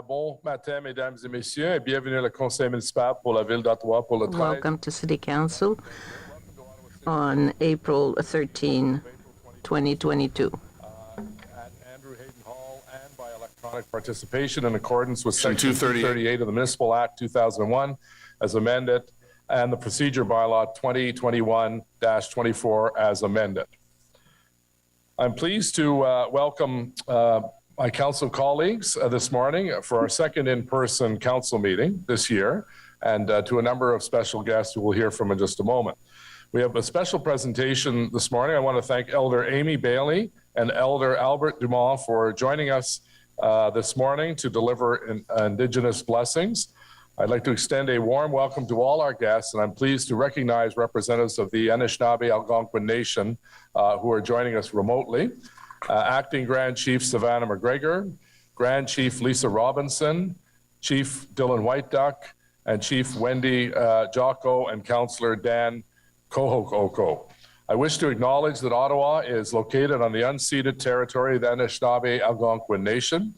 Bon matin, mesdames et messieurs, et bienvenue au Conseil municipal pour la ville d'Ottawa pour le 13. Welcome to City Council on April 13, 2022. At Andrew Hayden Hall and by electronic participation in accordance with Section 238 of the Municipal Act 2001 as amended and the Procedure Bylaw 2021-24 as amended. I'm pleased to welcome my council colleagues this morning for our second in-person council meeting this year, and to a number of special guests who we'll hear from in just a moment. We have a special presentation this morning. I want to thank Elder Amy Bailey and Elder Albert Dumont for joining us this morning to deliver Indigenous blessings. I'd like to extend a warm welcome to all our guests, and I'm pleased to recognize representatives of the Anishinaabe Algonquin Nation who are joining us remotely. Acting Grand Chief Savannah McGregor, Grand Chief Lisa Robinson, Chief Dylan White Duck, and Chief Wendy Jocko and Councillor Dan Kohokoko. I wish to acknowledge that Ottawa is located on the unceded territory of the Anishinaabe Algonquin Nation.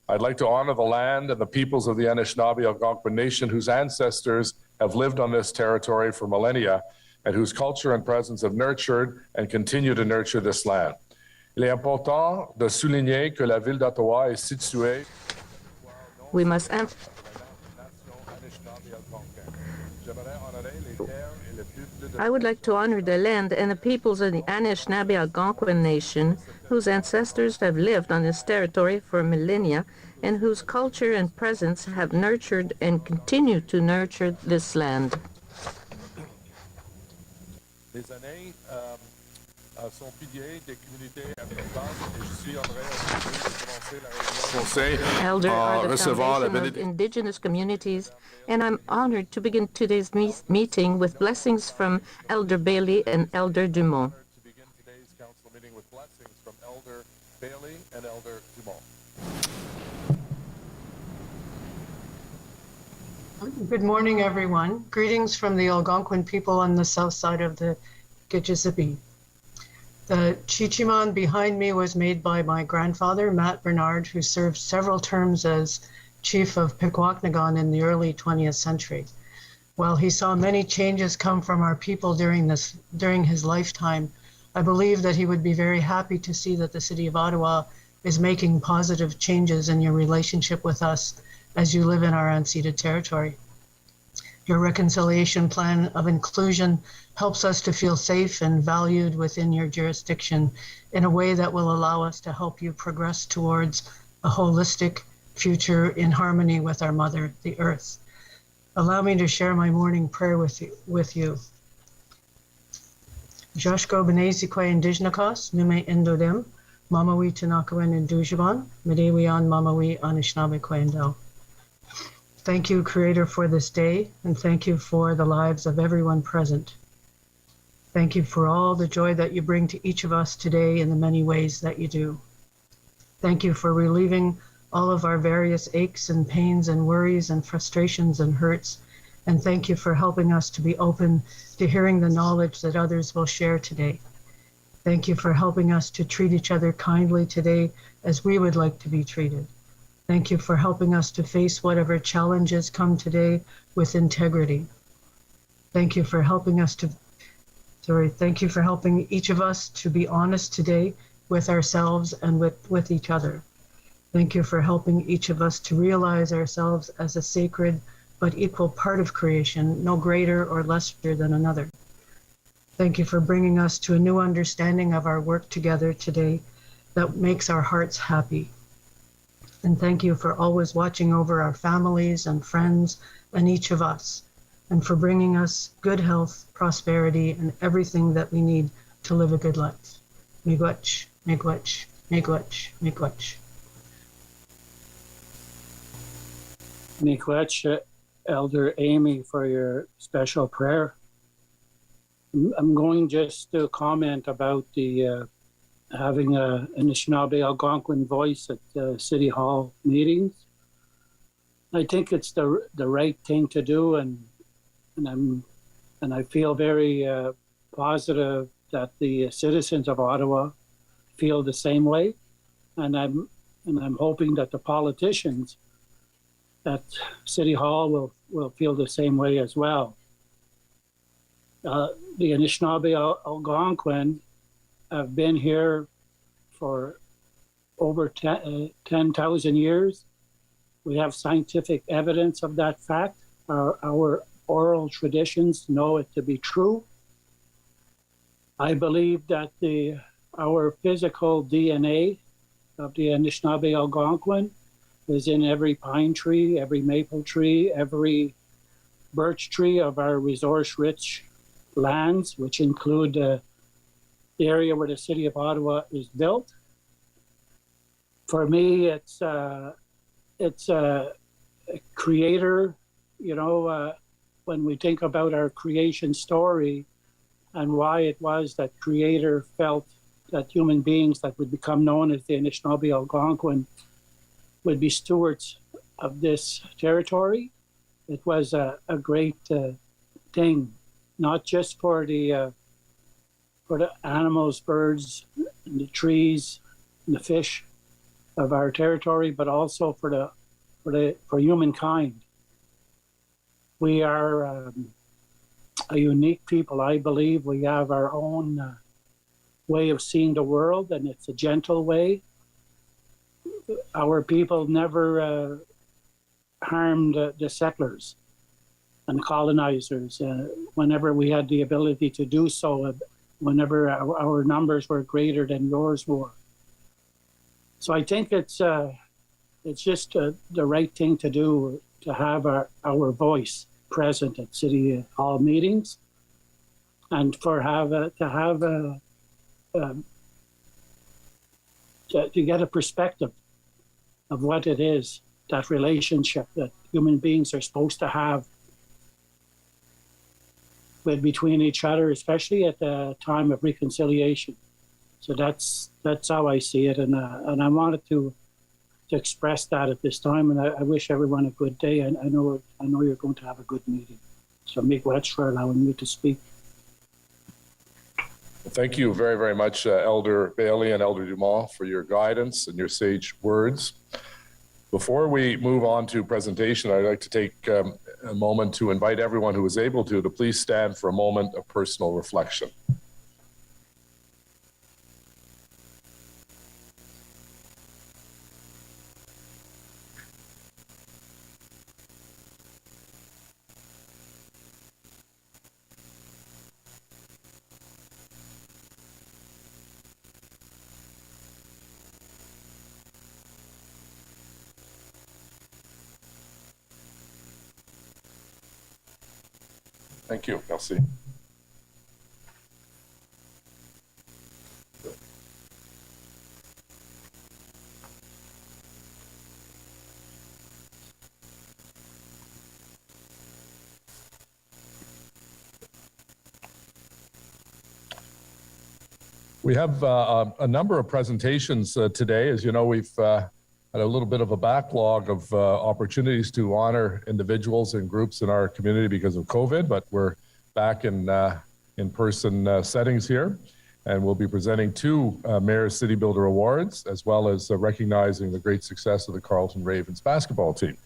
I'd like to honor the land and the peoples of the Anishinaabe Algonquin Nation whose ancestors have lived on this territory for millennia and whose culture and presence have nurtured and continue to nurture this land. Il est important de souligner que la ville d'Ottawa est située. We must I would like to honor the land and the peoples of the Anishinaabe Algonquin Nation, whose ancestors have lived on this territory for millennia and whose culture and presence have nurtured and continue to nurture this land. Les années sont piliers des communautés importantes et je suis honoré de commencer la réunion. Elder are the foundation of Indigenous communities, and I'm honored to begin today's meeting with blessings from Elder Bailey and Elder Dumont. To begin today's council meeting with blessings from Elder Bailey and Elder Dumont. Good morning, everyone. Greetings from the Algonquin people on the south side of the Gijisibi. The chichiman behind me was made by my grandfather, Matt Bernard, who served several terms as chief of Pikwakanagan in the early 20th century. While he saw many changes come from our people during his lifetime, I believe that he would be very happy to see that the City of Ottawa is making positive changes in your relationship with us as you live in our unceded territory. Your reconciliation plan of inclusion helps us to feel safe and valued within your jurisdiction in a way that will allow us to help you progress towards a holistic future in harmony with our mother, the earth. Allow me to share my morning prayer with you. Joshko Benezikwe Indigenakos, Nume Indodem, Mamawi Tanakawen Indujaban, Medewian Mamawi Anishinaabe Kwendel. Thank you, Creator, for this day, and thank you for the lives of everyone present. Thank you for all the joy that you bring to each of us today in the many ways that you do. Thank you for relieving all of our various aches and pains and worries and frustrations and hurts. And thank you for helping us to be open to hearing the knowledge that others will share today. Thank you for helping us to treat each other kindly today as we would like to be treated. Thank you for helping us to face whatever challenges come today with integrity. Thank you for helping each of us to be honest today with ourselves and with each other. Thank you for helping each of us to realize ourselves as a sacred but equal part of creation, no greater or lesser than another. Thank you for bringing us to a new understanding of our work together today that makes our hearts happy. And thank you for always watching over our families and friends and each of us, and for bringing us good health, prosperity, and everything that we need to live a good life. Miigwech, miigwech, miigwech, miigwech. Miigwech, Elder Amy, for your special prayer. I'm going just to comment about the having an Anishinaabe Algonquin voice at City Hall meetings. I think it's the right thing to do, and I feel very positive that the citizens of Ottawa feel the same way, and I'm hoping that the politicians that City Hall will feel the same way as well. The Anishinaabe Algonquin have been here for over 10,000 years. We have scientific evidence of that fact. Our oral traditions know it to be true. I believe that our physical DNA of the Anishinaabe Algonquin is in every pine tree, every maple tree, every birch tree of our resource-rich lands, which include the area where the city of Ottawa is built. For me, it's a creator, when we think about our creation story and why it was that creator felt that human beings that would become known as the Anishinaabe Algonquin would be stewards of this territory. It was a great thing, not just for the animals, birds, and the trees, and the fish of our territory, but also for humankind. We are a unique people, I believe. We have our own way of seeing the world, and it's a gentle way. Our people never harmed the settlers and colonizers whenever we had the ability to do so, whenever our numbers were greater than yours were. So I think it's just the right thing to do, to have our voice present at City Hall meetings, and to get a perspective of what it is, that relationship that human beings are supposed to have between each other, especially at the time of reconciliation. So that's how I see it, and I wanted to express that at this time, and I wish everyone a good day. And I know you're going to have a good meeting. So miigwech for allowing me to speak. Thank you very, very much, Elder Bailey and Elder Dumont, for your guidance and your sage words. Before we move on to presentation, I'd like to take a moment to invite everyone who is able to please stand for a moment of personal reflection. Thank you. Merci. We have a number of presentations today. As you know, we've had a little bit of a backlog of opportunities to honor individuals and groups in our community because of COVID, but we're back in in-person settings here, and we'll be presenting two Mayor's City Builder Awards, as well as recognizing the great success of the Carleton Ravens basketball team.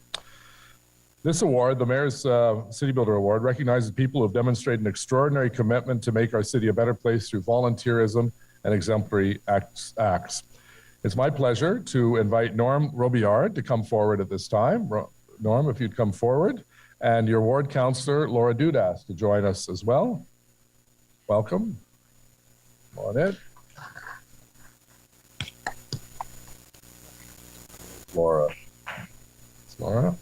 This award, the Mayor's City Builder Award, recognizes people who have demonstrated an extraordinary commitment to make our city a better place through volunteerism and exemplary acts. It's my pleasure to invite Norm Robillard to come forward at this time. Norm, if you'd come forward, and your ward councillor, Laura Dudas, to join us as well. Welcome. Come on in. Laura. It's Laura.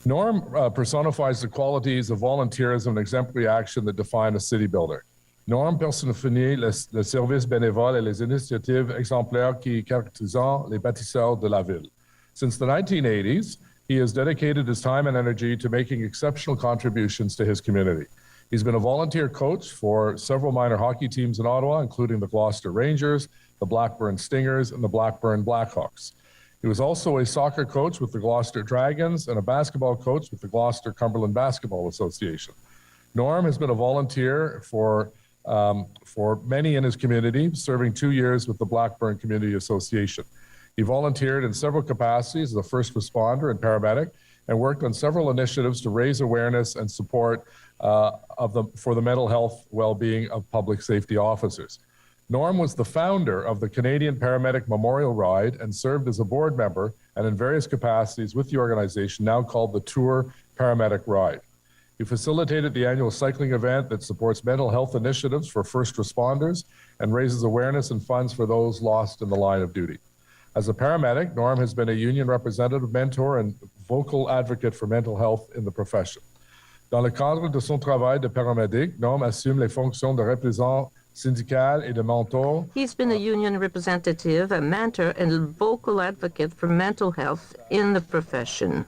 Norm personifies the qualities of volunteerism and exemplary action that define a city builder. Norm personnifie le service bénévole et les initiatives exemplaires qui caractérisent les bâtisseurs de la ville. Since the 1980s, he has dedicated his time and energy to making exceptional contributions to his community. He's been a volunteer coach for several minor hockey teams in Ottawa, including the Gloucester Rangers, the Blackburn Stingers, and the Blackburn Blackhawks. He was also a soccer coach with the Gloucester Dragons and a basketball coach with the Gloucester Cumberland Basketball Association. Norm has been a volunteer for many in his community, serving 2 years with the Blackburn Community Association. He volunteered in several capacities as a first responder and paramedic and worked on several initiatives to raise awareness and support for the mental health well-being of public safety officers. Norm was the founder of the Canadian Paramedic Memorial Ride and served as a board member and in various capacities with the organization now called the Tour Paramedic Ride. He facilitated the annual cycling event that supports mental health initiatives for first responders and raises awareness and funds for those lost in the line of duty. As a paramedic, Norm has been a union representative, mentor, and vocal advocate for mental health in the profession. Dans le cadre de son travail de paramédic, Norm assume les fonctions de représentant syndical et de mentor. He's been a union representative, a mentor, and a vocal advocate for mental health in the profession.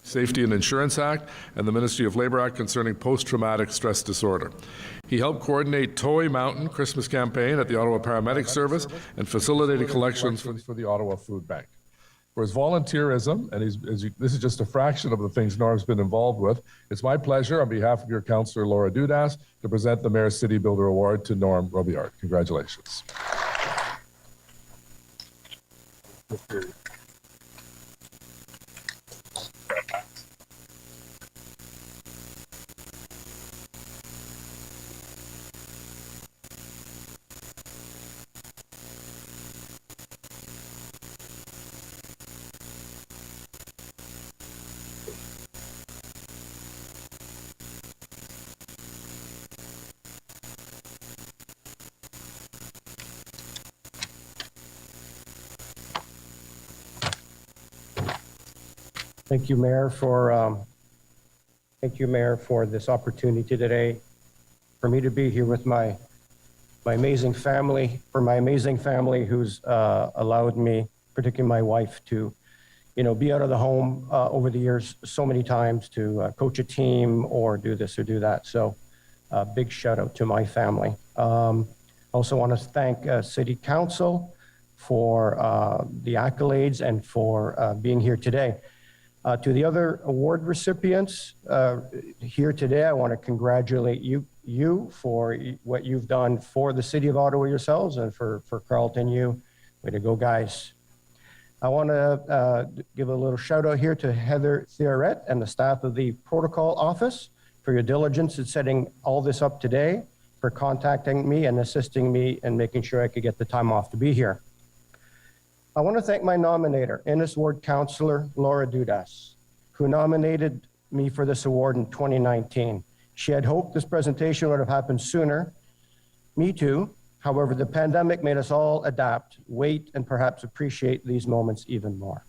Safety and Insurance Act and the Ministry of Labor Act concerning post-traumatic stress disorder. He helped coordinate Toy Mountain Christmas campaign at the Ottawa Paramedic Service and facilitated collections for the Ottawa Food Bank. For his volunteerism, and this is just a fraction of the things Norm's been involved with, it's my pleasure on behalf of your councillor Laura Dudas to present the Mayor's City Builder Award to Norm Robillard. Congratulations. Thank you, Mayor, for this opportunity today, for me to be here with my amazing family, who's allowed me, particularly my wife, to, be out of the home over the years so many times to coach a team or do this or do that. So, big shout out to my family. Also want to thank City Council for the accolades and for being here today. To the other award recipients here today, I want to congratulate you for what you've done for the City of Ottawa yourselves and for Carleton U. Way to go, guys. I want to give a little shout out here to Heather Theoret and the staff of the Protocol Office for your diligence in setting all this up today, for contacting me and assisting me and making sure I could get the time off to be here. I want to thank my nominator, Innes Ward Councillor Laura Dudas, who nominated me for this award in 2019. She had hoped this presentation would have happened sooner. Me too. However, the pandemic made us all adapt, wait, and perhaps appreciate these moments even more.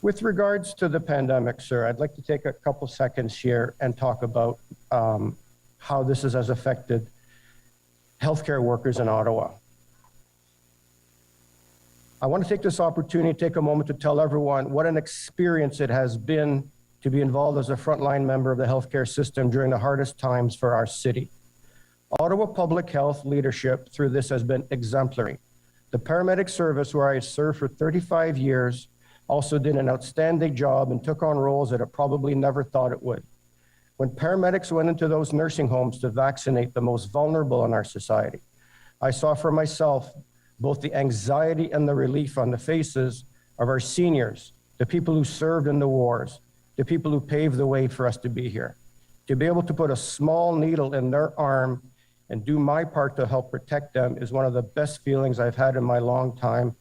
With regards to the pandemic, sir, I'd like to take a couple seconds here and talk about how this has affected healthcare workers in Ottawa. I want to take this opportunity to take a moment to tell everyone what an experience it has been to be involved as a frontline member of the healthcare system during the hardest times for our city. Ottawa Public Health leadership through this has been exemplary. The paramedic service, where I served for 35 years, also did an outstanding job and took on roles that it probably never thought it would. When paramedics went into those nursing homes to vaccinate the most vulnerable in our society, I saw for myself both the anxiety and the relief on the faces of our seniors, the people who served in the wars, the people who paved the way for us to be here. To be able to put a small needle in their arm and do my part to help protect them is one of the best feelings I've had in my long time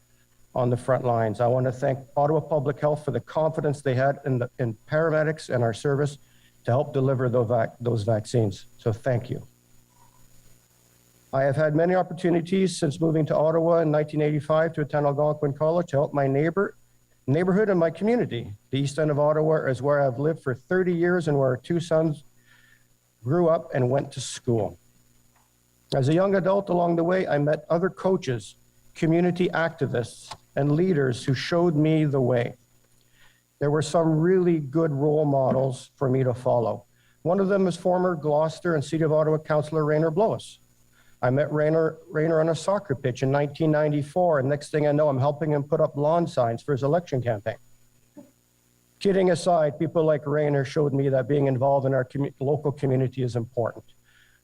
on the front lines. I want to thank Ottawa Public Health for the confidence they had in paramedics and our service to help deliver those vaccines. So thank you. I have had many opportunities since moving to Ottawa in 1985 to attend Algonquin College to help my neighborhood and my community. The east end of Ottawa is where I've lived for 30 years and where our two sons grew up and went to school. As a young adult along the way, I met other coaches, community activists, and leaders who showed me the way. There were some really good role models for me to follow. One of them is former Gloucester and City of Ottawa Councillor Rainer Blois. I met Rainer on a soccer pitch in 1994, and next thing I know, I'm helping him put up lawn signs for his election campaign. Kidding aside, people like Rainer showed me that being involved in our local community is important.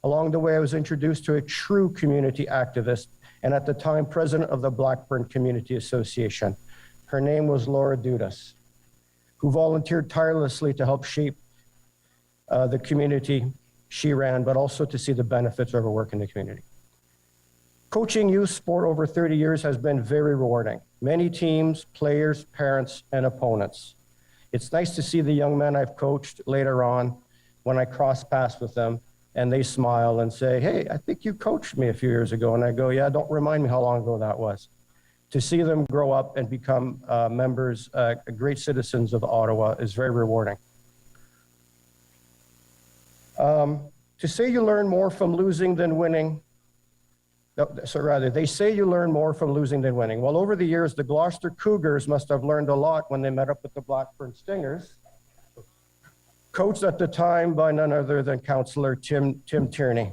Along the way, I was introduced to a true community activist and at the time, president of the Blackburn Community Association. Her name was Laura Dudas, who volunteered tirelessly to help shape the community she ran, but also to see the benefits of her work in the community. Coaching youth sport over 30 years has been very rewarding. Many teams, players, parents, and opponents. It's nice to see the young men I've coached later on when I cross paths with them and they smile and say, hey, I think you coached me a few years ago. And I go, yeah, don't remind me how long ago that was. To see them grow up and become members, great citizens of Ottawa is very rewarding. To say you learn more from losing than winning, they say you learn more from losing than winning. Well, over the years, the Gloucester Cougars must have learned a lot when they met up with the Blackburn Stingers, coached at the time by none other than Councillor Tim Tierney.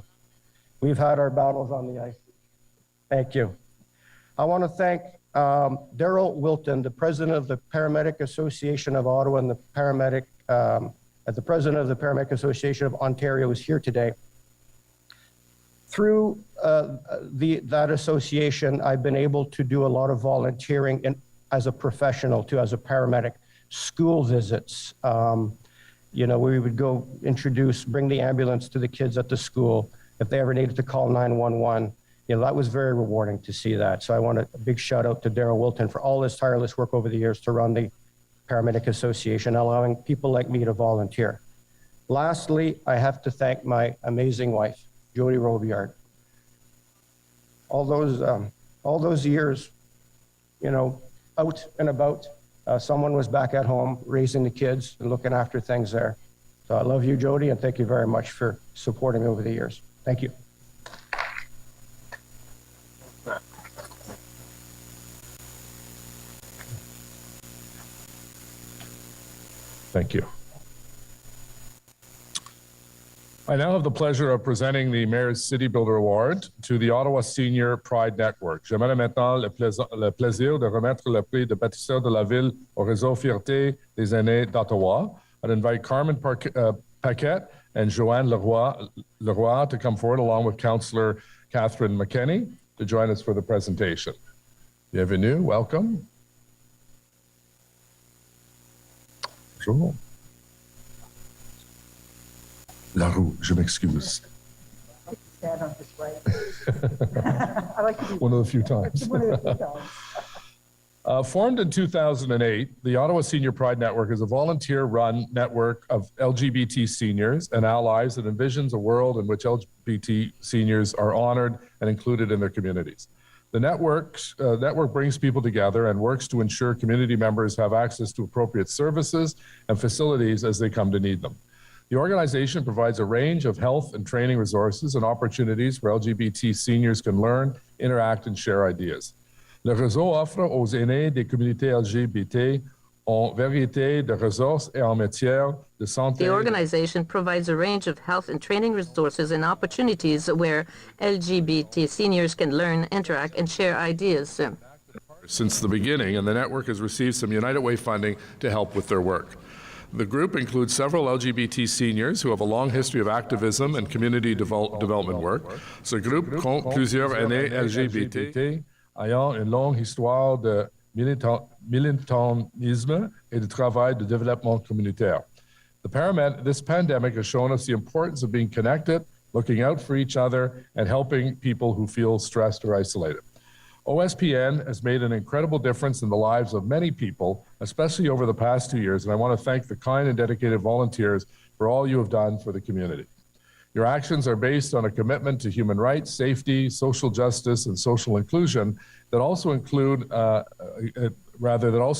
We've had our battles on the ice. Thank you. I want to thank Daryl Wilton, the president of the Paramedic Association of Ottawa and the president of the Paramedic Association of Ontario is here today. Through that association, I've been able to do a lot of volunteering as a professional too, as a paramedic, school visits. You know, we would go bring the ambulance to the kids at the school. If they ever needed to call 911, you know, that was very rewarding to see that. So I want a big shout out to Daryl Wilton for all his tireless work over the years to run the Paramedic Association, allowing people like me to volunteer. Lastly, I have to thank my amazing wife, Jody Robillard. All those years, you know, out and about, someone was back at home raising the kids and looking after things there. So I love you, Jody, and thank you very much for supporting me over the years. Thank you. Thank you. I now have the pleasure of presenting the Mayor's City Builder Award to the Ottawa Senior Pride Network. J'aimerais maintenant le plaisir de remettre le prix de bâtisseur de la ville au réseau Fierté des aînés d'Ottawa. I'd invite Carmen Paquette and Joanne Leroy to come forward along with Councillor Catherine McKenney to join us for the presentation. Bienvenue, welcome. Bonjour. Laroux, je m'excuse. Stand on this way. I like to be One of the few times. Formed in 2008, the Ottawa Senior Pride Network is a volunteer-run network of LGBT seniors and allies that envisions a world in which LGBT seniors are honored and included in their communities. The network brings people together and works to ensure community members have access to appropriate services and facilities as they come to need them. The organization provides a range of health and training resources and opportunities where LGBT seniors can learn, interact, and share ideas. Le réseau offre aux aînés des communautés LGBT en variété de ressources et en matière de santé. The organization provides a range of health and training resources and opportunities where LGBT seniors can learn, interact, and share ideas. Since the beginning, and the network has received some United Way funding to help with their work. The group includes several LGBT seniors who have a long history of activism and community development work. Ce groupe compte plusieurs aînés LGBT ayant une longue histoire de militantisme et de travail de développement communautaire. This pandemic has shown us the importance of being connected, looking out for each other, and helping people who feel stressed or isolated. OSPN has made an incredible difference in the lives of many people, especially over the past 2 years, and I want to thank the kind and dedicated volunteers for all you have done for the community. Your actions are based on a commitment to human rights, safety, social justice, and social inclusion that also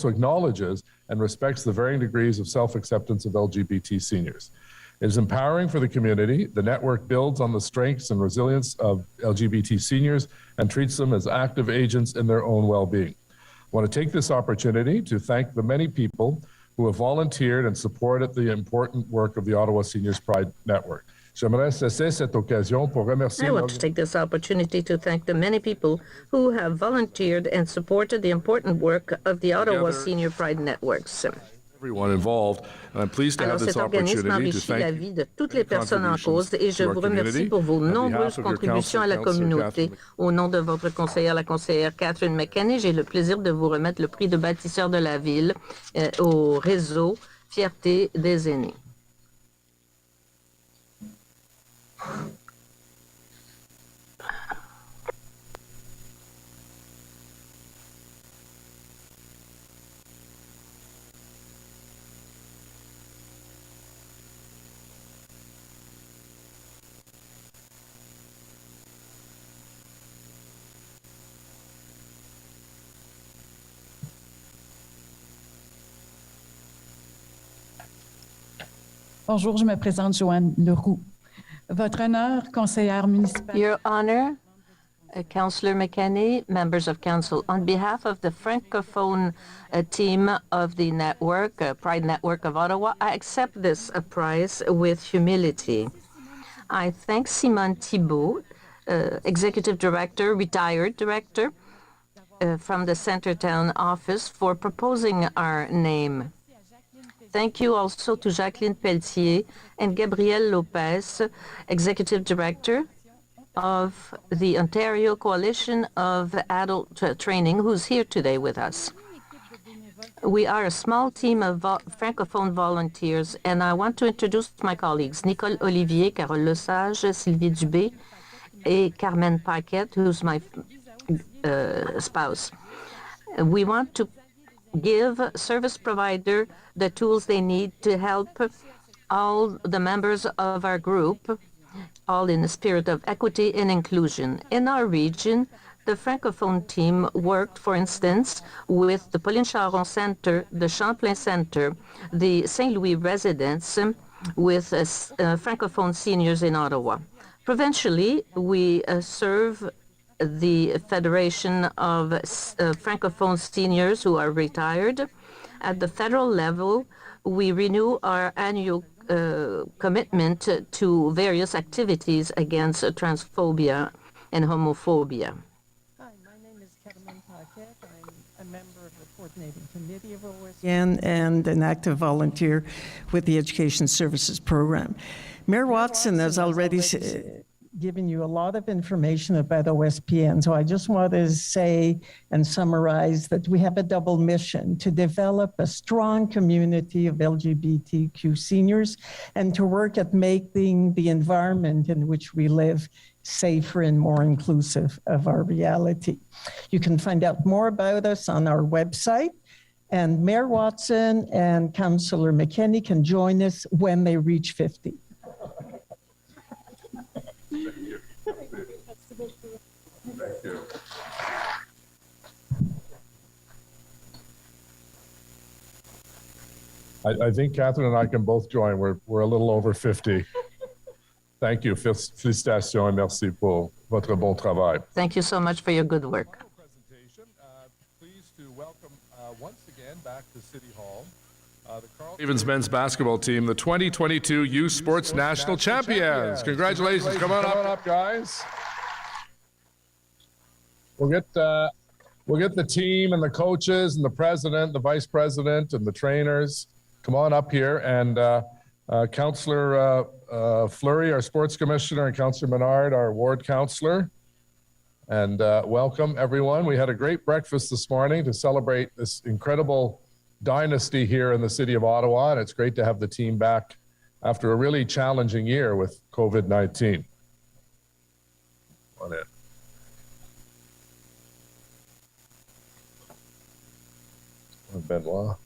acknowledges and respects the varying degrees of self-acceptance of LGBT seniors. It is empowering for the community. The network builds on the strengths and resilience of LGBT seniors and treats them as active agents in their own well-being. I want to take this opportunity to thank the many people who have volunteered and supported the important work of the Ottawa Seniors Pride Network. J'aimerais saisir cette occasion pour remercier. I want to take this opportunity to thank the many people who have volunteered and supported the important work of the Ottawa Senior Pride Networks. everyone involved. And I'm pleased to have Alors, this cet organisme opportunity to enrichit la thank vie you de toutes les personnes en cause et je vous remercie pour vos nombreuses contributions à la communauté. Au nom de votre conseillère, la conseillère Catherine McKenney, j'ai le plaisir de vous remettre le prix de bâtisseur de la ville au réseau Fierté des aînés. Bonjour, je me présente Joanne Leroux. Votre honneur, conseillère municipale. Your Honor, Councillor McKenney, members of council, on behalf of the Francophone team of the network, Pride Network of Ottawa, I accept this prize with humility. I thank Simone Thibault, Executive Director, retired Director from the Centertown office, for proposing our name. Thank you also to Jacqueline Pelletier and Gabrielle Lopez, Executive Director of the Ontario Coalition of Adult Training, who's here today with us. We are a small team of Francophone volunteers, and I want to introduce my colleagues, Nicole Olivier, Carole Lesage, Sylvie Dubé, and Carmen Paquette, who's my spouse. We want to give service provider the tools they need to help all the members of our group, all in the spirit of equity and inclusion. In our region, the Francophone team worked, for instance, with the Pauline Charon Center, the Champlain Center, the St. Louis residents, with Francophone seniors in Ottawa. Provincially, we serve the Federation of Francophone seniors who are retired. At the federal level, we renew our annual commitment to various activities against transphobia and homophobia. Hi, my name is Carmen Paquette. I'm a member of the coordinating committee of OSN and an active volunteer with the Education Services Program. Mayor Watson has already given you a lot of information about OSPN, so I just want to say and summarize that we have a double mission: to develop a strong community of LGBTQ seniors and to work at making the environment in which we live safer and more inclusive of our reality. You can find out more about us on our website, and Mayor Watson and Councillor McKenney can join us when they reach 50. Thank you. I think Catherine and I can both join. We're a little over 50. Thank you. Félicitations et merci pour votre bon travail. Thank you so much for your good work. Presentation. Pleased to welcome once again back to City Hall the Carl Stevens men's basketball team, the 2022 Youth Sports National Champions. Congratulations. Come on up, guys. We'll get the team and the coaches and the president, the vice president, and the trainers. Come on up here, and Councillor Fleury, our sports commissioner, and Councillor Menard, our ward councillor. And welcome, everyone. We had a great breakfast this morning to celebrate this incredible dynasty here in the city of Ottawa, and it's great to have the team back after a really challenging year with COVID-19. On it. Benoit.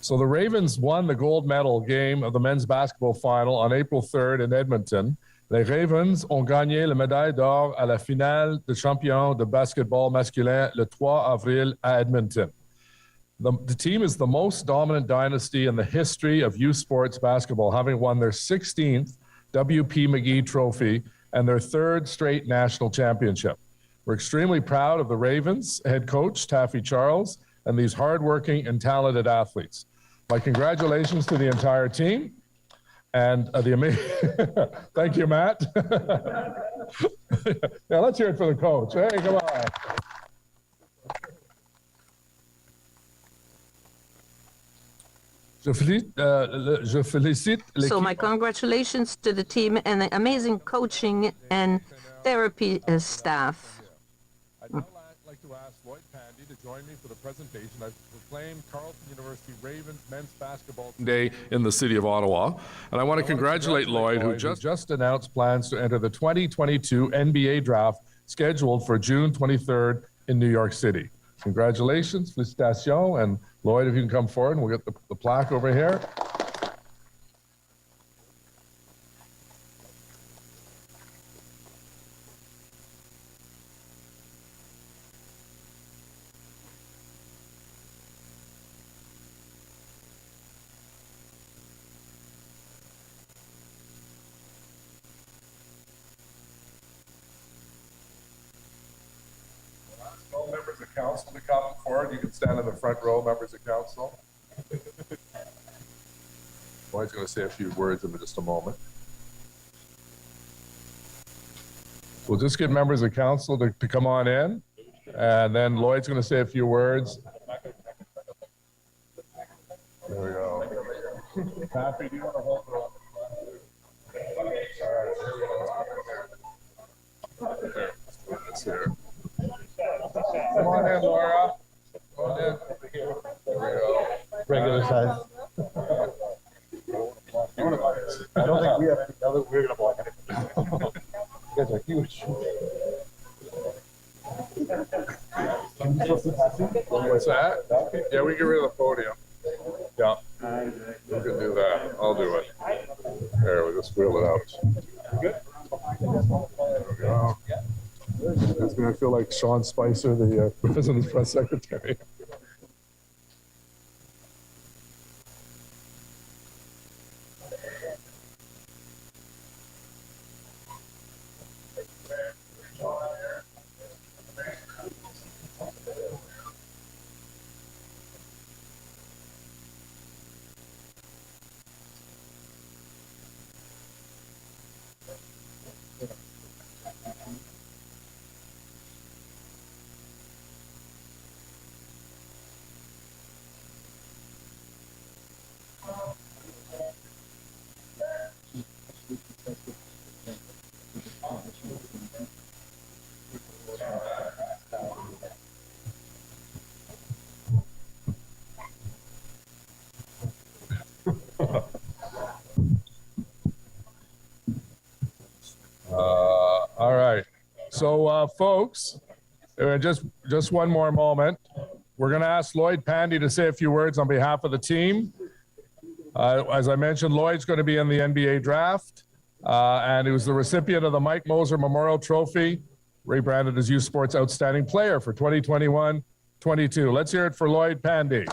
So the Ravens won the gold medal game of the men's basketball final on April 3rd in Edmonton. Les Ravens ont gagné la médaille d'or à la finale de champion de basketball masculin le 3 avril à Edmonton. The team is the most dominant dynasty in the history of youth sports basketball, having won their 16th W.P. McGee Trophy and their third straight national championship. We're extremely proud of the Ravens head coach, Taffy Charles, and these hardworking and talented athletes. My congratulations to the entire team and the amazing, thank you, Matt. Yeah, let's hear it for the coach. Hey, come on. Je félicite So my l'équipe. congratulations to the team and the amazing coaching and therapy staff. I'd now like to ask Lloyd Pandy to join me for the presentation. I've proclaimed Carleton University Ravens men's basketball day in the city of Ottawa. And I want to congratulate Lloyd, who just announced plans to enter the 2022 NBA draft scheduled for June 23rd in New York City. Congratulations, félicitations. And Lloyd, if you can come forward, and we'll get the plaque over here. All members of council to come forward. You can stand in the front row, members of council. Lloyd's going to say a few words in just a moment. We'll just get members of council to come on in, and then Lloyd's going to say a few words. There we go. Happy, do you want to hold it up? All right, there. It's here. Come on in, Laura. Come on in. There we go. Regular size. I don't think we have any other. We're gonna block anything. You guys are huge. What's that? Yeah, we get rid of the podium. Yeah. We can do that. I'll do it. There, we just wheel it out. Good. There we go. It's going to feel like Sean Spicer, the president's press secretary. All right. So, folks, just one more moment. We're going to ask Lloyd Pandy to say a few words on behalf of the team. As I mentioned, Lloyd's going to be in the NBA draft, and he was the recipient of the Mike Moser Memorial Trophy, rebranded as Youth Sports Outstanding Player for 2021-22. Let's hear it for Lloyd Pandy.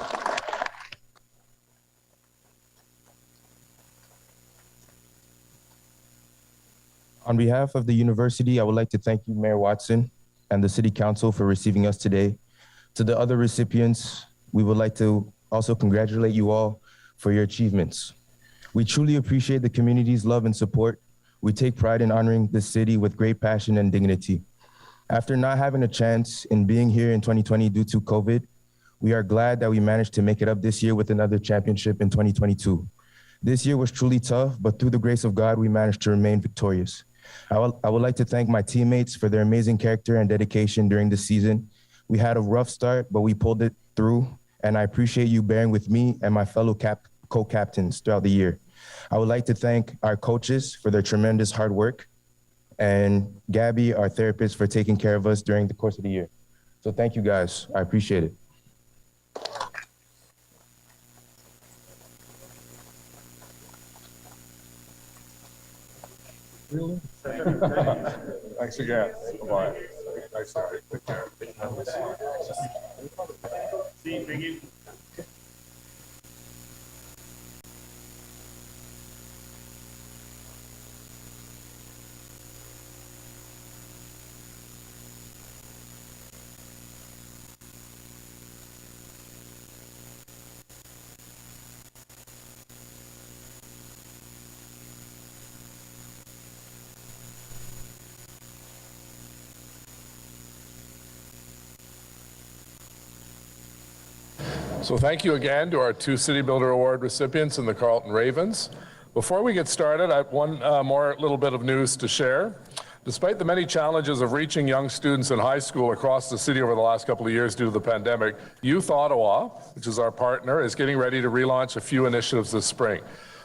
On behalf of the university, I would like to thank you, Mayor Watson, and the City Council for receiving us today. To the other recipients, we would like to also congratulate you all for your achievements. We truly appreciate the community's love and support. We take pride in honoring the city with great passion and dignity. After not having a chance in being here in 2020 due to COVID, we are glad that we managed to make it up this year with another championship in 2022. This year was truly tough, but through the grace of God, we managed to remain victorious. I would like to thank my teammates for their amazing character and dedication during the season. We had a rough start, but we pulled it through, and I appreciate you bearing with me and my fellow co-captains throughout the year. I would like to thank our coaches for their tremendous hard work, and Gabby, our therapist, for taking care of us during the course of the year. So thank you guys, I appreciate it. Really? Thanks again. Bye-bye. Nice to take care. See you, Biggie. So thank you again to our 2 City Builder Award recipients and the Carleton Ravens. Before we get started, I have one more little bit of news to share. Despite the many challenges of reaching young students in high school across the city over the last couple of years due to the pandemic, Youth Ottawa, which is our partner, is getting ready to relaunch a few initiatives this spring.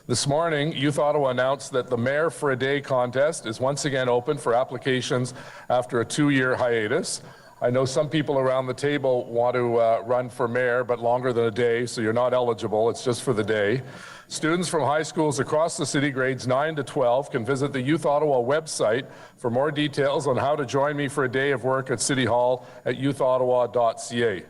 This morning, Youth Ottawa announced that the Mayor for a Day contest is once again open for applications after a 2-year hiatus. I know some people around the table want to run for mayor, but longer than a day, so you're not eligible. It's just for the day. Students from high schools across the city, grades 9 to 12, can visit the Youth Ottawa website for more details on how to join me for a day of work at City Hall at youthottawa.ca.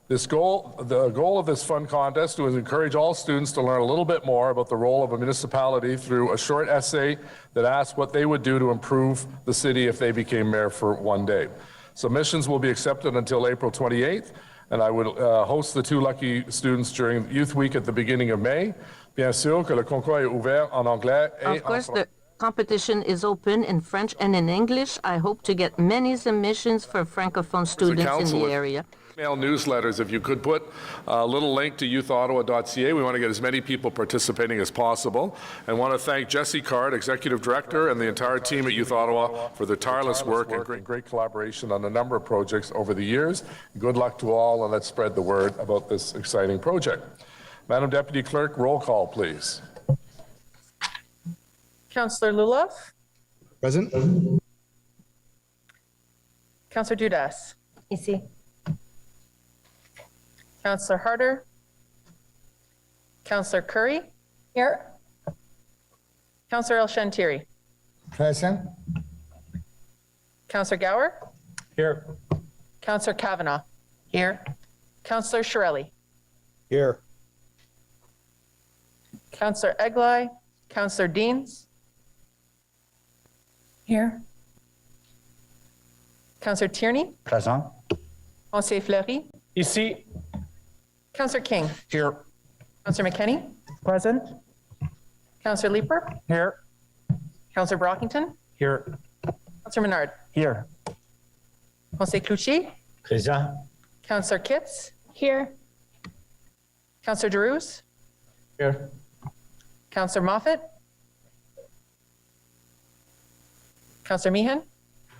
The goal of this fun contest was to encourage all students to learn a little bit more about the role of a municipality through a short essay that asks what they would do to improve the city if they became mayor for one day. Submissions will be accepted until April 28th, and I will host the 2 lucky students during Youth Week at the beginning of May. Bien sûr que le concours est ouvert en anglais et Of course, the competition is open in French and in English. I hope to get many submissions for Francophone students in the area. Email newsletters, if you could put a little link to youthottawa.ca. We want to get as many people participating as possible. And want to thank Jesse Card, Executive Director, and the entire team at Youth Ottawa for their tireless work and great collaboration on a number of projects over the years. Good luck to all, and let's spread the word about this exciting project. Madam Deputy Clerk, roll call, please. Councillor Luloff. Present. Councillor Dudas. Ici. Councillor Harder. Councillor Curry. Here. Councillor El Shantiri. Present. Councillor Gower. Here. Councillor Kavanaugh. Here. Councillor Shirelli. Here. Councillor Eglai. Councillor Deans. Here. Councillor Tierney. Present. Conseiller Fleury. Ici. Councillor King. Here. Councillor McKenney. Present. Councillor Leeper. Here. Councillor Brockington. Here. Councillor Menard. Here. Conseiller Cloutier. Present. Councillor Kitts. Here. Councillor Derouse. Here. Councillor Moffat. Councillor Meehan.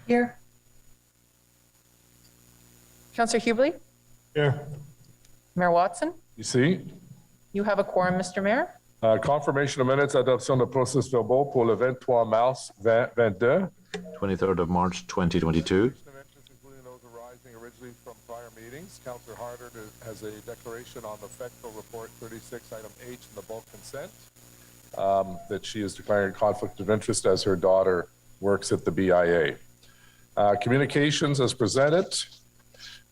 Here. Councillor Hubley. Here. Mayor Watson. You see? You have a quorum, Mr. Mayor. Confirmation of minutes, adoption de processus verbaux pour le 23 mars 2022. 23rd of March 2022. Including those arising originally from prior meetings. Councillor Harder has a declaration on the FECTO Report 36, item H in the bulk consent, that she is declaring a conflict of interest as her daughter works at the BIA. Communications as presented.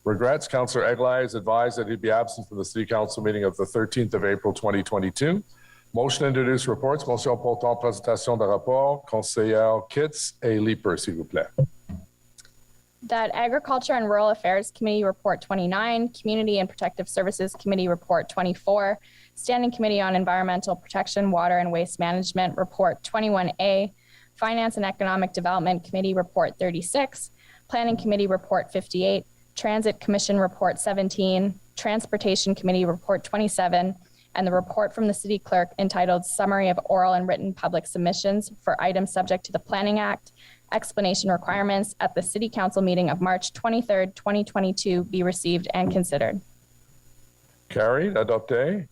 Regrets, Councillor Eglai is advised that he'd be absent from the City Council meeting of the 13th of April 2022. Motion to introduce reports. Motion portant présentation de rapport. Conseillère Kitts et Leeper, s'il vous plaît. That Agriculture and Rural Affairs Committee Report 29, Community and Protective Services Committee Report 24, Standing Committee on Environmental Protection, Water and Waste Management Report 21A, Finance and Economic Development Committee Report 36, Planning Committee Report 58, Transit Commission Report 17, Transportation Committee Report 27, and the report from the City Clerk entitled Summary of Oral and Written Public Submissions for items subject to the Planning Act, explanation requirements at the City Council meeting of March 23rd, 2022 be received and considered. Carried. Adopté.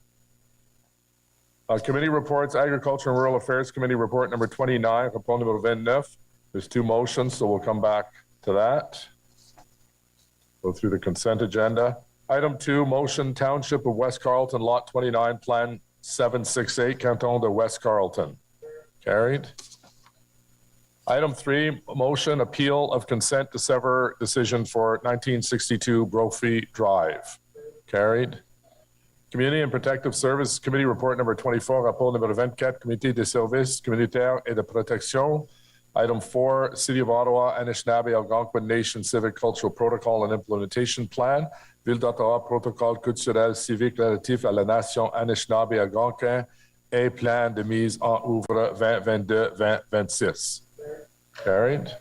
Committee reports, Agriculture and Rural Affairs Committee Report number 29, rapport numéro 29. There's 2 motions, so we'll come back to that. Go through the consent agenda. Item 2, motion Township of West Carleton, Lot 29, Plan 768, Canton de West Carleton. Carried. Item 3, motion appeal of consent to sever decision for 1962 Brophy Drive. Carried. Community and Protective Services Committee Report number 24, rapport numéro 24, Comité des services communautaires et de protection. Item 4, City of Ottawa, Anishinaabe Algonquin Nation Civic Cultural Protocol and Implementation Plan. Ville d'Ottawa, Protocole culturel civique relatif à la nation Anishinaabe Algonquin et Plan de mise en œuvre 2022-2026. Carried.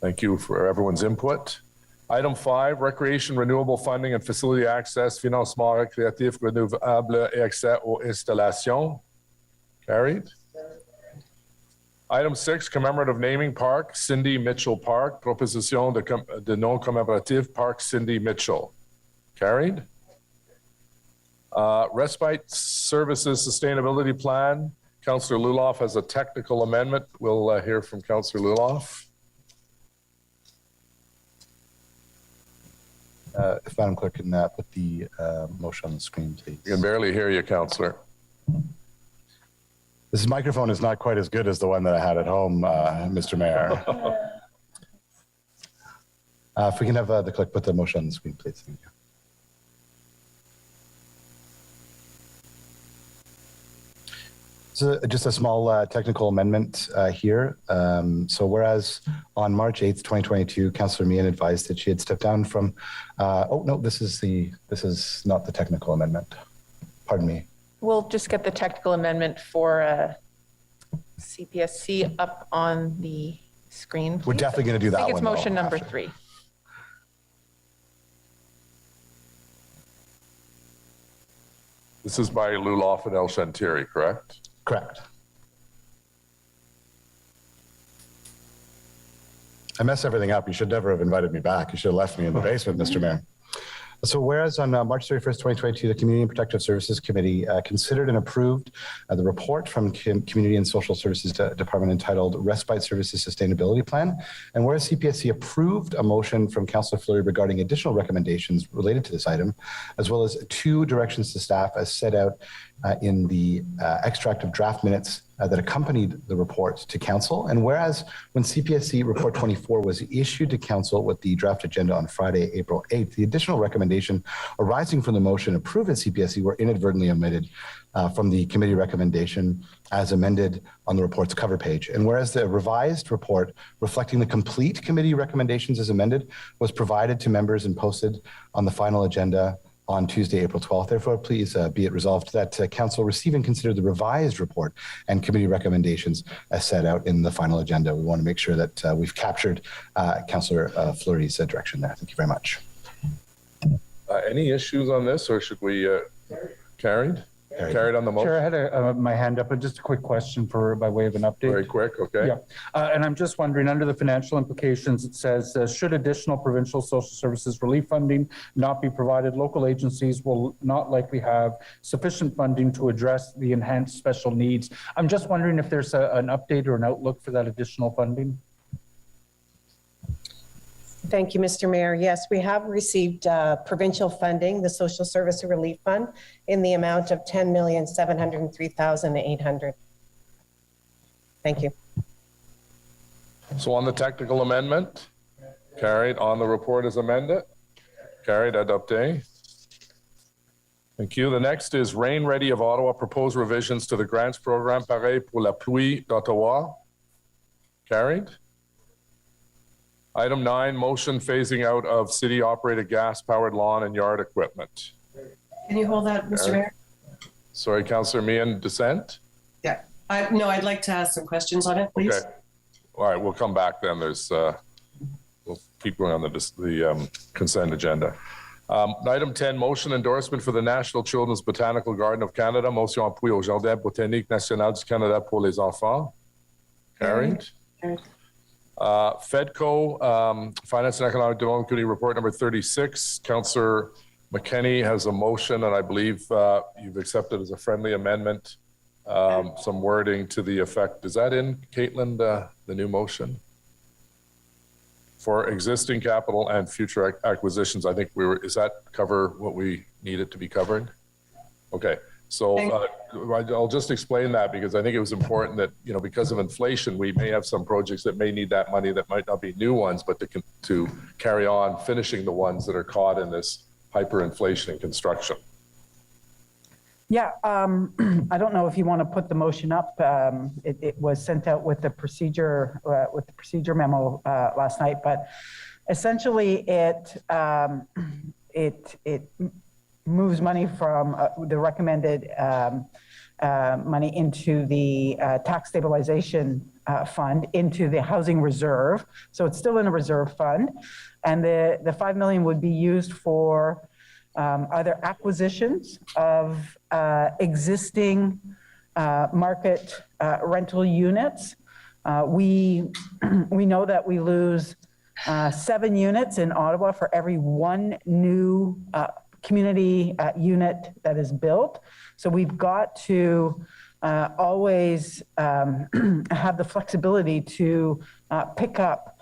Thank you for everyone's input. Item 5, recreation, renewable funding and facility access, financement récréatif renouvelable et accès aux installations. Carried. Item 6, commemorative naming park, Cindy Mitchell Park. Proposition de nom commémoratif Parc Cindy Mitchell. Carried. Respite Services Sustainability Plan. Councillor Luloff has a technical amendment. We'll hear from Councillor Luloff. If Madam Clerk can put the motion on the screen, please. We can barely hear you, Councillor. This microphone is not quite as good as the one that I had at home, Mr. Mayor. If we can have the clerk put the motion on the screen, please. Thank you. So just a small technical amendment here. So whereas on March 8th, 2022, Councillor Meehan advised that she had stepped down from, oh no, this is not the technical amendment. Pardon me. We'll just get the technical amendment for CPSC up on the screen, please. We're definitely going to do that one. I think it's motion though, number after. 3. This is by Luloff and El Shantiri, correct? Correct. I mess everything up. You should never have invited me back. You should have left me in the basement, Mr. Mayor. So whereas on March 31st, 2022, the Community and Protective Services Committee considered and approved the report from Community and Social Services Department entitled Respite Services Sustainability Plan, and whereas CPSC approved a motion from Councillor Fleury regarding additional recommendations related to this item, as well as 2 directions to staff as set out in the extract of draft minutes that accompanied the report to Council. And whereas when CPSC Report 24 was issued to Council with the draft agenda on Friday, April 8th, the additional recommendation arising from the motion approved at CPSC were inadvertently omitted from the committee recommendation as amended on the report's cover page. And whereas the revised report reflecting the complete committee recommendations as amended was provided to members and posted on the final agenda on Tuesday, April 12th. Therefore, please be it resolved that Council receive and consider the revised report and committee recommendations as set out in the final agenda. We want to make sure that we've captured Councillor Fleury's direction there. Thank you very much. Any issues on this, or should we carried on the motion? Chair, I had my hand up, but just a quick question by way of an update. Very quick, okay. Yeah, and I'm just wondering, under the financial implications, it says, should additional provincial social services relief funding not be provided, local agencies will not likely have sufficient funding to address the enhanced special needs. I'm just wondering if there's an update or an outlook for that additional funding. Thank you, Mr. Mayor. Yes, we have received provincial funding, the Social Service Relief Fund, in the amount of $10,703,800. Thank you. So on the technical amendment, carried. On the report as amended, carried. Adopté. Thank you. The next is Rain Ready of Ottawa, proposed revisions to the grants program, Pareil pour la pluie d'Ottawa. Carried. Item 9, motion phasing out of city-operated gas-powered lawn and yard equipment. Can you hold that, Mr. Mayor? Sorry, Councillor Meehan, dissent? Yeah. No, I'd like to ask some questions on it, please. Okay. All right, we'll come back then. There's, we'll keep going on the consent agenda. Item 10, motion endorsement for the National Children's Botanical Garden of Canada. Motion appui au Jardin Botanique National du Canada pour les enfants. Carried. Carried. FEDCO, Finance and Economic Development Committee report number 36. Councillor McKenney has a motion, and I believe you've accepted as a friendly amendment some wording to the effect. Is that in, Caitlin, the new motion? For existing capital and future acquisitions, I think does that cover what we need it to be covered? Okay. So I'll just explain that because I think it was important that, you know, because of inflation, we may have some projects that may need that money that might not be new ones, but to carry on finishing the ones that are caught in this hyperinflation in construction. Yeah, I don't know if you want to put the motion up. It was sent out with the procedure memo last night, but essentially it moves money from the recommended money into the tax stabilization fund into the housing reserve. So it's still in a reserve fund. And the 5 million would be used for either acquisitions of existing market rental units. We know that we lose 7 units in Ottawa for every 1 new community unit that is built. So we've got to always have the flexibility to pick up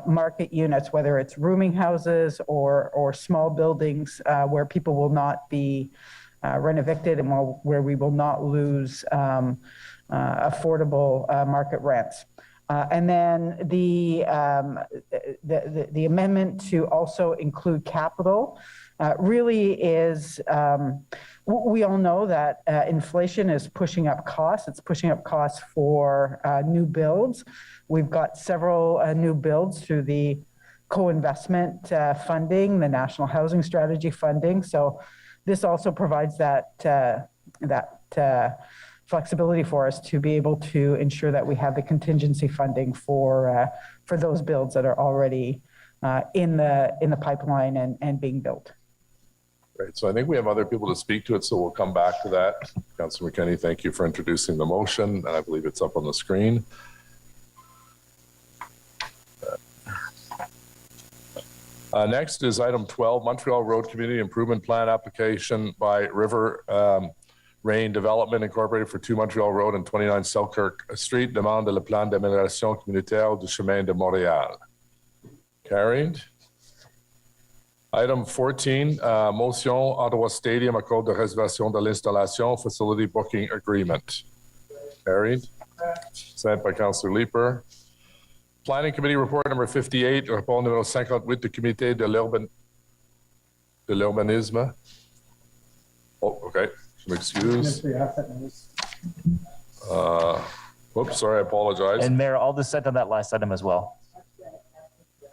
market units, whether it's rooming houses or small buildings where people will not be rent-evicted and where we will not lose affordable market rents. And then the amendment to also include capital really is, we all know that inflation is pushing up costs. It's pushing up costs for new builds. We've got several new builds through the co-investment funding, the National Housing Strategy funding. So this also provides that flexibility for us to be able to ensure that we have the contingency funding for those builds that are already in the pipeline and being built. Great. So I think we have other people to speak to it, so we'll come back to that. Councillor McKenney, thank you for introducing the motion, and I believe it's up on the screen. Next is item 12, Montreal Road Community Improvement Plan application by River Rain Development Incorporated for 2 Montreal Road and 29 Selkirk Street. Demande le plan d'amélioration communautaire du chemin de Montréal. Carried. Item 14, motion Ottawa Stadium accord de réservation de l'installation facility booking agreement. Carried. Sent by Councillor Leeper. Planning Committee report number 58, rapport numéro 58 du comité de l'urbanisme. Oh, okay. Excuse. Whoops, sorry, I apologize. And Mayor, I'll dissent on that last item as well.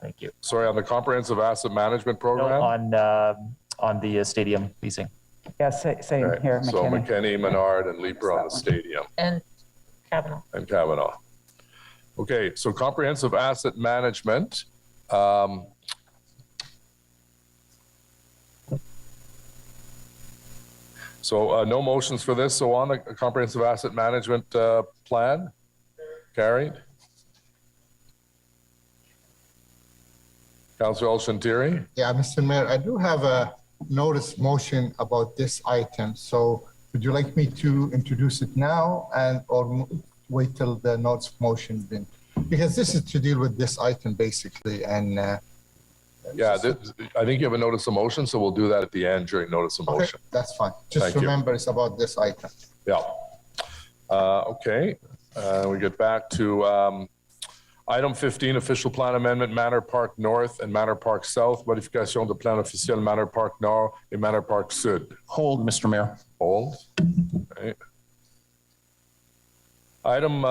Thank you. Sorry, on the comprehensive asset management program? No, on the stadium leasing. Yes, same Okay. here, So McKinney. McKenney, Menard, and Leeper on the stadium. And Kavanaugh. And Kavanaugh. Okay, so comprehensive asset management. So no motions for this. So on the comprehensive asset management plan, carried. Councillor El-Shantiri. Yeah, Mr. Mayor, I do have a notice motion about this item. So would you like me to introduce it now or wait till the notice motion been? Because this is to deal with this item basically. And Yeah, I think you have a notice of motion, so we'll do that at the end during notice of okay, motion. that's fine. Just Thank you. remember it's about this item. Yeah. Okay, we get back to item 15, official plan amendment, Manor Park North and Manor Park South, modification de plan officiel Manor Park Nord et Manor Park Sud. Hold, Mr. Mayor. Hold. Okay. Item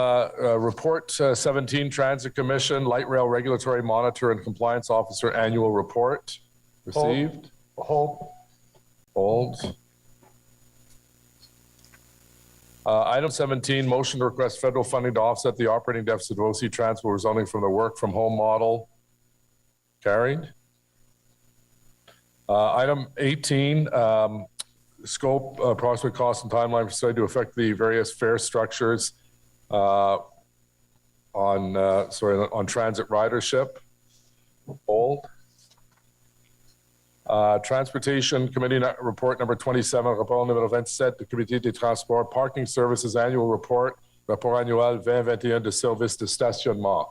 report 17, Transit Commission, Light Rail Regulatory Monitor and Compliance Officer Annual Report. Received. Hold. Hold. Item 17, motion to request federal funding to offset the operating deficit of OC Transport resulting from the work from home model. Carried. Item 18, scope, approximate cost and timeline for study to affect the various fare structures on transit ridership. Hold. Transportation Committee report number 27, rapport numéro 27 du Comité des Transports, Parking Services Annual Report, rapport annuel 2021 de service de stationnement.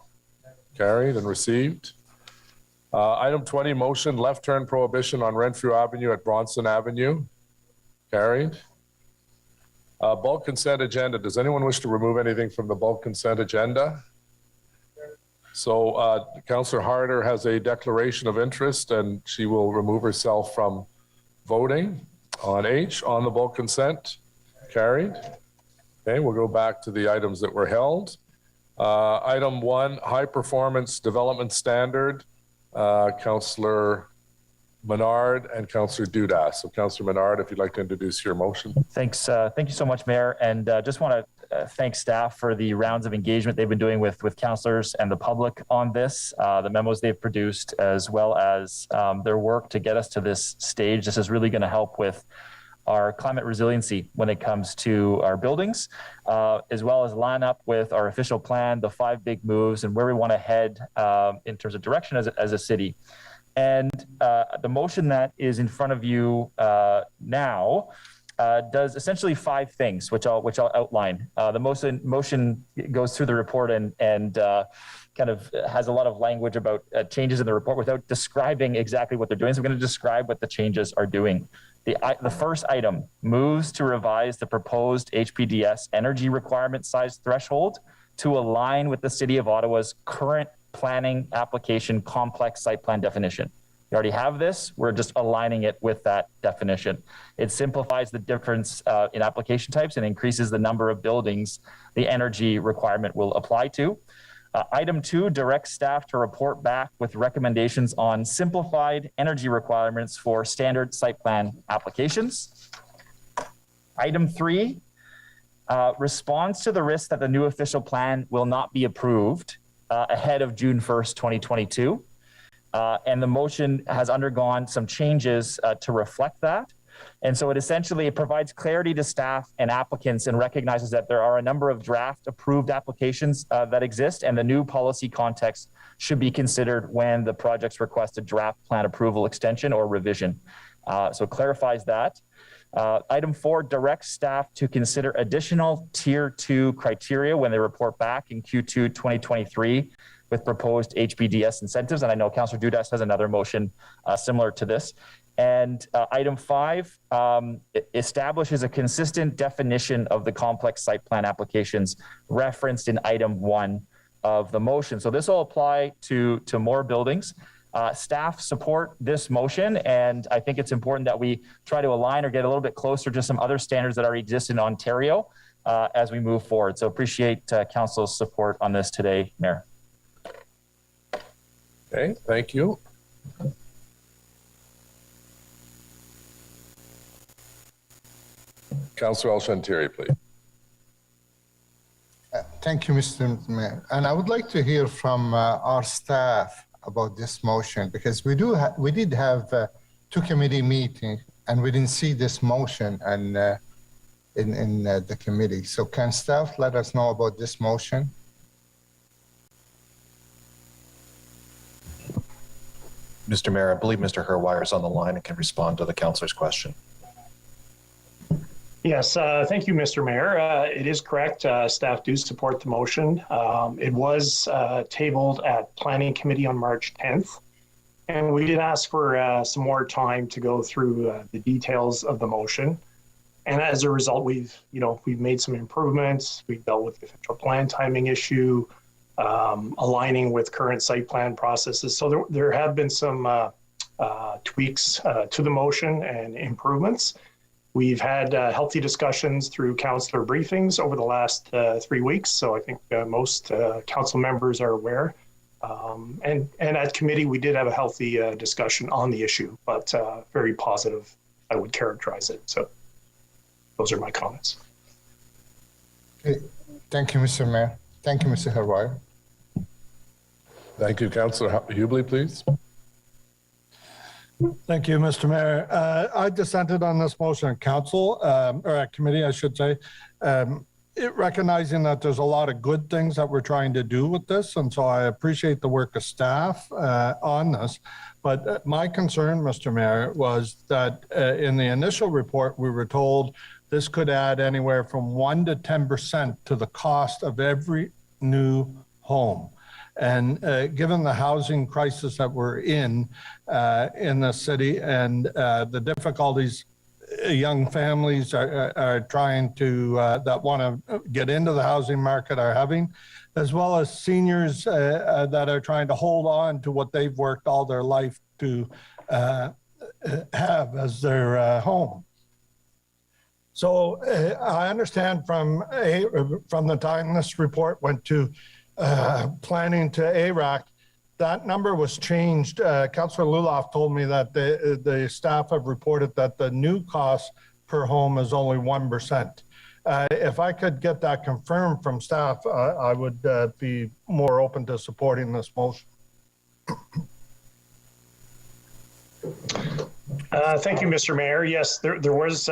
Carried and received. Item 20, motion left turn prohibition on Renfrew Avenue at Bronson Avenue. Carried. Bulk consent agenda. Does anyone wish to remove anything from the bulk consent agenda? So Councillor Harder has a declaration of interest and she will remove herself from voting on H on the bulk consent. Carried. Okay, we'll go back to the items that were held. Item 1, high performance development standard. Councillor Menard and Councillor Dudas. So Councillor Menard, if you'd like to introduce your motion. Thanks. Thank you so much, Mayor. And just want to thank staff for the rounds of engagement they've been doing with councillors and the public on this, the memos they've produced, as well as their work to get us to this stage. This is really going to help with our climate resiliency when it comes to our buildings, as well as line up with our official plan, the 5 big moves, and where we want to head in terms of direction as a city. And the motion that is in front of you now does essentially 5 things, which I'll outline. The motion goes through the report and kind of has a lot of language about changes in the report without describing exactly what they're doing. So I'm going to describe what the changes are doing. The first item moves to revise the proposed HPDS energy requirement size threshold to align with the City of Ottawa's current planning application complex site plan definition. We already have this. We're just aligning it with that definition. It simplifies the difference in application types and increases the number of buildings the energy requirement will apply to. Item 2 directs staff to report back with recommendations on simplified energy requirements for standard site plan applications. Item 3 responds to the risk that the new official plan will not be approved ahead of June 1st, 2022. And the motion has undergone some changes to reflect that. And so it provides clarity to staff and applicants and recognizes that there are a number of draft approved applications that exist, and the new policy context should be considered when the projects request a draft plan approval extension or revision. So it clarifies that. Item 4 directs staff to consider additional Tier 2 criteria when they report back in Q2 2023 with proposed HPDS incentives. And I know Councillor Dudas has another motion similar to this. And item 5 establishes a consistent definition of the complex site plan applications referenced in item 1 of the motion. So this will apply to more buildings. Staff support this motion, and I think it's important that we try to align or get a little bit closer to some other standards that already exist in Ontario as we move forward. So appreciate Council's support on this today, Mayor. Okay, thank you. Councillor El-Shantiri, please. Thank you, Mr. Mayor. And I would like to hear from our staff about this motion, because we did have 2 committee meetings and we didn't see this motion and in the committee. So can staff let us know about this motion? Mr. Mayor, I believe Mr. Herwire is on the line and can respond to the councillor's question. Yes, thank you, Mr. Mayor. It is correct. Staff do support the motion. It was tabled at Planning Committee on March 10th, and we did ask for some more time to go through the details of the motion. And as a result, we've made some improvements. We've dealt with the official plan timing issue, aligning with current site plan processes. So there have been some tweaks to the motion and improvements. We've had healthy discussions through councillor briefings over the last 3 weeks, so I think most council members are aware. And at committee, we did have a healthy discussion on the issue, but very positive, I would characterize it. So those are my comments. Okay. Thank you, Mr. Mayor. Thank you, Mr. Herwire. Thank you, Councillor Hubli, please. Thank you, Mr. Mayor. I dissented on this motion at council, or at committee, I should say, recognizing that there's a lot of good things that we're trying to do with this. And so I appreciate the work of staff on this. But my concern, Mr. Mayor, was that in the initial report, we were told this could add anywhere from 1 to 10% to the cost of every new home. And given the housing crisis that we're in the city and the difficulties young families are trying to, that want to get into the housing market are having, as well as seniors that are trying to hold on to what they've worked all their life to have as their home. So I understand from the time this report went to planning to ARAC, that number was changed. Councillor Luloff told me that the staff have reported that the new cost per home is only 1%. If I could get that confirmed from staff, I would be more open to supporting this motion. Thank you, Mr. Mayor. Yes, there was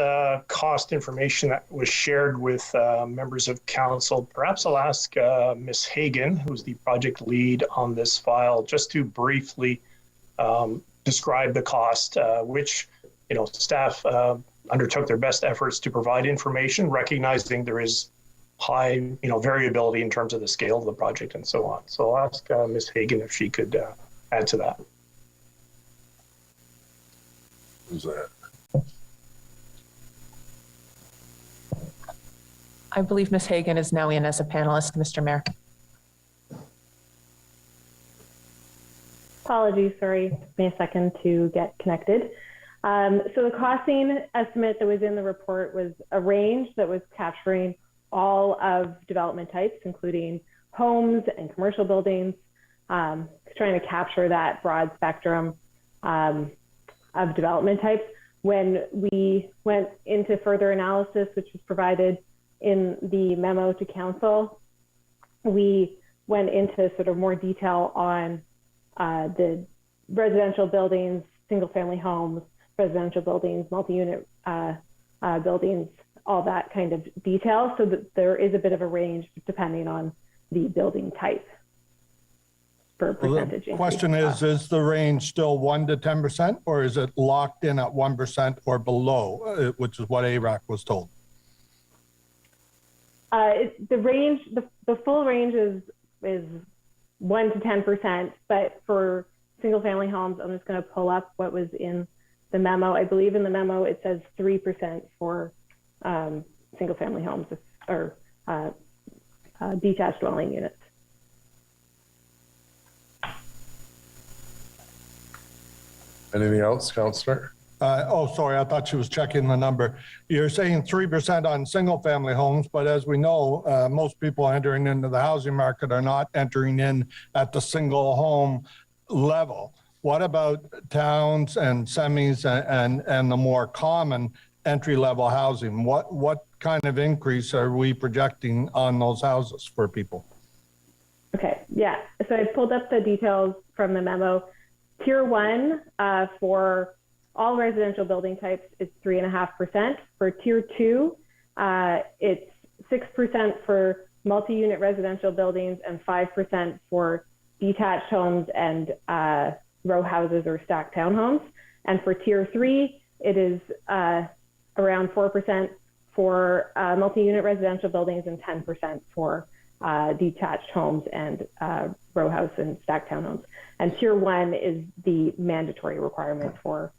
cost information that was shared with members of council. Perhaps I'll ask Ms. Hagan, who's the project lead on this file, just to briefly describe the cost, which staff undertook their best efforts to provide information, recognizing there is high variability in terms of the scale of the project and so on. So I'll ask Ms. Hagan if she could add to that. Who's that? I believe Ms. Hagan is now in as a panelist, Mr. Mayor. Apologies, sorry, took me a second to get connected. So the costing estimate that was in the report was a range that was capturing all of development types, including homes and commercial buildings, trying to capture that broad spectrum of development types. When we went into further analysis, which was provided in the memo to council, we went into sort of more detail on the residential buildings, single family homes, residential buildings, multi-unit buildings, all that kind of detail, so that there is a bit of a range depending on the building type for percentage. The question is the range still 1 to 10%, or is it locked in at 1% or below, which is what ARAC was told? The range, the full range is 1 to 10%, but for single family homes, I'm just going to pull up what was in the memo. I believe in the memo it says 3% for single family homes or detached dwelling units. Anything else, Councillor? Sorry, I thought she was checking the number. You're saying 3% on single family homes, but as we know, most people entering into the housing market are not entering in at the single home level. What about towns and semis and the more common entry level housing? What kind of increase are we projecting on those houses for people? Okay, yeah. So I pulled up the details from the memo. Tier 1 for all residential building types is 3.5%. For Tier 2, it's 6% for multi-unit residential buildings and 5% for detached homes and row houses or stacked townhomes. And for Tier 3, it is around 4% for multi-unit residential buildings and 10% for detached homes and row house and stacked townhomes. And Tier 1 is the mandatory requirement for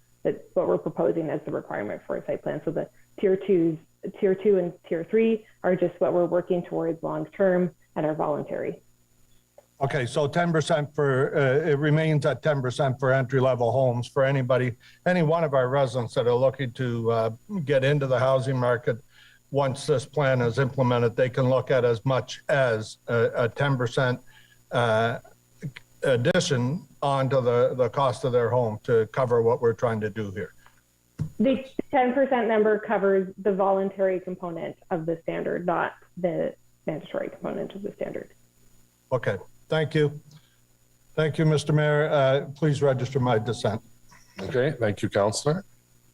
what we're proposing as the requirement for a site plan. So the Tier 2 and Tier 3 are just what we're working towards long term and are voluntary. Okay, so 10% for, it remains at 10% for entry-level homes for anybody, any one of our residents that are looking to get into the housing market. Once this plan is implemented, they can look at as much as a 10% addition onto the cost of their home to cover what we're trying to do here. The 10% number covers the voluntary component of the standard, not the mandatory component of the standard. Okay, thank you. Thank you, Mr. Mayor. Please register my dissent. Okay, thank you, Councillor.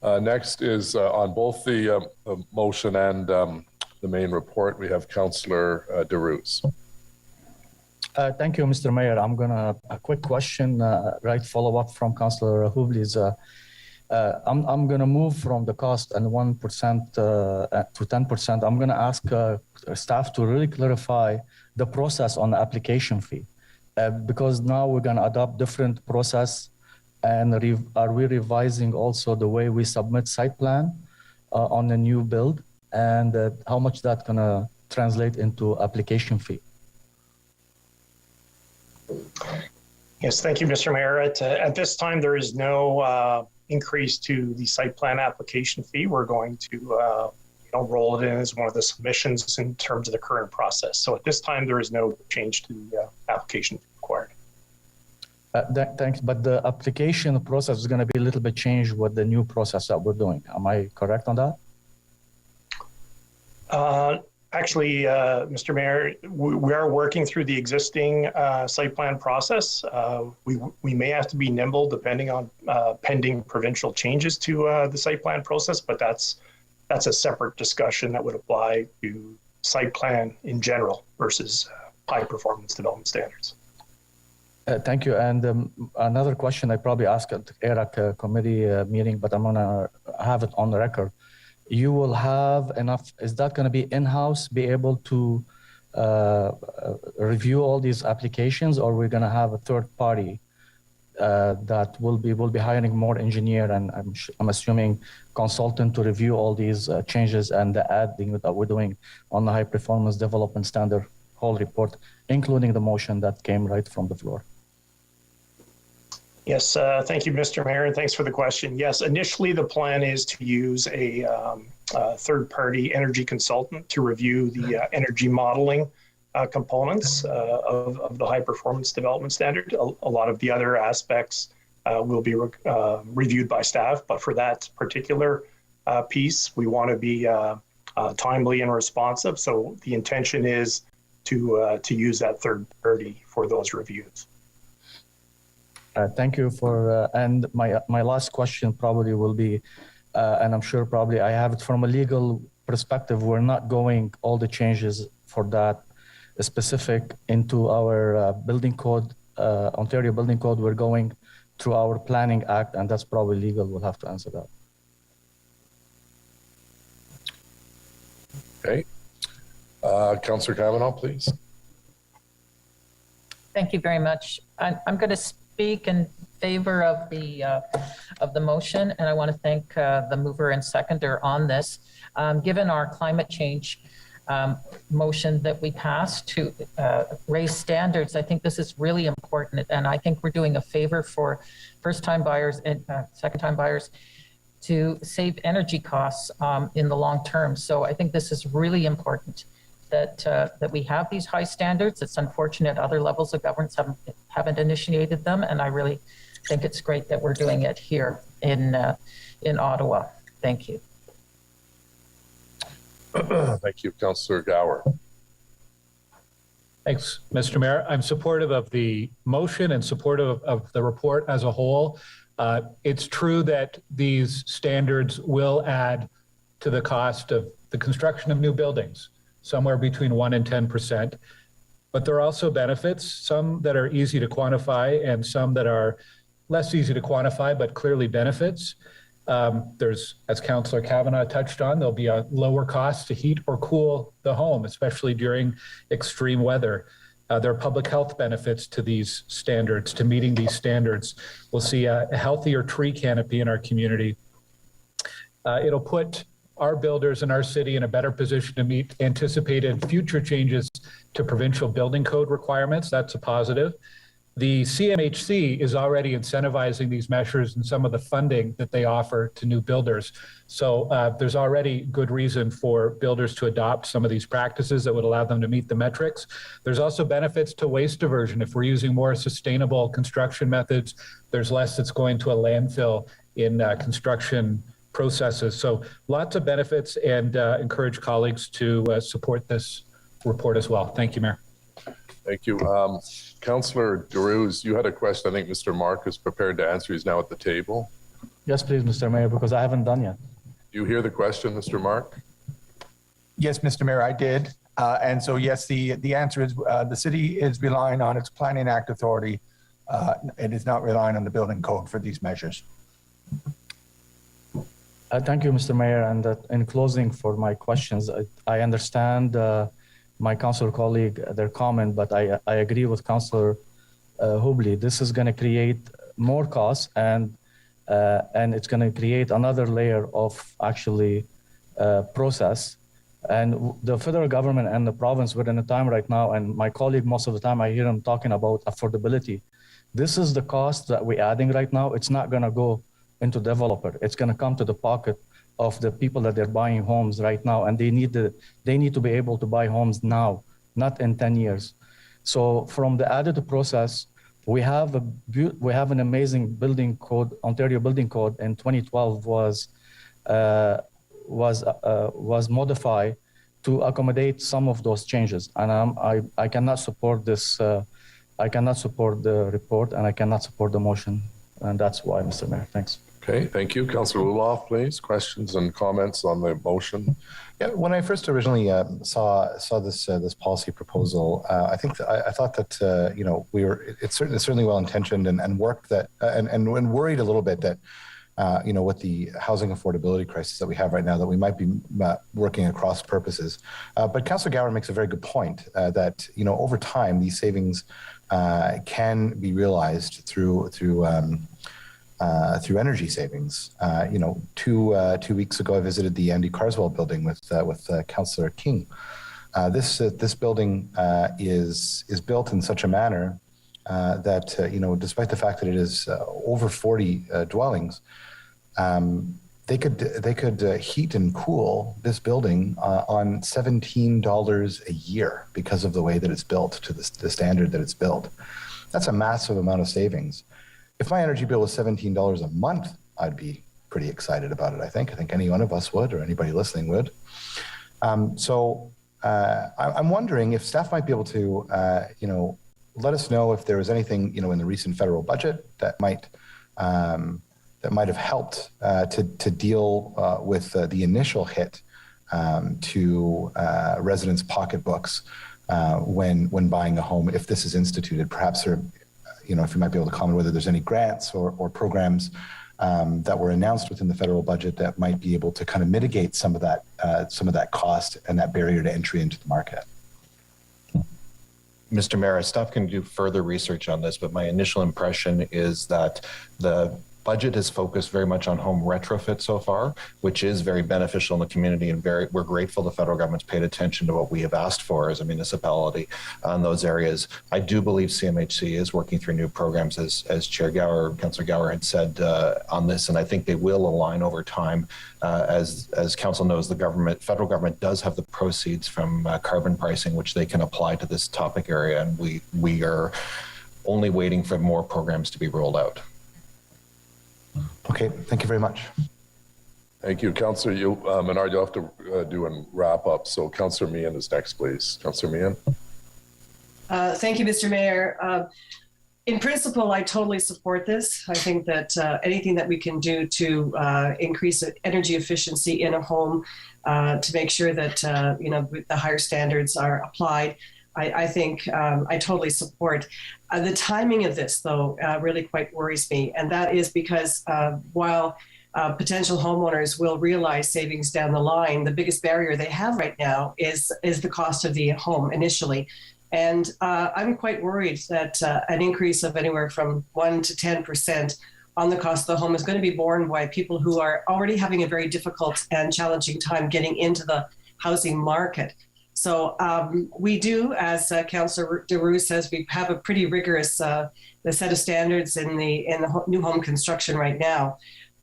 Next is on both the motion and the main report, we have Councillor DeRuse. Thank you, Mr. Mayor. I'm gonna a quick question, right follow up from Councillor Hubley's. I'm gonna move from the cost and 1% to 10%. I'm gonna ask staff to really clarify the process on the application fee, because now we're gonna adopt different process. And are we revising also the way we submit site plan on the new build, and how much that gonna translate into application fee? Yes, thank you, Mr. Mayor. At this time, there is no increase to the site plan application fee. We're going to roll it in as one of the submissions in terms of the current process. So at this time, there is no change to the application fee required. Thanks, but the application process is going to be a little bit changed with the new process that we're doing. Am I correct on that? Actually, Mr. Mayor, we are working through the existing site plan process. We may have to be nimble depending on pending provincial changes to the site plan process, but that's a separate discussion that would apply to site plan in general versus high performance development standards. Thank you. And another question I probably asked at the ERAC committee meeting, but I'm gonna have it on the record. You will have enough, is that gonna be in-house, be able to review all these applications, or we're gonna have a third party that will be hiring more engineer and I'm assuming consultant to review all these changes and the adding that we're doing on the high performance development standard whole report, including the motion that came right from the floor? Yes, thank you, Mr. Mayor, and thanks for the question. Yes, initially the plan is to use a third-party energy consultant to review the energy modeling components of the high performance development standard. A lot of the other aspects will be reviewed by staff, but for that particular piece, we want to be timely and responsive. So the intention is to use that third party for those reviews. Thank you for, and my last question probably will be, and I'm sure probably I have it from a legal perspective, we're not going all the changes for that specific into our building code, Ontario Building Code, we're going through our Planning Act, and that's probably legal, we'll have to answer that. Okay. Councillor Kavanaugh, please. Thank you very much. I'm going to speak in favor of the motion, and I want to thank the mover and seconder on this. Given our climate change motion that we passed to raise standards, I think this is really important, and I think we're doing a favor for first-time buyers and second-time buyers to save energy costs in the long term. So I think this is really important that we have these high standards. It's unfortunate other levels of governance haven't initiated them, and I really think it's great that we're doing it here in Ottawa. Thank you. Thank you, Councillor Gower. Thanks, Mr. Mayor. I'm supportive of the motion and supportive of the report as a whole. It's true that these standards will add to the cost of the construction of new buildings, somewhere between 1% and 10%. But there are also benefits, some that are easy to quantify and some that are less easy to quantify, but clearly benefits. There's, as Councillor Kavanaugh touched on, there'll be a lower cost to heat or cool the home, especially during extreme weather. There are public health benefits to these standards, to meeting these standards. We'll see a healthier tree canopy in our community. It'll put our builders in our city in a better position to meet anticipated future changes to provincial building code requirements. That's a positive. The CMHC is already incentivizing these measures and some of the funding that they offer to new builders. So there's already good reason for builders to adopt some of these practices that would allow them to meet the metrics. There's also benefits to waste diversion. If we're using more sustainable construction methods, there's less that's going to a landfill in construction processes. So lots of benefits, and encourage colleagues to support this report as well. Thank you, Mayor. Thank you. Councillor Deroux, you had a question. I think Mr. Mark is prepared to answer. He's now at the table. Yes, please, Mr. Mayor, because I haven't done yet. Do you hear the question, Mr. Mark? Yes, Mr. Mayor, I did. And so, yes, the answer is the city is relying on its Planning Act authority. It is not relying on the building code for these measures. Thank you, Mr. Mayor. And in closing for my questions, I understand my councillor colleague, their comment, but I agree with Councillor Hubley. This is going to create more costs, and it's going to create another layer of actually process. And the federal government and the province, we're in a time right now, and my colleague, most of the time I hear him talking about affordability. This is the cost that we're adding right now. It's not going to go into developer. It's going to come to the pocket of the people that they're buying homes right now, and they need to be able to buy homes now, not in 10 years. So from the added process, we have an amazing building code. Ontario Building Code in 2012 was modified to accommodate some of those changes. And I cannot support this. I cannot support the report, and I cannot support the motion. And that's why, Mr. Mayor. Thanks. Okay, thank you. Councillor Luloff, please. Questions and comments on the motion? Yeah, when I first originally saw this policy proposal, I thought that it's certainly well intentioned and worked that and worried a little bit that with the housing affordability crisis that we have right now, that we might be working at cross purposes. But Councillor Gower makes a very good point that over time these savings can be realized through energy savings. 2 weeks ago, I visited the Andy Carswell building with Councillor King. This building is built in such a manner that despite the fact that it is over 40 dwellings, they could heat and cool this building on $17 a year because of the way that it's built, to the standard that it's built. That's a massive amount of savings. If my energy bill was $17 a month, I'd be pretty excited about it. I think any one of us would, or anybody listening would. So I'm wondering if staff might be able to, let us know if there was anything, in the recent federal budget that might have helped to deal with the initial hit to residents' pocketbooks when buying a home, if this is instituted. Perhaps there, if you might be able to comment whether there's any grants or programs that were announced within the federal budget that might be able to kind of mitigate some of that cost and that barrier to entry into the market. Mr. Mayor, staff can do further research on this, but my initial impression is that the budget is focused very much on home retrofit so far, which is very beneficial in the community, and we're grateful the federal government's paid attention to what we have asked for as a municipality on those areas. I do believe CMHC is working through new programs, as Chair Gower, Councillor Gower had said on this, and I think they will align over time. As Council knows, the federal government does have the proceeds from carbon pricing, which they can apply to this topic area, and we are only waiting for more programs to be rolled out. Okay, thank you very much. Thank you. Councillor Menard, you'll have to do a wrap up. So Councillor Meehan is next, please. Councillor Meehan. Thank you, Mr. Mayor. In principle, I totally support this. I think that anything that we can do to increase energy efficiency in a home, to make sure that the higher standards are applied, I think I totally support. The timing of this, though, really quite worries me. And that is because while potential homeowners will realize savings down the line, the biggest barrier they have right now is the cost of the home initially. And I'm quite worried that an increase of anywhere from 1 to 10% on the cost of the home is going to be borne by people who are already having a very difficult and challenging time getting into the housing market. So we do, as Councillor DeRue says, we have a pretty rigorous set of standards in the new home construction right now.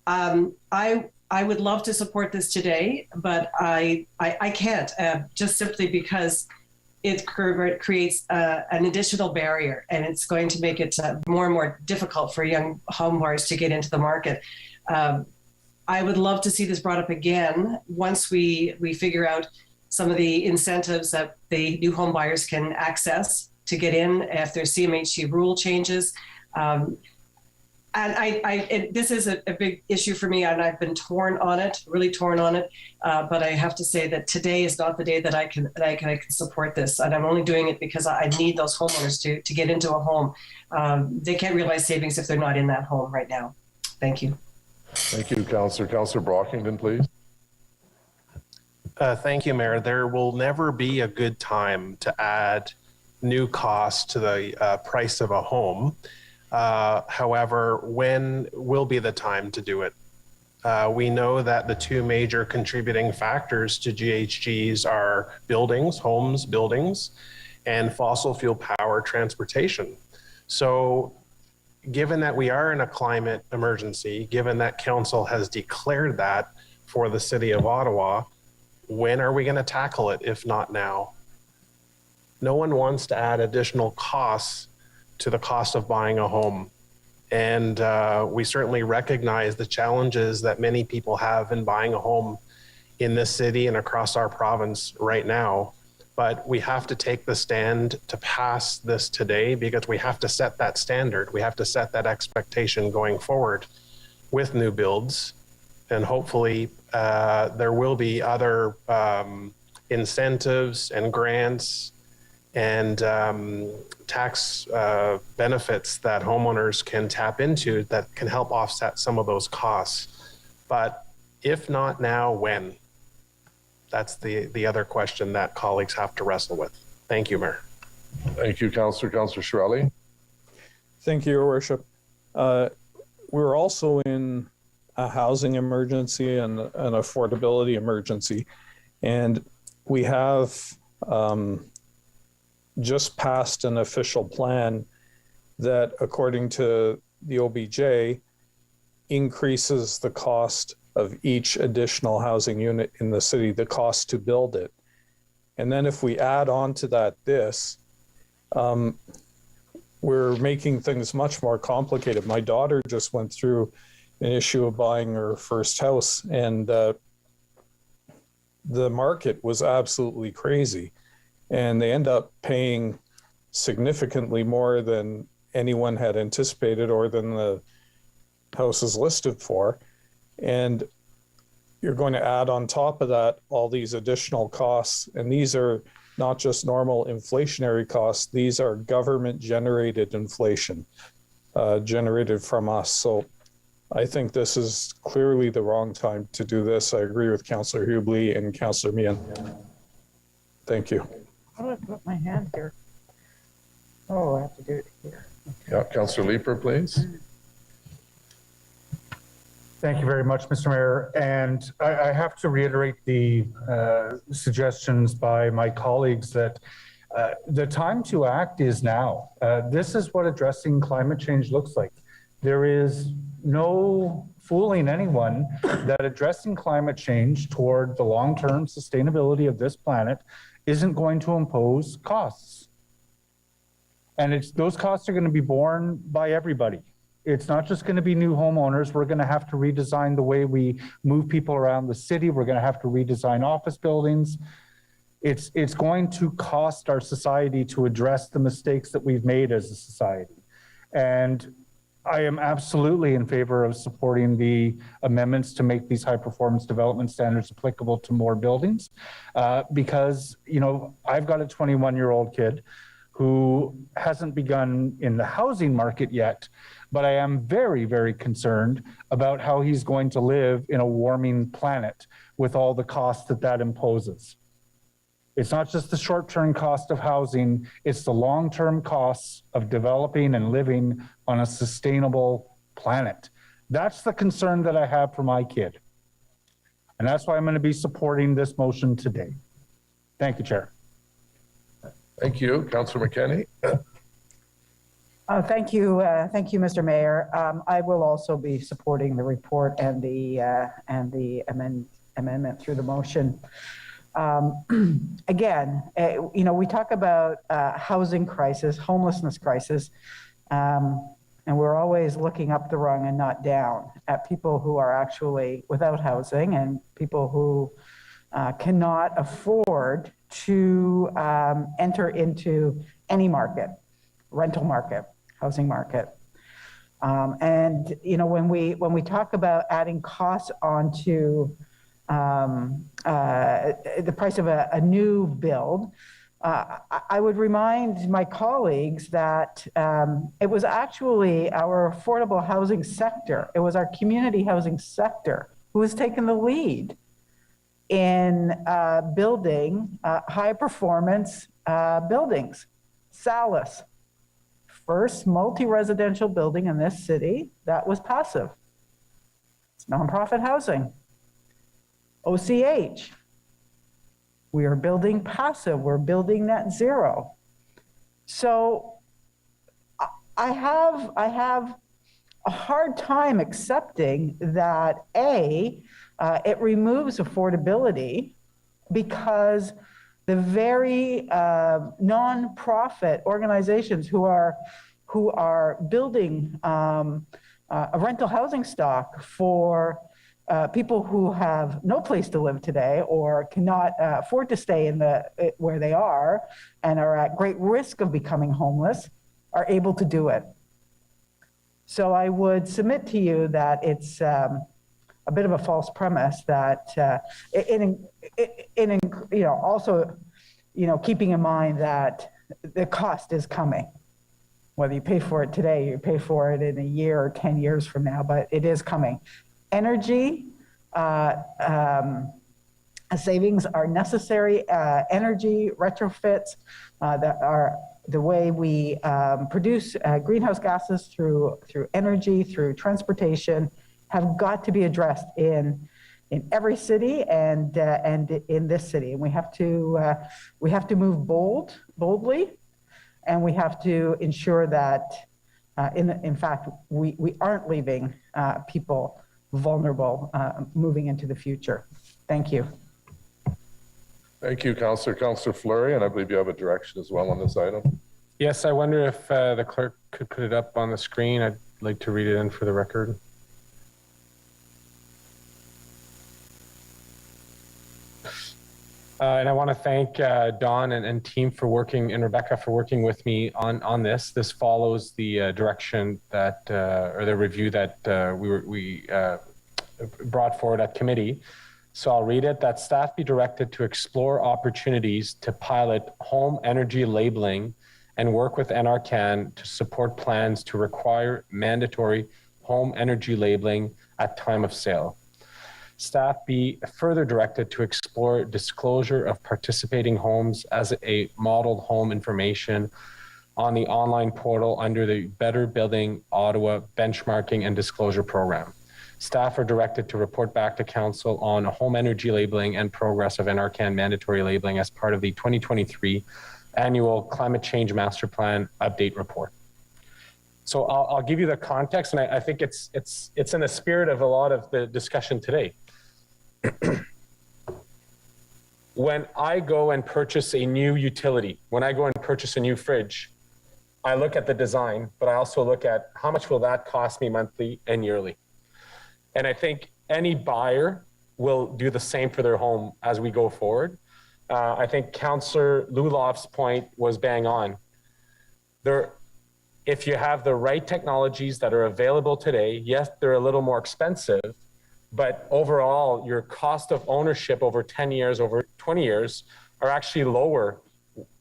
I would love to support this today, but I can't, just simply because it creates an additional barrier, and it's going to make it more and more difficult for young home buyers to get into the market. I would love to see this brought up again once we figure out some of the incentives that the new home buyers can access to get in if there's CMHC rule changes. And this is a big issue for me, and I've been really torn on it. But I have to say that today is not the day that I can support this. And I'm only doing it because I need those homeowners to get into a home. They can't realize savings if they're not in that home right now. Thank you. Thank you, Councillor. Councillor Brockington, please. Thank you, Mayor. There will never be a good time to add new costs to the price of a home. However, when will be the time to do it? We know that the two major contributing factors to GHGs are homes, buildings, and fossil fuel power transportation. So given that we are in a climate emergency, given that Council has declared that for the City of Ottawa, when are we going to tackle it, if not now? No one wants to add additional costs to the cost of buying a home. And we certainly recognize the challenges that many people have in buying a home in this city and across our province right now. But we have to take the stand to pass this today because we have to set that standard. We have to set that expectation going forward with new builds. And hopefully there will be other incentives and grants and tax benefits that homeowners can tap into that can help offset some of those costs. But if not now, when? That's the other question that colleagues have to wrestle with. Thank you, Mayor. Thank you, Councillor. Councillor Shirelli. Thank you, Your Worship. We're also in a housing emergency and an affordability emergency. And we have just passed an official plan that, according to the OBJ, increases the cost of each additional housing unit in the city, the cost to build it. And then if we add on to that we're making things much more complicated. My daughter just went through an issue of buying her first house, and the market was absolutely crazy. And they end up paying significantly more than anyone had anticipated or than the house is listed for. And you're going to add on top of that all these additional costs. And these are not just normal inflationary costs, these are government generated inflation generated from us. So I think this is clearly the wrong time to do this. I agree with Councillor Hubley and Councillor Meehan. Thank you. How do I put my hand here? Oh, I have to do it here. Yeah, Councillor Leeper, please. Thank you very much, Mr. Mayor. And I have to reiterate the suggestions by my colleagues that the time to act is now. This is what addressing climate change looks like. There is no fooling anyone that addressing climate change toward the long-term sustainability of this planet isn't going to impose costs. And those costs are going to be borne by everybody. It's not just going to be new homeowners. We're going to have to redesign the way we move people around the city. We're going to have to redesign office buildings. It's going to cost our society to address the mistakes that we've made as a society. And I am absolutely in favor of supporting the amendments to make these high performance development standards applicable to more buildings because, you know, I've got a 21-year-old kid who hasn't begun in the housing market yet, but I am very, very concerned about how he's going to live in a warming planet with all the costs that imposes. It's not just the short-term cost of housing, it's the long-term costs of developing and living on a sustainable planet. That's the concern that I have for my kid. And that's why I'm going to be supporting this motion today. Thank you, Chair. Thank you. Councillor McKenney. Thank you, Mr. Mayor. I will also be supporting the report and the amendment through the motion. Again, you know, we talk about housing crisis, homelessness crisis, and we're always looking up the rung and not down at people who are actually without housing and people who cannot afford to enter into any market, rental market, housing market. And, you know, when we talk about adding costs onto the price of a new build, I would remind my colleagues that it was actually our affordable housing sector, it was our community housing sector who was taking the lead in building high performance buildings. Salis, first multi-residential building in this city that was passive. It's nonprofit housing. OCH, we are building passive, we're building net zero. So I have a hard time accepting that it removes affordability because the very nonprofit organizations who are building a rental housing stock for people who have no place to live today or cannot afford to stay in where they are and are at great risk of becoming homeless are able to do it. So I would submit to you that it's a bit of a false premise that also, keeping in mind that the cost is coming. Whether you pay for it today, you pay for it in a year or 10 years from now, but it is coming. Energy savings are necessary. Energy retrofits that are the way we produce greenhouse gases through energy, through transportation, have got to be addressed in every city and in this city. And we have to move boldly, and we have to ensure that, in fact, we aren't leaving people vulnerable moving into the future. Thank you. Thank you, Councillor. Councillor Fleury, and I believe you have a direction as well on this item. Yes, I wonder if the clerk could put it up on the screen. I'd like to read it in for the record. And I want to thank Don and team for working, and Rebecca for working with me on this. This follows the direction that, or the review that we brought forward at committee. So I'll read it. That staff be directed to explore opportunities to pilot home energy labeling and work with NRCan to support plans to require mandatory home energy labeling at time of sale. Staff be further directed to explore disclosure of participating homes as a modeled home information on the online portal under the Better Building Ottawa benchmarking and disclosure program. Staff are directed to report back to council on home energy labeling and progress of NRCan mandatory labeling as part of the 2023 annual climate change master plan update report. So I'll give you the context, and I think it's in the spirit of a lot of the discussion today. When I go and purchase a new utility, when I go and purchase a new fridge, I look at the design, but I also look at how much will that cost me monthly and yearly. And I think any buyer will do the same for their home as we go forward. I think Councillor Luloff's point was bang on. If you have the right technologies that are available today, yes, they're a little more expensive, but overall, your cost of ownership over 10 years, over 20 years are actually lower.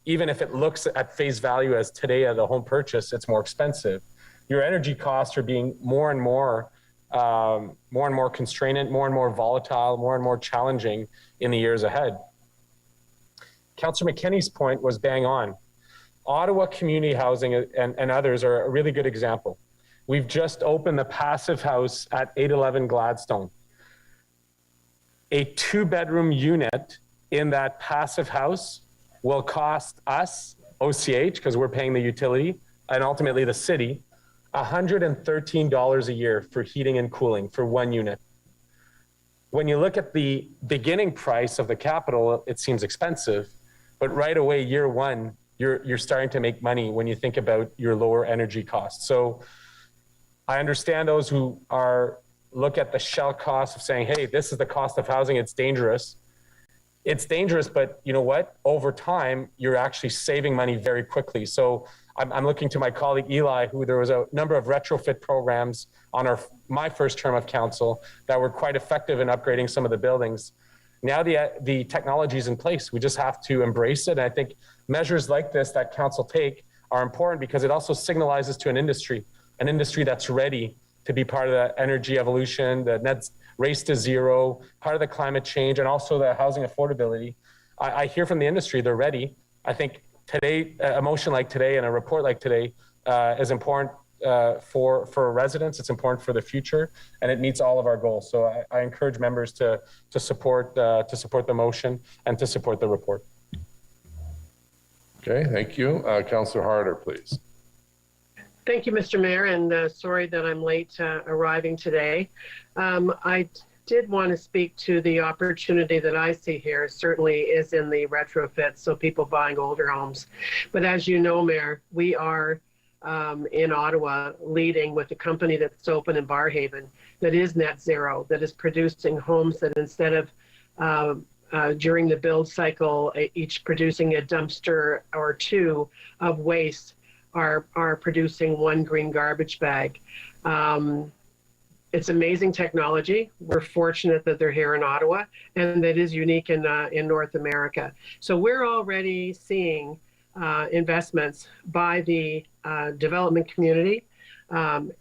Even if it looks at face value as today at a home purchase, it's more expensive. Your energy costs are being more and more constrained, more and more volatile, more and more challenging in the years ahead. Councillor McKinney's point was bang on. Ottawa community housing and others are a really good example. We've just opened the passive house at 811 Gladstone. A 2-bedroom unit in that passive house will cost us, OCH, because we're paying the utility, and ultimately the city, $113 a year for heating and cooling for one unit. When you look at the beginning price of the capital, it seems expensive, but right away, year one, you're starting to make money when you think about your lower energy costs. So I understand those who look at the shell cost of saying, hey, this is the cost of housing, it's dangerous. It's dangerous, but you know what? Over time, you're actually saving money very quickly. So I'm looking to my colleague Eli, who there was a number of retrofit programs on my first term of council that were quite effective in upgrading some of the buildings. Now the technology is in place. We just have to embrace it. And I think measures like this that council take are important because it also signalizes to an industry that's ready to be part of the energy evolution, the net race to zero, part of the climate change, and also the housing affordability. I hear from the industry, they're ready. I think today, a motion like today and a report like today is important for residents. It's important for the future, and it meets all of our goals. So I encourage members to support the motion and to support the report. Okay, thank you. Councillor Harder, please. Thank you, Mr. Mayor, and sorry that I'm late arriving today. I did want to speak to the opportunity that I see here. Certainly is in the retrofit, so people buying older homes. But as you know, Mayor, we are in Ottawa, leading with a company that's open in Barrhaven that is net zero, that is producing homes that instead of during the build cycle, each producing a dumpster or two of waste, are producing one green garbage bag. It's amazing technology. We're fortunate that they're here in Ottawa, and that is unique in North America. So we're already seeing investments by the development community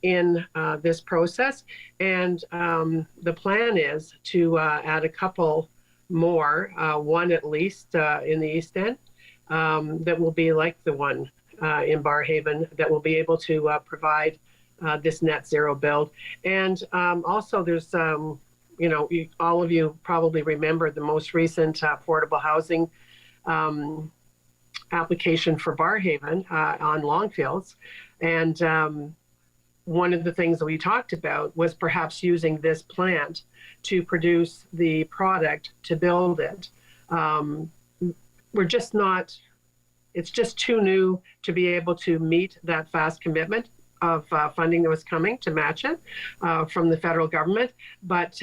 in this process, and the plan is to add a couple more, one at least in the East End, that will be like the one in Barrhaven, that will be able to provide this net zero build. And also there's, you know, all of you probably remember the most recent affordable housing application for Barrhaven on Longfields. And one of the things that we talked about was perhaps using this plant to produce the product to build it. We're just not, it's just too new to be able to meet that fast commitment of funding that was coming to match it from the federal government. But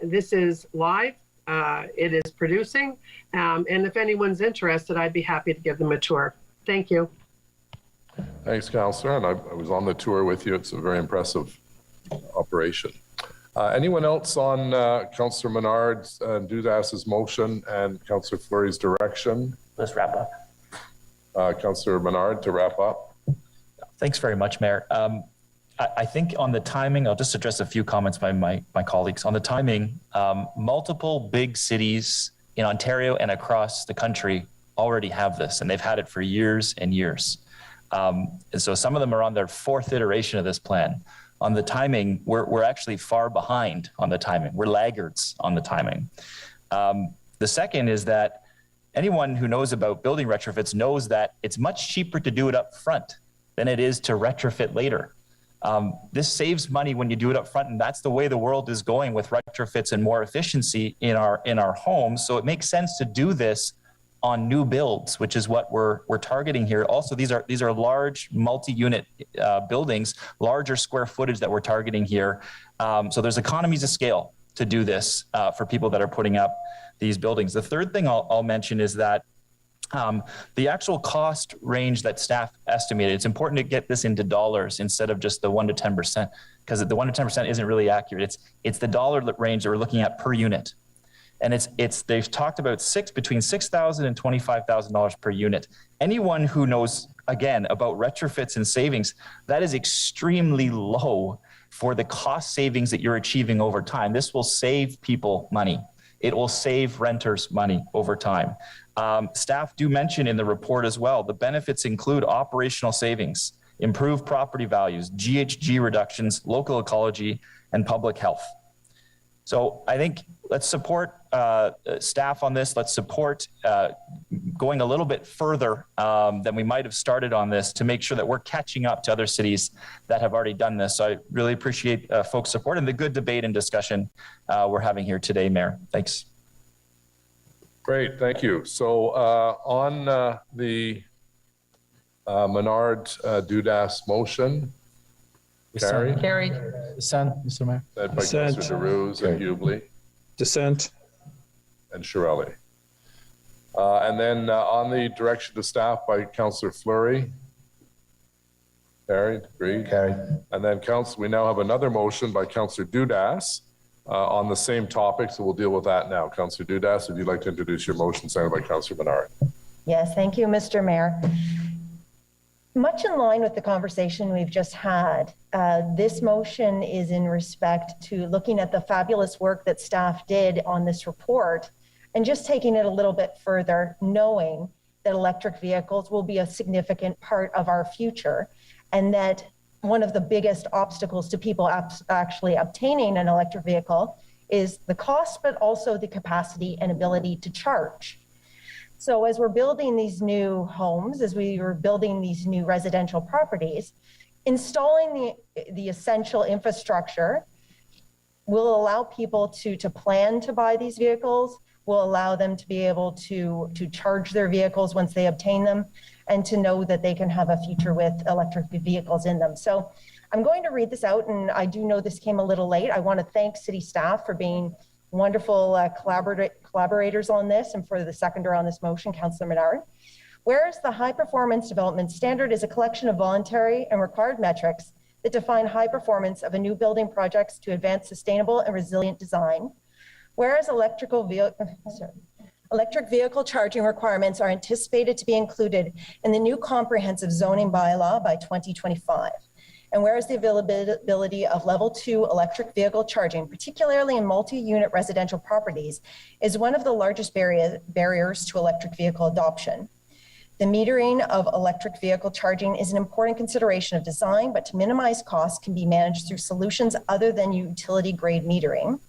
this is live, it is producing, and if anyone's interested, I'd be happy to give them a tour. Thank you. Thanks, Councillor, and I was on the tour with you. It's a very impressive operation. Anyone else on Councillor Menard's Dudas's motion and Councillor Fleury's direction? Let's wrap up. Councillor Menard to wrap up. Thanks very much, Mayor. I think on the timing, I'll just address a few comments by my colleagues. On the timing, multiple big cities in Ontario and across the country already have this, and they've had it for years and years. And so some of them are on their fourth iteration of this plan. On the timing, we're actually far behind on the timing. We're laggards on the timing. The second is that anyone who knows about building retrofits knows that it's much cheaper to do it up front than it is to retrofit later. This saves money when you do it up front, and that's the way the world is going with retrofits and more efficiency in our homes. So it makes sense to do this on new builds, which is what we're targeting here. Also, these are large multi-unit buildings, larger square footage that we're targeting here. So there's economies of scale to do this for people that are putting up these buildings. The third thing I'll mention is that the actual cost range that staff estimated, it's important to get this into dollars instead of just the 1 to 10%, because the 1 to 10% isn't really accurate. It's the dollar range that we're looking at per unit. And they've talked about between $6,000 and $25,000 per unit. Anyone who knows, again, about retrofits and savings, that is extremely low for the cost savings that you're achieving over time. This will save people money. It will save renters money over time. Staff do mention in the report as well, the benefits include operational savings, improved property values, GHG reductions, local ecology, and public health. So I think let's support staff on this. Let's support going a little bit further than we might have started on this to make sure that we're catching up to other cities that have already done this. So I really appreciate folks' support and the good debate and discussion we're having here today, Mayor. Thanks. Great, thank you. So on the Menard Dudas motion, carried? Carried. Dissent, Mr. Mayor. Led by Dissent. Councillor DeRuse and Hubli Dissent. and Shirelli. And then on the direction to staff by Councillor Fleury. Carried, agreed. Carried. And then we now have another motion by Councillor Dudas on the same topic, so we'll deal with that now. Councillor Dudas, would you like to introduce your motion, seconded by Councillor Menard? Yes, thank you, Mr. Mayor. Much in line with the conversation we've just had, this motion is in respect to looking at the fabulous work that staff did on this report and just taking it a little bit further, knowing that electric vehicles will be a significant part of our future, and that one of the biggest obstacles to people actually obtaining an electric vehicle is the cost, but also the capacity and ability to charge. So as we're building these new homes, as we were building these new residential properties, installing the essential infrastructure will allow people to plan to buy these vehicles, will allow them to be able to charge their vehicles once they obtain them, and to know that they can have a future with electric vehicles in them. So I'm going to read this out, and I do know this came a little late. I want to thank city staff for being wonderful collaborators on this, and for the seconder on this motion, Councillor Menard. Whereas the High Performance Development Standard is a collection of voluntary and required metrics that define high performance of a new building projects to advance sustainable and resilient design. Whereas electric vehicle charging requirements are anticipated to be included in the new comprehensive zoning bylaw by 2025. And whereas the availability of level 2 electric vehicle charging, particularly in multi-unit residential properties, is one of the largest barriers to electric vehicle adoption. The metering of electric vehicle charging is an important consideration of design, but to minimize costs can be managed through solutions other than utility grade metering.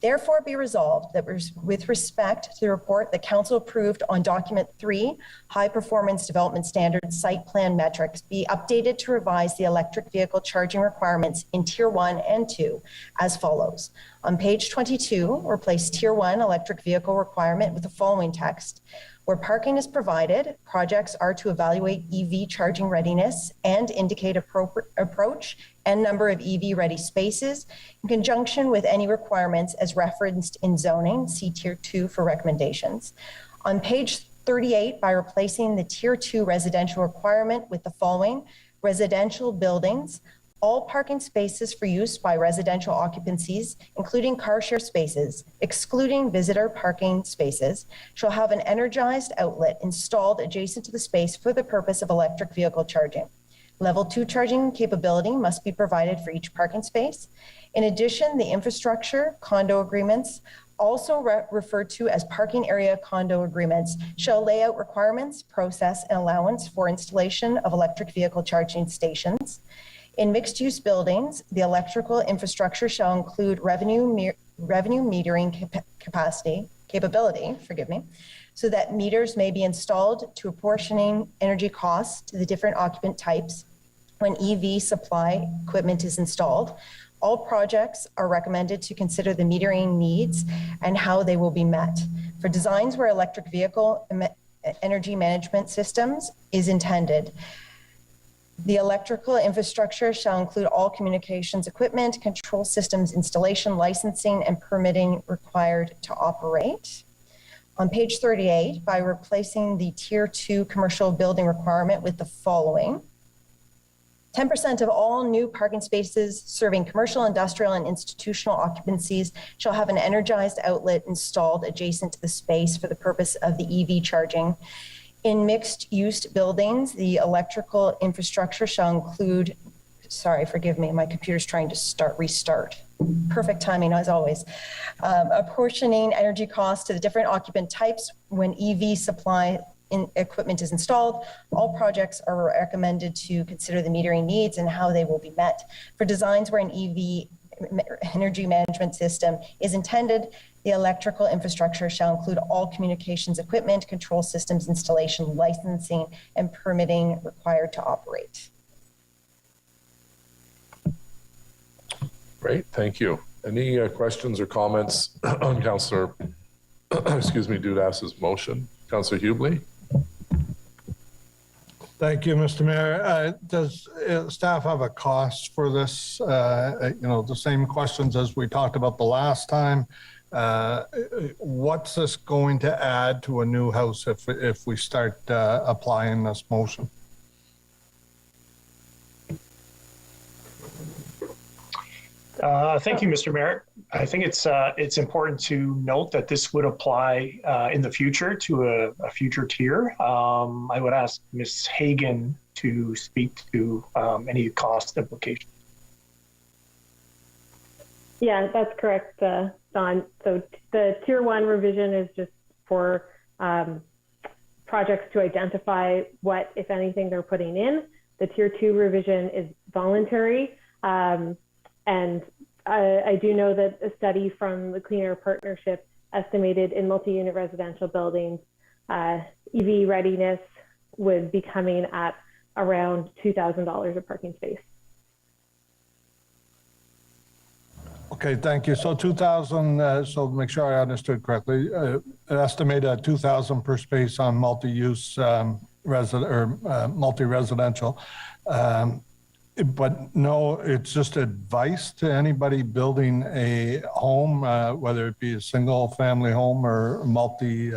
Therefore, be resolved that with respect to the report that Council approved on document 3, High Performance Development Standards Site Plan Metrics, be updated to revise the electric vehicle charging requirements in Tier 1 and 2 as follows. On page 22, replace Tier 1 electric vehicle requirement with the following text. Where parking is provided, projects are to evaluate EV charging readiness and indicate approach and number of EV-ready spaces in conjunction with any requirements as referenced in zoning. See Tier 2 for recommendations. On page 38, by replacing the Tier 2 residential requirement with the following: residential buildings, all parking spaces for use by residential occupancies, including car share spaces, excluding visitor parking spaces, shall have an energized outlet installed adjacent to the space for the purpose of electric vehicle charging. Level 2 charging capability must be provided for each parking space. In addition, the infrastructure condo agreements, also referred to as parking area condo agreements, shall lay out requirements, process, and allowance for installation of electric vehicle charging stations. In mixed-use buildings, the electrical infrastructure shall include revenue metering capability, so that meters may be installed to apportioning energy costs to the different occupant types when EV supply equipment is installed. All projects are recommended to consider the metering needs and how they will be met. For designs where electric vehicle energy management systems is intended, the electrical infrastructure shall include all communications equipment, control systems installation, licensing, and permitting required to operate. On page 38, by replacing the Tier 2 commercial building requirement with the following: 10% of all new parking spaces serving commercial, industrial, and institutional occupancies shall have an energized outlet installed adjacent to the space for the purpose of the EV charging. In mixed-use buildings, the electrical infrastructure shall include, sorry, forgive me, my computer's trying to restart. Perfect timing, as always. Apportioning energy costs to the different occupant types when EV supply equipment is installed. All projects are recommended to consider the metering needs and how they will be met. For designs where an EV energy management system is intended, the electrical infrastructure shall include all communications equipment, control systems installation, licensing, and permitting required to operate. Great, thank you. Any questions or comments on Councillor, Dudas's motion? Councillor Hubley? Thank you, Mr. Mayor. Does staff have a cost for this? The same questions as we talked about the last time. What's this going to add to a new house if we start applying this motion? Thank you, Mr. Mayor. I think it's important to note that this would apply in the future to a future tier. I would ask Ms. Hagan to speak to any cost implications. Yeah, that's correct, Don. So the Tier 1 revision is just for projects to identify what, if anything, they're putting in. The Tier 2 revision is voluntary. And I do know that a study from the Clean Air Partnership estimated in multi-unit residential buildings, EV readiness would be coming at around $2,000 a parking space. Okay, thank you. So 2,000, so make sure I understood correctly, estimated 2,000 per space on multi-use resident or multi-residential. But no, it's just advice to anybody building a home, whether it be a single family home or multi,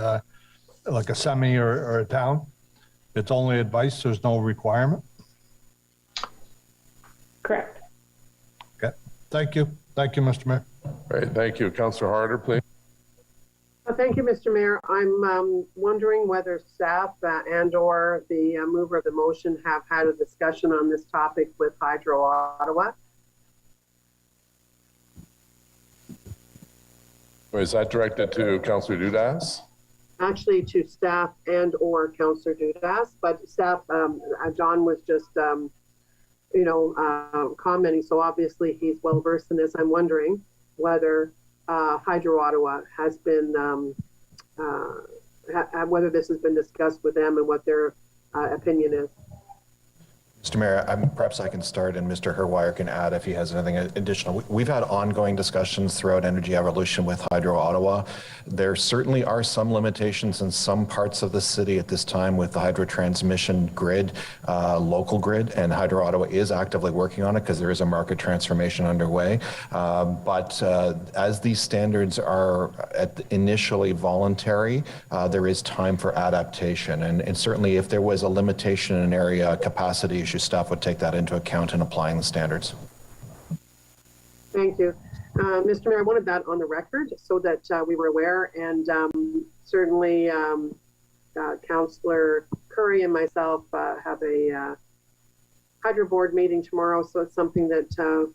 like a semi or a town. It's only advice, there's no requirement. Correct. Okay, thank you. Thank you, Mr. Mayor. Great, thank you. Councillor Harder, please. Thank you, Mr. Mayor. I'm wondering whether staff and or the mover of the motion have had a discussion on this topic with Hydro Ottawa. Is that directed to Councillor Dudas? Actually, to staff and or Councillor Dudas, but staff, John was just, commenting. So obviously he's well versed in this. I'm wondering whether Hydro Ottawa has been, whether this has been discussed with them and what their opinion is. Mr. Mayor, perhaps I can start and Mr. Herwire can add if he has anything additional. We've had ongoing discussions throughout Energy Evolution with Hydro Ottawa. There certainly are some limitations in some parts of the city at this time with the hydro transmission grid, local grid, and Hydro Ottawa is actively working on it because there is a market transformation underway. But as these standards are initially voluntary, there is time for adaptation. And certainly if there was a limitation in an area, capacity issue, staff would take that into account in applying the standards. Thank you. Mr. Mayor, I wanted that on the record so that we were aware, and certainly Councillor Curry and myself have a Hydro Board meeting tomorrow, so it's something that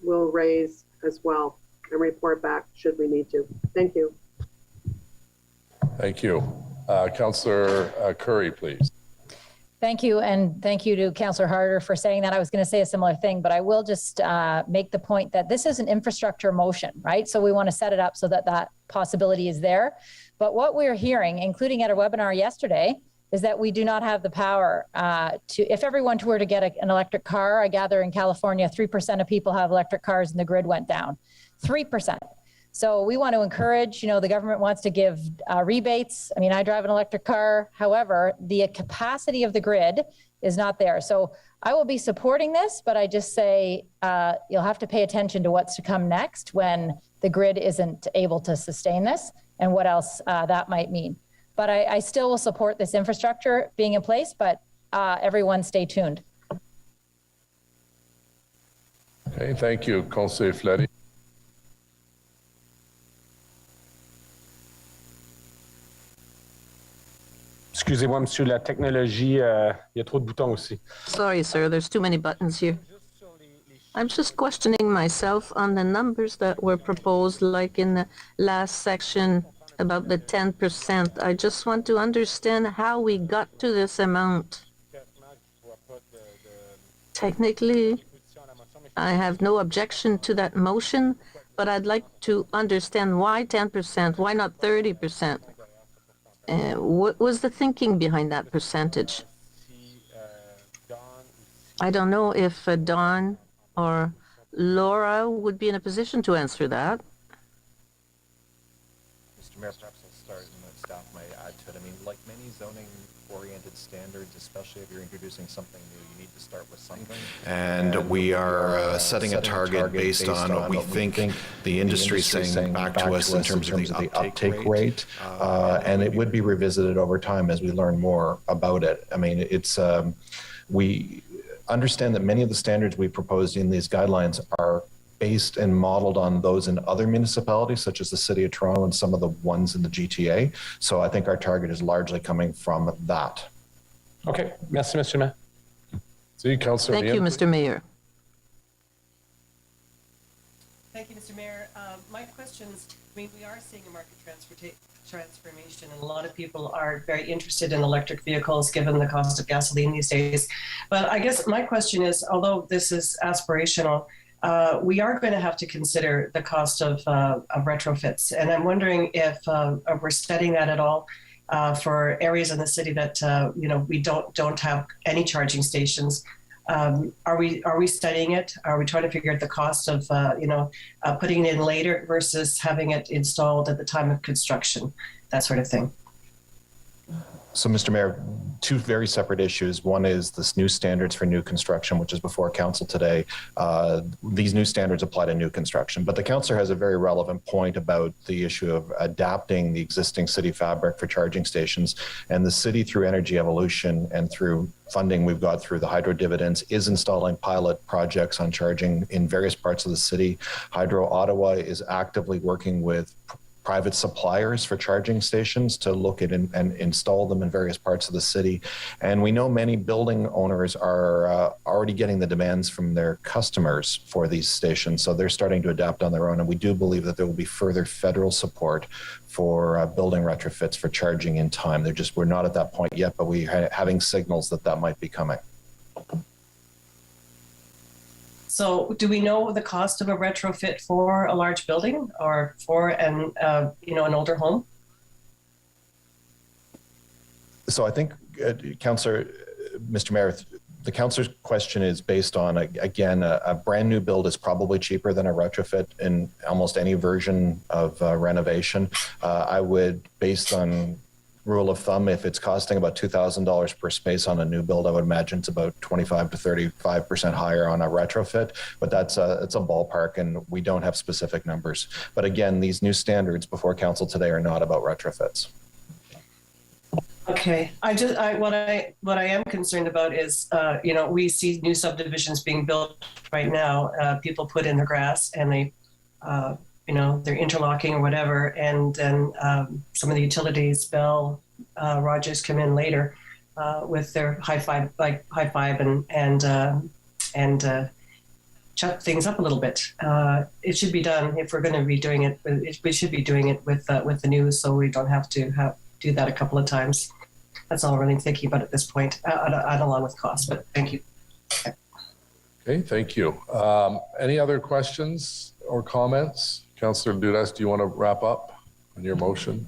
we'll raise as well and report back should we need to. Thank you. Thank you. Councillor Curry, please. Thank you, and thank you to Councillor Harder for saying that. I was going to say a similar thing, but I will just make the point that this is an infrastructure motion, right? So we want to set it up so that that possibility is there. But what we're hearing, including at a webinar yesterday, is that we do not have the power to, if everyone were to get an electric car, I gather in California, 3% of people have electric cars and the grid went down. 3%. So we want to encourage, the government wants to give rebates. I mean, I drive an electric car. However, the capacity of the grid is not there. So I will be supporting this, but I just say you'll have to pay attention to what's to come next when the grid isn't able to sustain this and what else that might mean. But I still will support this infrastructure being in place, but everyone stay tuned. Okay, thank you, Councillor Fleury. Excusez-moi, monsieur, la technologie, il y a trop de boutons aussi. Sorry, sir, there's too many buttons here. I'm just questioning myself on the numbers that were proposed, like in the last section about the 10%. I just want to understand how we got to this amount. Technically, I have no objection to that motion, but I'd like to understand why 10%, why not 30%? What was the thinking behind that percentage? I don't know if Dawn or Laura would be in a position to answer that. Mr. Mayor, perhaps I'll start and the staff might add to it. I mean, like many zoning-oriented standards, especially if you're introducing something new, you need to start with something. And we are setting a target based on what we think the industry is saying back to us in terms of the uptake rate. And it would be revisited over time as we learn more about it. I mean, it's we understand that many of the standards we proposed in these guidelines are based and modeled on those in other municipalities, such as the City of Toronto and some of the ones in the GTA. So I think our target is largely coming from that. Okay, merci, Monsieur Mayor. See you, Councillor. Thank you, Mr. Mayor. Thank you, Mr. Mayor. My questions, I mean, we are seeing a market transformation, and a lot of people are very interested in electric vehicles given the cost of gasoline these days. But I guess my question is, although this is aspirational, we are going to have to consider the cost of retrofits. And I'm wondering if we're studying that at all for areas in the city that, we don't have any charging stations. Are we studying it? Are we trying to figure out the cost of putting it in later versus having it installed at the time of construction, that sort of thing? So, Mr. Mayor, two very separate issues. One is this new standards for new construction, which is before council today. These new standards apply to new construction, but the councillor has a very relevant point about the issue of adapting the existing city fabric for charging stations. And the city, through energy evolution and through funding we've got through the hydro dividends, is installing pilot projects on charging in various parts of the city. Hydro Ottawa is actively working with private suppliers for charging stations to look at and install them in various parts of the city. And we know many building owners are already getting the demands from their customers for these stations. So they're starting to adapt on their own. And we do believe that there will be further federal support for building retrofits for charging in time. We're not at that point yet, but we're having signals that that might be coming. So do we know the cost of a retrofit for a large building or for an older home? So I think, Councillor, Mr. Mayor, the councillor's question is based on, again, a brand new build is probably cheaper than a retrofit in almost any version of renovation. I would, based on rule of thumb, if it's costing about $2,000 per space on a new build, I would imagine it's about 25 to 35% higher on a retrofit, but it's a ballpark and we don't have specific numbers. But again, these new standards before council today are not about retrofits. Okay, what I am concerned about is, we see new subdivisions being built right now. People put in their grass and they, they're interlocking or whatever, and then some of the utilities, Bell, Rogers, come in later with their high five and chop things up a little bit. It should be done if we're going to be doing it. We should be doing it with the news, so we don't have to do that a couple of times. That's all I'm really thinking about at this point, along with cost. But thank you. Okay, thank you. Any other questions or comments? Councillor Dudas, do you want to wrap up on your motion?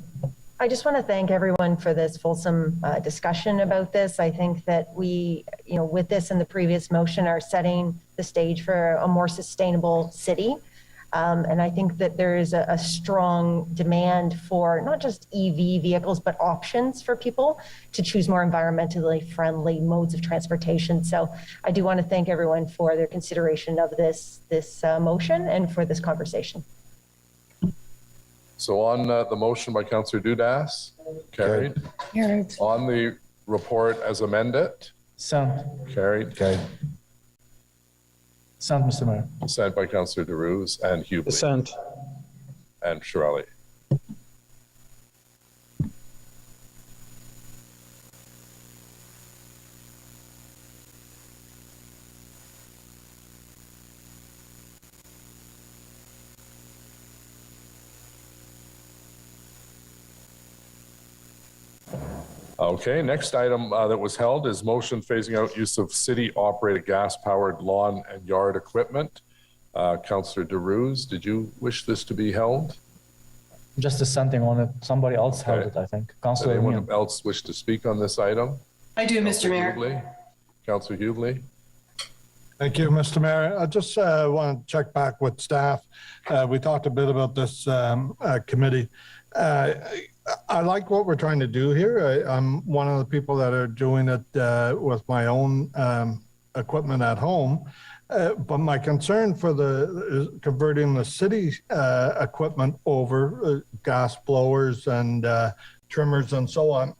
I just want to thank everyone for this fulsome discussion about this. I think that we, with this and the previous motion, are setting the stage for a more sustainable city. And I think that there is a strong demand for not just EV vehicles, but options for people to choose more environmentally friendly modes of transportation. So I do want to thank everyone for their consideration of this motion and for this conversation. So on the motion by Councillor Dudas, carried. Carried. On the report as amended, carried. Assent, Mr. Mayor. Assent by Councillor DeRuse and Hubley. Assent. And Shirelli. Okay, next item that was held is motion phasing out use of city-operated gas-powered lawn and yard equipment. Councillor DeRuse, did you wish this to be held? Just assenting on it. Somebody else held it, I think. Does anyone else wish to speak on this item? I do, Mr. Mayor. Councillor Hubley. Thank you, Mr. Mayor. I just want to check back with staff. We talked a bit about this committee. I like what we're trying to do here. I'm one of the people that are doing it with my own equipment at home. But my concern for is converting the city equipment over gas blowers and trimmers and so on.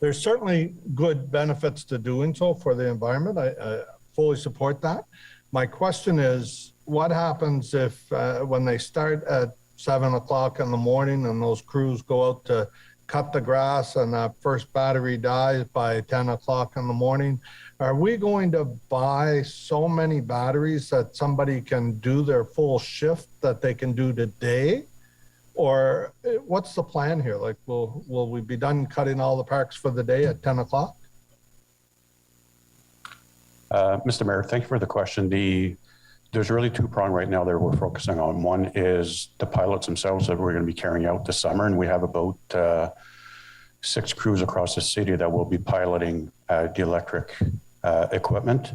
There's certainly good benefits to doing so for the environment. I fully support that. My question is, what happens if when they start at 7 o'clock in the morning and those crews go out to cut the grass and that first battery dies by 10 o'clock in the morning? Are we going to buy so many batteries that somebody can do their full shift that they can do today? Or what's the plan here? Like, will we be done cutting all the parks for the day at 10 o'clock? Mr. Mayor, thank you for the question. There's really two-pronged right now that we're focusing on. One is the pilots themselves that we're going to be carrying out this summer, and we have about 6 crews across the city that will be piloting the electric equipment.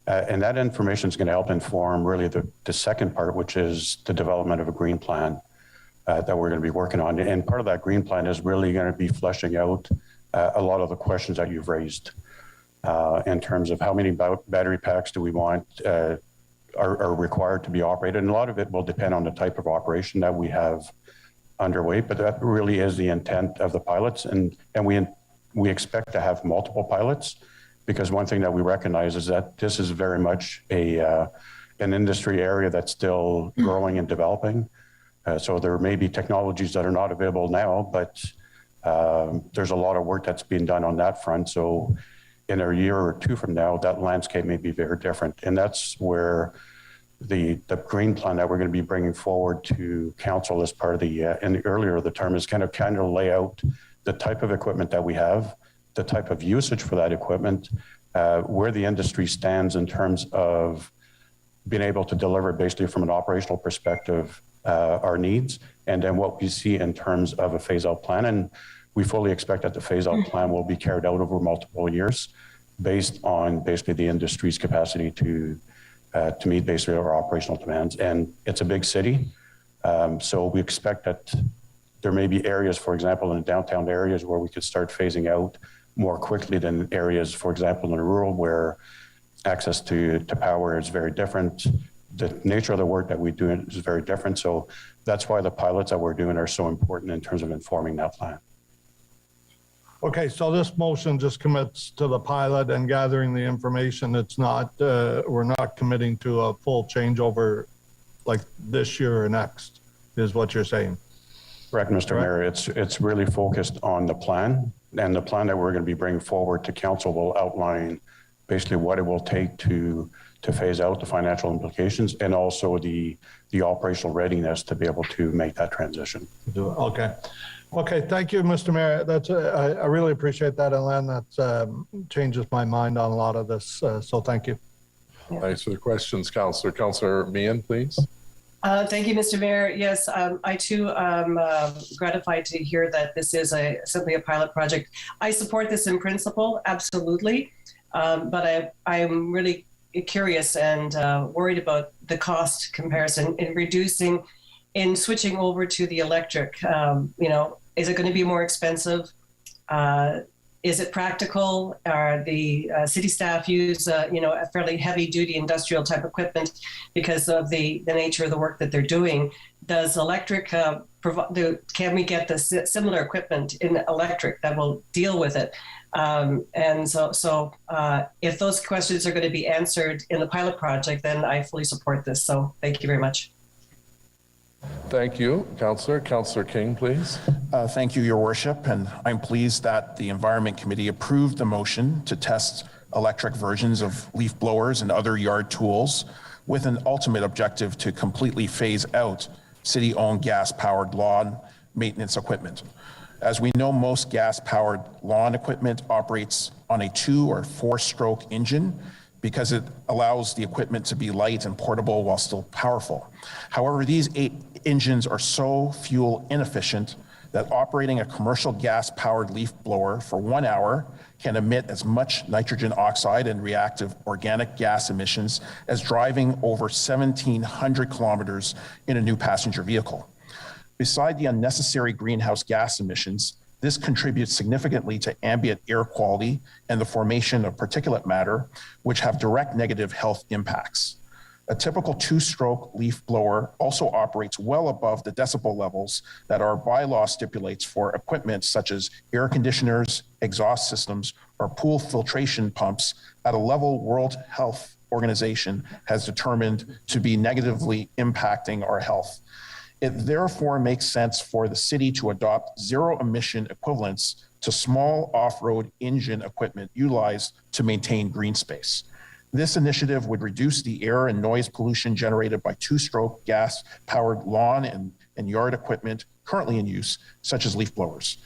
And that information is going to help inform really the second part, which is the development of a green plan that we're going to be working on. And part of that green plan is really going to be fleshing out a lot of the questions that you've raised in terms of how many battery packs do we want are required to be operated. And a lot of it will depend on the type of operation that we have underway, but that really is the intent of the pilots. And we expect to have multiple pilots, because one thing that we recognize is that this is very much an industry area that's still growing and developing. So there may be technologies that are not available now, but there's a lot of work that's being done on that front. So in a year or two from now, that landscape may be very different. And that's where the green plan that we're going to be bringing forward to council as part of in the earlier of the term is kind of lay out the type of equipment that we have, the type of usage for that equipment, where the industry stands in terms of being able to deliver basically from an operational perspective our needs, and then what we see in terms of a phase-out plan. And we fully expect that the phase-out plan will be carried out over multiple years based on basically the industry's capacity to meet basically our operational demands. And it's a big city, so we expect that there may be areas, for example, in the downtown areas where we could start phasing out more quickly than areas, for example, in rural where access to power is very different. The nature of the work that we do is very different. So that's why the pilots that we're doing are so important in terms of informing that plan. Okay, so this motion just commits to the pilot and gathering the information. It's not, we're not committing to a full changeover like this year or next, is what you're saying. Correct, Mr. Mayor. It's really focused on the plan, and the plan that we're going to be bringing forward to council will outline basically what it will take to phase out, the financial implications, and also the operational readiness to be able to make that transition. Okay. Okay, thank you, Mr. Mayor. That's I really appreciate that, Ellen. That changes my mind on a lot of this, so thank you. Thanks for the questions, Councillor. Councillor Meehan, please. Thank you, Mr. Mayor. Yes, I too am gratified to hear that this is simply a pilot project. I support this in principle, absolutely, but I'm really curious and worried about the cost comparison in switching over to the electric. Is it going to be more expensive? Is it practical? Are the city staff use, a fairly heavy-duty industrial type equipment because of the nature of the work that they're doing? Does electric can we get the similar equipment in electric that will deal with it? And so if those questions are going to be answered in the pilot project, then I fully support this. So thank you very much. Thank you, Councillor. Councillor King, please. Thank you, Your Worship, and I'm pleased that the Environment Committee approved the motion to test electric versions of leaf blowers and other yard tools with an ultimate objective to completely phase out city-owned gas-powered lawn maintenance equipment. As we know, most gas-powered lawn equipment operates on a 2 or 4-stroke engine because it allows the equipment to be light and portable while still powerful. However, these 8 engines are so fuel inefficient that operating a commercial gas-powered leaf blower for 1 hour can emit as much nitrogen oxide and reactive organic gas emissions as driving over 1,700 kilometers in a new passenger vehicle. Beside the unnecessary greenhouse gas emissions, this contributes significantly to ambient air quality and the formation of particulate matter, which have direct negative health impacts. A typical 2-stroke leaf blower also operates well above the decibel levels that our bylaw stipulates for equipment such as air conditioners, exhaust systems, or pool filtration pumps at a level World Health Organization has determined to be negatively impacting our health. It therefore makes sense for the city to adopt zero-emission equivalents to small off-road engine equipment utilized to maintain green space. This initiative would reduce the air and noise pollution generated by 2-stroke gas-powered lawn and yard equipment currently in use, such as leaf blowers.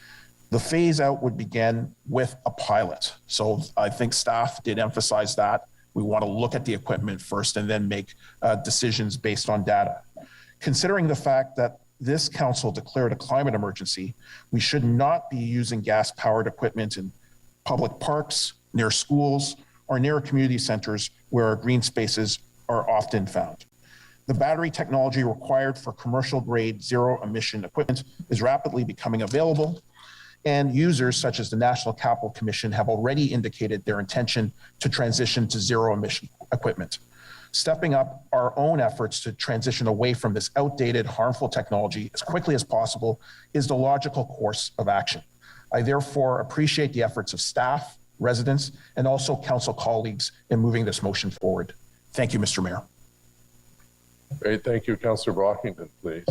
The phase-out would begin with a pilot. So I think staff did emphasize that. We want to look at the equipment first and then make decisions based on data. Considering the fact that this council declared a climate emergency, we should not be using gas-powered equipment in public parks, near schools, or near community centers where green spaces are often found. The battery technology required for commercial grade zero emission equipment is rapidly becoming available, and users such as the National Capital Commission have already indicated their intention to transition to zero emission equipment. Stepping up our own efforts to transition away from this outdated, harmful technology as quickly as possible is the logical course of action. I therefore appreciate the efforts of staff, residents, and also council colleagues in moving this motion forward. Thank you, Mr. Mayor. Great, thank you. Councillor Brockington, please.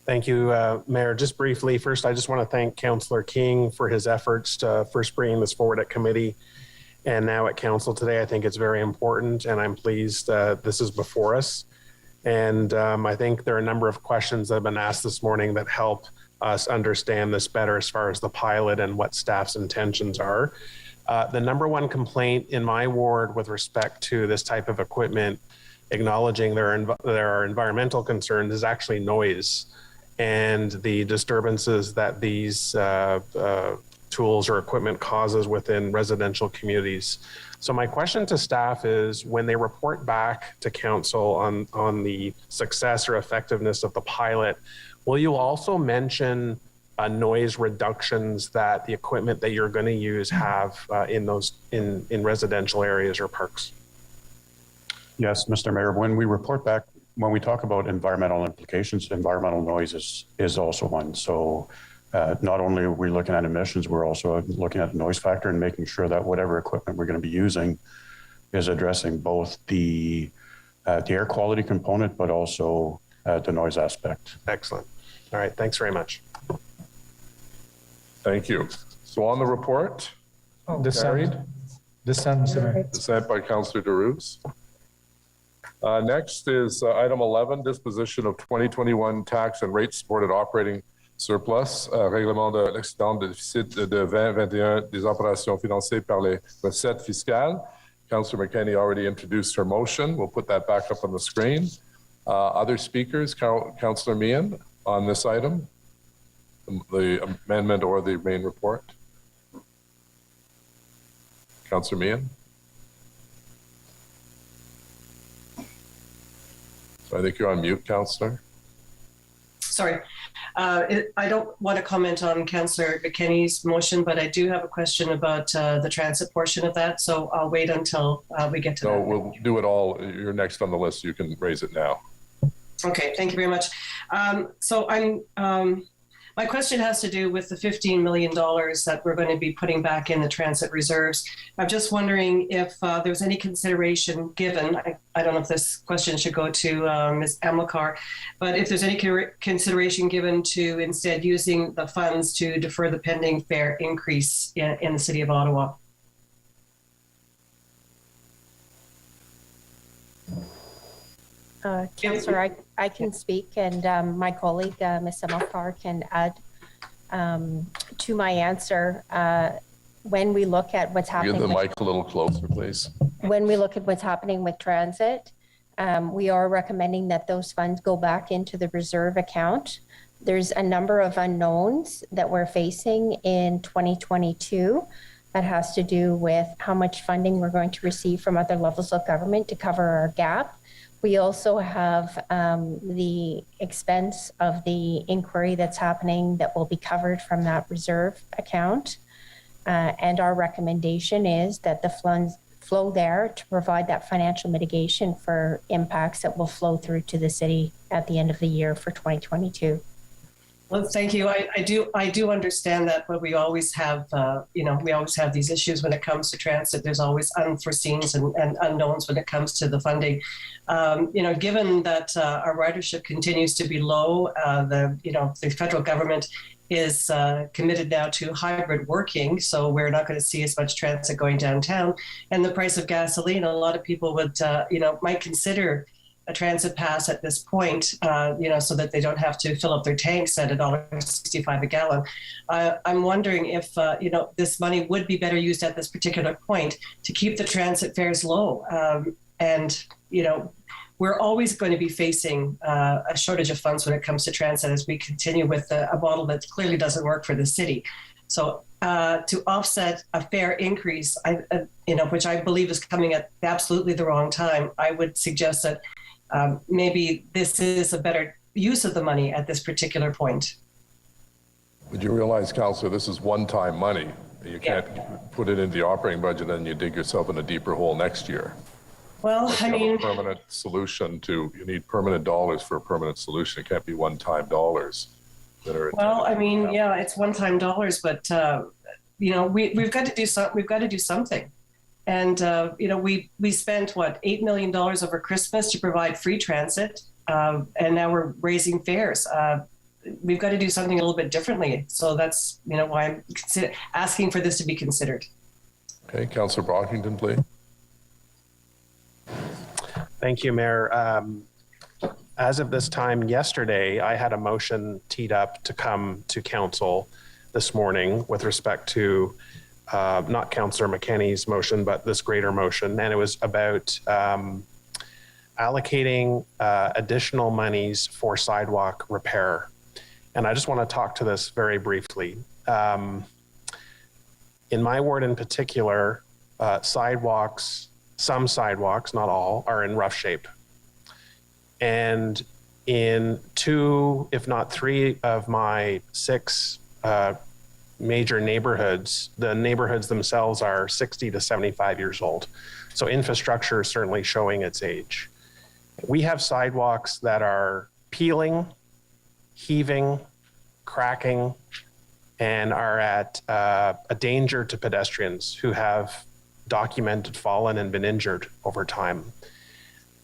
Thank you, Mayor. Just briefly, first, I just want to thank Councillor King for his efforts to first bringing this forward at committee and now at council today. I think it's very important, and I'm pleased this is before us. And I think there are a number of questions that have been asked this morning that help us understand this better as far as the pilot and what staff's intentions are. The number one complaint in my ward with respect to this type of equipment, acknowledging there are environmental concerns, is actually noise and the disturbances that these tools or equipment causes within residential communities. So my question to staff is, when they report back to council on the success or effectiveness of the pilot, will you also mention noise reductions that the equipment that you're going to use have in residential areas or parks? Yes, Mr. Mayor, when we report back, when we talk about environmental implications, environmental noise is also one. So not only are we looking at emissions, we're also looking at the noise factor and making sure that whatever equipment we're going to be using is addressing both the air quality component, but also the noise aspect. Excellent. All right, thanks very much. Thank you. So on the report, Dissent, Mr. Mayor. Dissent by Councillor Deroux. Next is item 11, disposition of 2021 tax and rate supported operating surplus, règlement de l'excédent de déficit de 2021 des opérations financées par les recettes fiscales. Councillor McKenney already introduced her motion. We'll put that back up on the screen. Other speakers, Councillor Meehan on this item, the amendment or the main report. Councillor Meehan. So I think you're on mute, Councillor. Sorry. I don't want to comment on Councillor McKenney's motion, but I do have a question about the transit portion of that. So I'll wait until we get to that. No, we'll do it all. You're next on the list. You can raise it now. Okay, thank you very much. My question has to do with the $15 million that we're going to be putting back in the transit reserves. I'm just wondering if there's any consideration given, I don't know if this question should go to Ms. Amilcar, but if there's any consideration given to instead using the funds to defer the pending fare increase in the city of Ottawa. Councillor, I can speak, and my colleague, Ms. Amilcar, can add to my answer. When we look at what's happening— Give the mic a little closer, please. When we look at what's happening with transit, we are recommending that those funds go back into the reserve account. There's a number of unknowns that we're facing in 2022 that has to do with how much funding we're going to receive from other levels of government to cover our gap. We also have the expense of the inquiry that's happening that will be covered from that reserve account. And our recommendation is that the funds flow there to provide that financial mitigation for impacts that will flow through to the city at the end of the year for 2022. Well, thank you. I do understand that, but we always have, we always have these issues when it comes to transit. There's always unforeseens and unknowns when it comes to the funding. Given that our ridership continues to be low, the federal government is committed now to hybrid working, so we're not going to see as much transit going downtown. And the price of gasoline, a lot of people would, might consider a transit pass at this point, so that they don't have to fill up their tanks at $1.65 a gallon. I'm wondering if, this money would be better used at this particular point to keep the transit fares low. we're always going to be facing a shortage of funds when it comes to transit as we continue with a model that clearly doesn't work for the city. So to offset a fare increase, which I believe is coming at absolutely the wrong time, I would suggest that maybe this is a better use of the money at this particular point. Would you realize, Councillor, this is one-time money. You can't put it into the operating budget and you dig yourself in a deeper hole next year. Well, I mean, permanent solution you need permanent dollars for a permanent solution. It can't be one-time dollars that are. Well, I mean, yeah, it's one-time dollars, but we've got to do something. We've got to do something. And we spent what, $8 million over Christmas to provide free transit, and now we're raising fares. We've got to do something a little bit differently. So that's why I'm asking for this to be considered. Okay, Councillor Brockington, please. Thank you, Mayor. As of this time yesterday, I had a motion teed up to come to council this morning with respect to not Councillor McKenney's motion, but this greater motion. And it was about allocating additional monies for sidewalk repair. And I just want to talk to this very briefly. In my ward in particular, sidewalks, some sidewalks, not all, are in rough shape. And in 2, if not 3 of my 6 major neighborhoods, the neighborhoods themselves are 60 to 75 years old. So infrastructure is certainly showing its age. We have sidewalks that are peeling, heaving, cracking, and are at a danger to pedestrians who have documented fallen and been injured over time.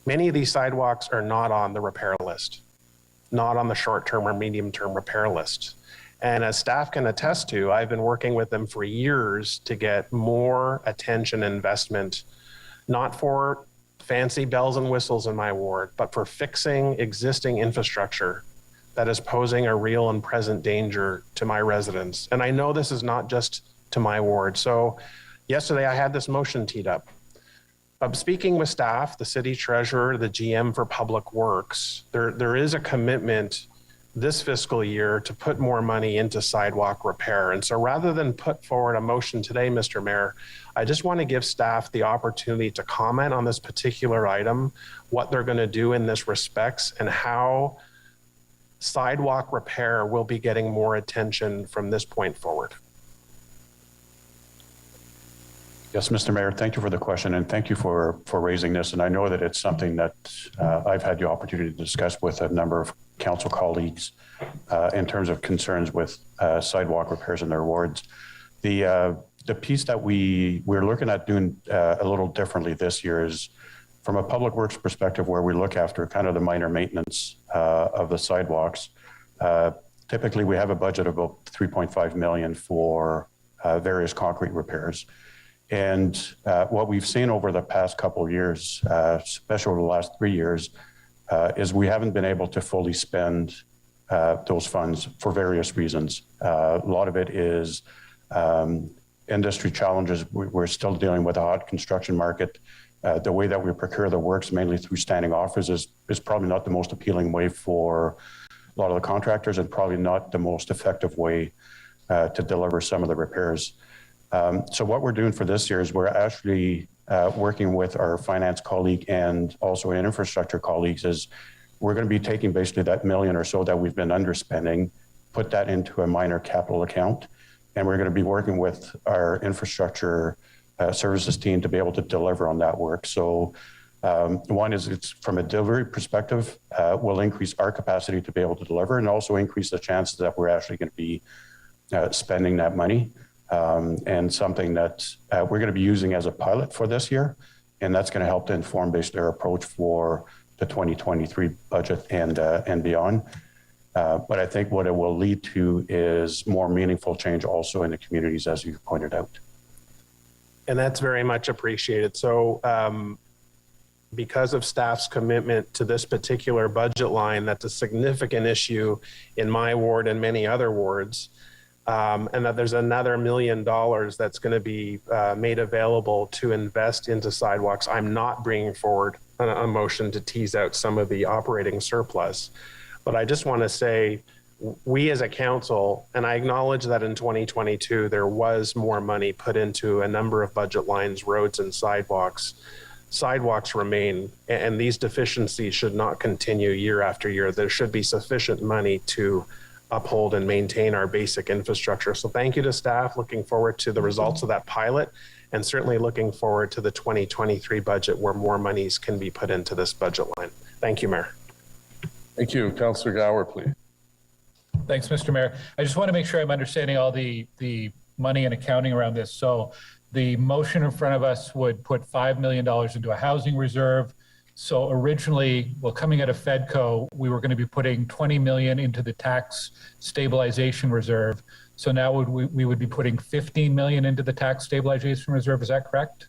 Many of these sidewalks are not on the repair list, not on the short-term or medium-term repair list. And as staff can attest to, I've been working with them for years to get more attention and investment, not for fancy bells and whistles in my ward, but for fixing existing infrastructure that is posing a real and present danger to my residents. And I know this is not just to my ward. So yesterday I had this motion teed up. Speaking with staff, the city treasurer, the GM for Public Works, there is a commitment this fiscal year to put more money into sidewalk repair. And so rather than put forward a motion today, Mr. Mayor, I just want to give staff the opportunity to comment on this particular item, what they're going to do in this respects, and how sidewalk repair will be getting more attention from this point forward. Yes, Mr. Mayor, thank you for the question, and thank you for raising this. And I know that it's something that I've had the opportunity to discuss with a number of council colleagues in terms of concerns with sidewalk repairs in their wards. The piece that we're looking at doing a little differently this year is from a public works perspective, where we look after kind of the minor maintenance of the sidewalks. Typically, we have a budget of about $3.5 million for various concrete repairs. And what we've seen over the past couple of years, especially over the last 3 years, is we haven't been able to fully spend those funds for various reasons. A lot of it is industry challenges. We're still dealing with a hot construction market. The way that we procure the works, mainly through standing offers, is probably not the most appealing way for a lot of the contractors, and probably not the most effective way to deliver some of the repairs. So what we're doing for this year is we're actually working with our finance colleague and also infrastructure colleagues. Is we're going to be taking basically that $1 million or so that we've been underspending, put that into a minor capital account, and we're going to be working with our infrastructure services team to be able to deliver on that work. So one is, it's from a delivery perspective, will increase our capacity to be able to deliver, and also increase the chances that we're actually going to be spending that money. And something that we're going to be using as a pilot for this year, and that's going to help to inform basically our approach for the 2023 budget and beyond. But I think what it will lead to is more meaningful change also in the communities, as you pointed out. And that's very much appreciated. So because of staff's commitment to this particular budget line, that's a significant issue in my ward and many other wards. and that there's another $1 million that's going to be made available to invest into sidewalks, I'm not bringing forward a motion to tease out some of the operating surplus. But I just want to say, we as a council, and I acknowledge that in 2022, there was more money put into a number of budget lines, roads and sidewalks. Sidewalks remain, and these deficiencies should not continue year after year. There should be sufficient money to uphold and maintain our basic infrastructure. So thank you to staff. Looking forward to the results of that pilot, and certainly looking forward to the 2023 budget where more monies can be put into this budget line. Thank you, Mayor. Thank you. Councillor Gower, please. Thanks, Mr. Mayor. I just want to make sure I'm understanding all the money and accounting around this. So the motion in front of us would put $5 million into a housing reserve. So originally, well, coming out of FEDCO, we were going to be putting $20 million into the tax stabilization reserve. So now we would be putting $15 million into the tax stabilization reserve. Is that correct?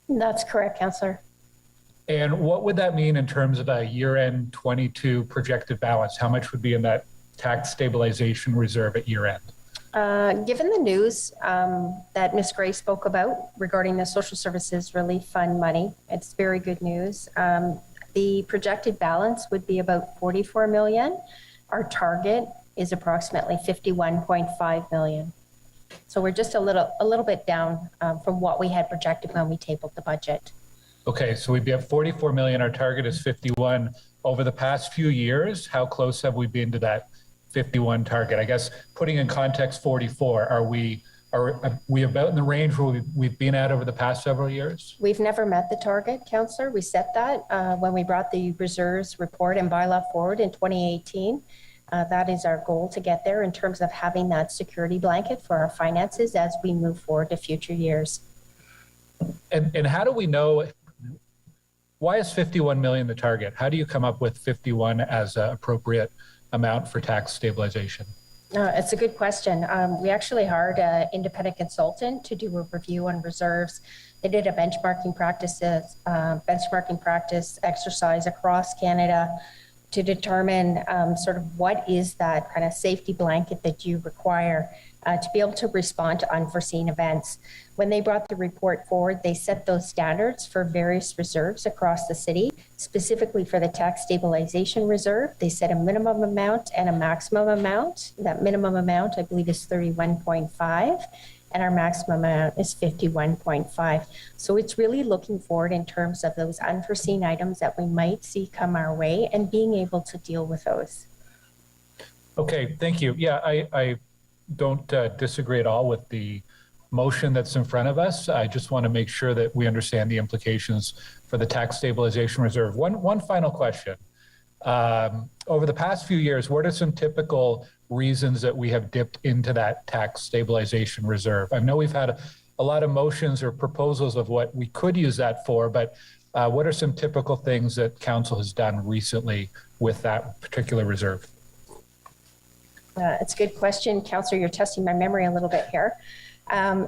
That's correct, Councillor. And what would that mean in terms of a year-end 22 projected balance? How much would be in that tax stabilization reserve at year-end? Given the news that Ms. Gray spoke about regarding the Social Services Relief Fund money, it's very good news. The projected balance would be about $44 million. Our target is approximately $51.5 million. So we're just a little bit down from what we had projected when we tabled the budget. Okay, so we'd be at 44 million. Our target is 51. Over the past few years, how close have we been to that 51 target? I guess putting in context 44, are we about in the range where we've been at over the past several years? We've never met the target, Councillor. We set that when we brought the reserves report and bylaw forward in 2018. That is our goal, to get there in terms of having that security blanket for our finances as we move forward to future years. And how do we know, why is 51 million the target? How do you come up with 51 as an appropriate amount for tax stabilization? It's a good question. We actually hired an independent consultant to do a review on reserves. They did a benchmarking practice exercise across Canada to determine sort of what is that kind of safety blanket that you require to be able to respond to unforeseen events. When they brought the report forward, they set those standards for various reserves across the city. Specifically for the tax stabilization reserve, they set a minimum amount and a maximum amount. That minimum amount, I believe, is 31.5, and our maximum amount is 51.5. So it's really looking forward in terms of those unforeseen items that we might see come our way and being able to deal with those. Okay, thank you. Yeah, I don't disagree at all with the motion that's in front of us. I just want to make sure that we understand the implications for the tax stabilization reserve. One final question. Over the past few years, what are some typical reasons that we have dipped into that tax stabilization reserve? I know we've had a lot of motions or proposals of what we could use that for, but what are some typical things that council has done recently with that particular reserve? It's a good question, Councillor. You're testing my memory a little bit here.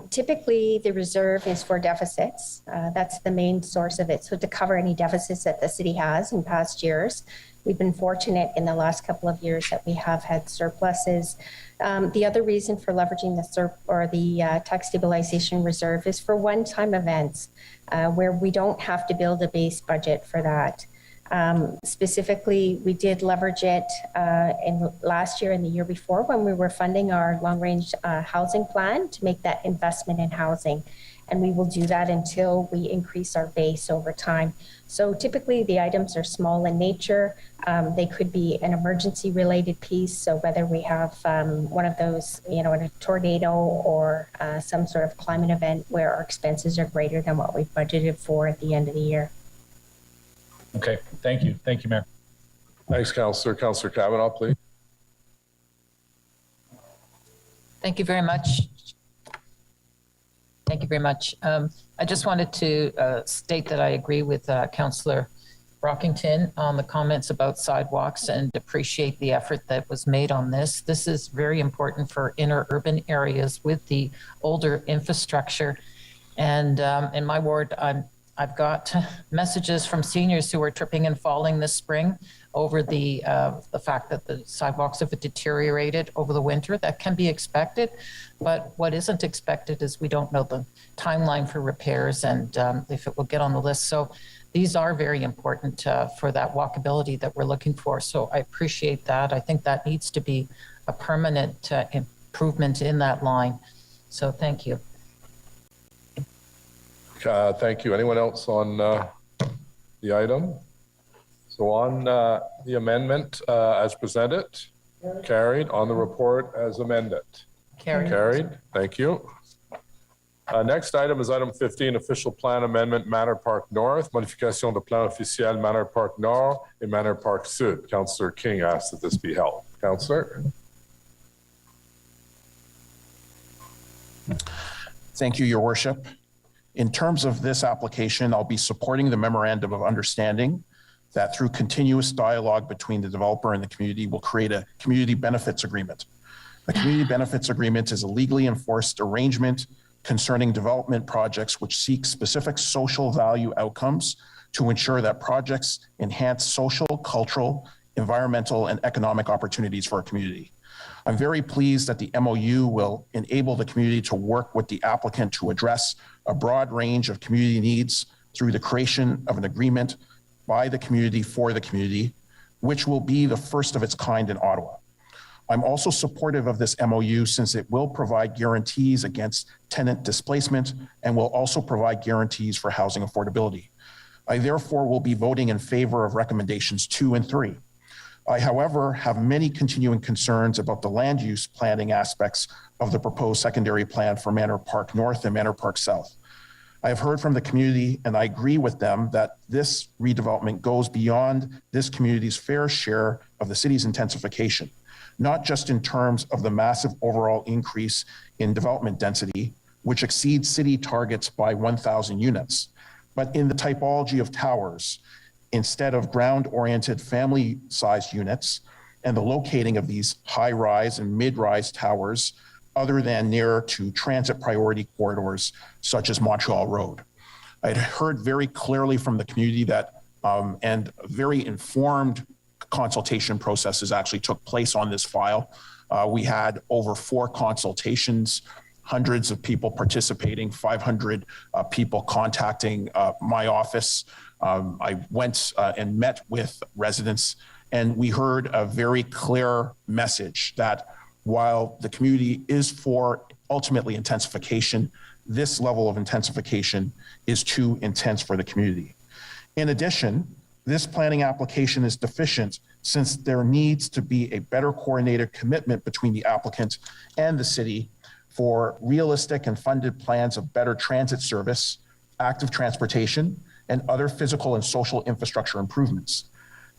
Typically, the reserve is for deficits. That's the main source of it. So to cover any deficits that the city has in past years. We've been fortunate in the last couple of years that we have had surpluses. The other reason for leveraging the tax stabilization reserve is for one-time events where we don't have to build a base budget for that. Specifically, we did leverage it in last year and the year before when we were funding our long-range housing plan to make that investment in housing. And we will do that until we increase our base over time. So typically the items are small in nature. They could be an emergency related piece. So whether we have one of those, a tornado or some sort of climate event where our expenses are greater than what we've budgeted for at the end of the year. Okay, thank you. Thank you, Mayor. Thanks, Councillor. Councillor Kavanaugh, please. Thank you very much. Thank you very much. I just wanted to state that I agree with Councillor Brockington on the comments about sidewalks and appreciate the effort that was made on this. This is very important for inner urban areas with the older infrastructure. And in my ward, I've got messages from seniors who are tripping and falling this spring over the fact that the sidewalks have deteriorated over the winter. That can be expected, but what isn't expected is we don't know the timeline for repairs and if it will get on the list. So these are very important for that walkability that we're looking for. So I appreciate that. I think that needs to be a permanent improvement in that line. So thank you. Thank you. Anyone else on the item? So on the amendment as presented, carried. On the report as amended. Carried. Thank you. Next item is item 15, official plan amendment, Manor Park North, modification de plan officiel Manor Park Nord et Manor Park Sud. Councillor King asked that this be held. Councillor. Thank you, Your Worship. In terms of this application, I'll be supporting the memorandum of understanding that through continuous dialogue between the developer and the community will create a community benefits agreement. A community benefits agreement is a legally enforced arrangement concerning development projects which seek specific social value outcomes to ensure that projects enhance social, cultural, environmental, and economic opportunities for our community. I'm very pleased that the MOU will enable the community to work with the applicant to address a broad range of community needs through the creation of an agreement by the community for the community, which will be the first of its kind in Ottawa. I'm also supportive of this MOU since it will provide guarantees against tenant displacement and will also provide guarantees for housing affordability. I therefore will be voting in favor of recommendations 2 and 3. I, however, have many continuing concerns about the land use planning aspects of the proposed secondary plan for Manor Park North and Manor Park South. I have heard from the community and I agree with them that this redevelopment goes beyond this community's fair share of the city's intensification, not just in terms of the massive overall increase in development density, which exceeds city targets by 1,000 units, but in the typology of towers, instead of ground-oriented family-sized units, and the locating of these high-rise and mid-rise towers other than near to transit priority corridors such as Montreal Road. I had heard very clearly from the community that, and very informed consultation processes actually took place on this file. We had over 4 consultations, hundreds of people participating, 500 people contacting my office. I went and met with residents, and we heard a very clear message that while the community is for ultimately intensification, this level of intensification is too intense for the community. In addition, this planning application is deficient since there needs to be a better coordinated commitment between the applicant and the city for realistic and funded plans of better transit service, active transportation, and other physical and social infrastructure improvements.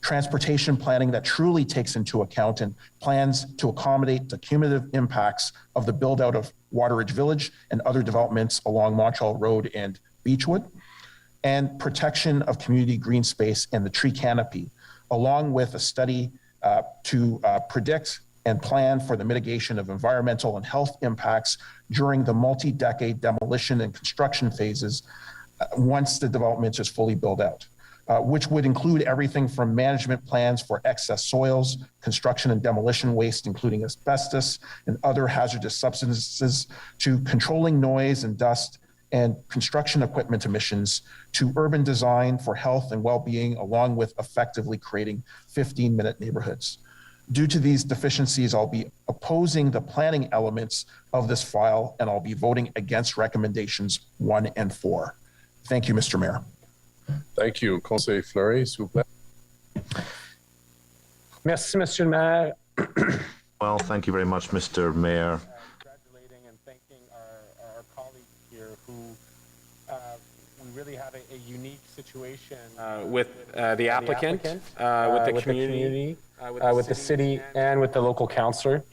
Transportation planning that truly takes into account and plans to accommodate the cumulative impacts of the build out of Wateridge Village and other developments along Montreal Road and Beechwood, and protection of community green space and the tree canopy, along with a study to predict and plan for the mitigation of environmental and health impacts during the multi-decade demolition and construction phases once the development is fully built out. Which would include everything from management plans for excess soils, construction and demolition waste, including asbestos and other hazardous substances, to controlling noise and dust and construction equipment emissions, to urban design for health and well-being, along with effectively creating 15-minute neighborhoods. Due to these deficiencies, I'll be opposing the planning elements of this file, and I'll be voting against recommendations 1 and 4. Thank you, Mr. Mayor. Thank you. Conseil Fleury, s'il vous plaît. Merci, Mr. Mayor. Well, thank you very much, Mr. Mayor. Congratulating and thanking our colleague here who we really have a unique situation with the applicant, with the community, with the city, and with the local councillor.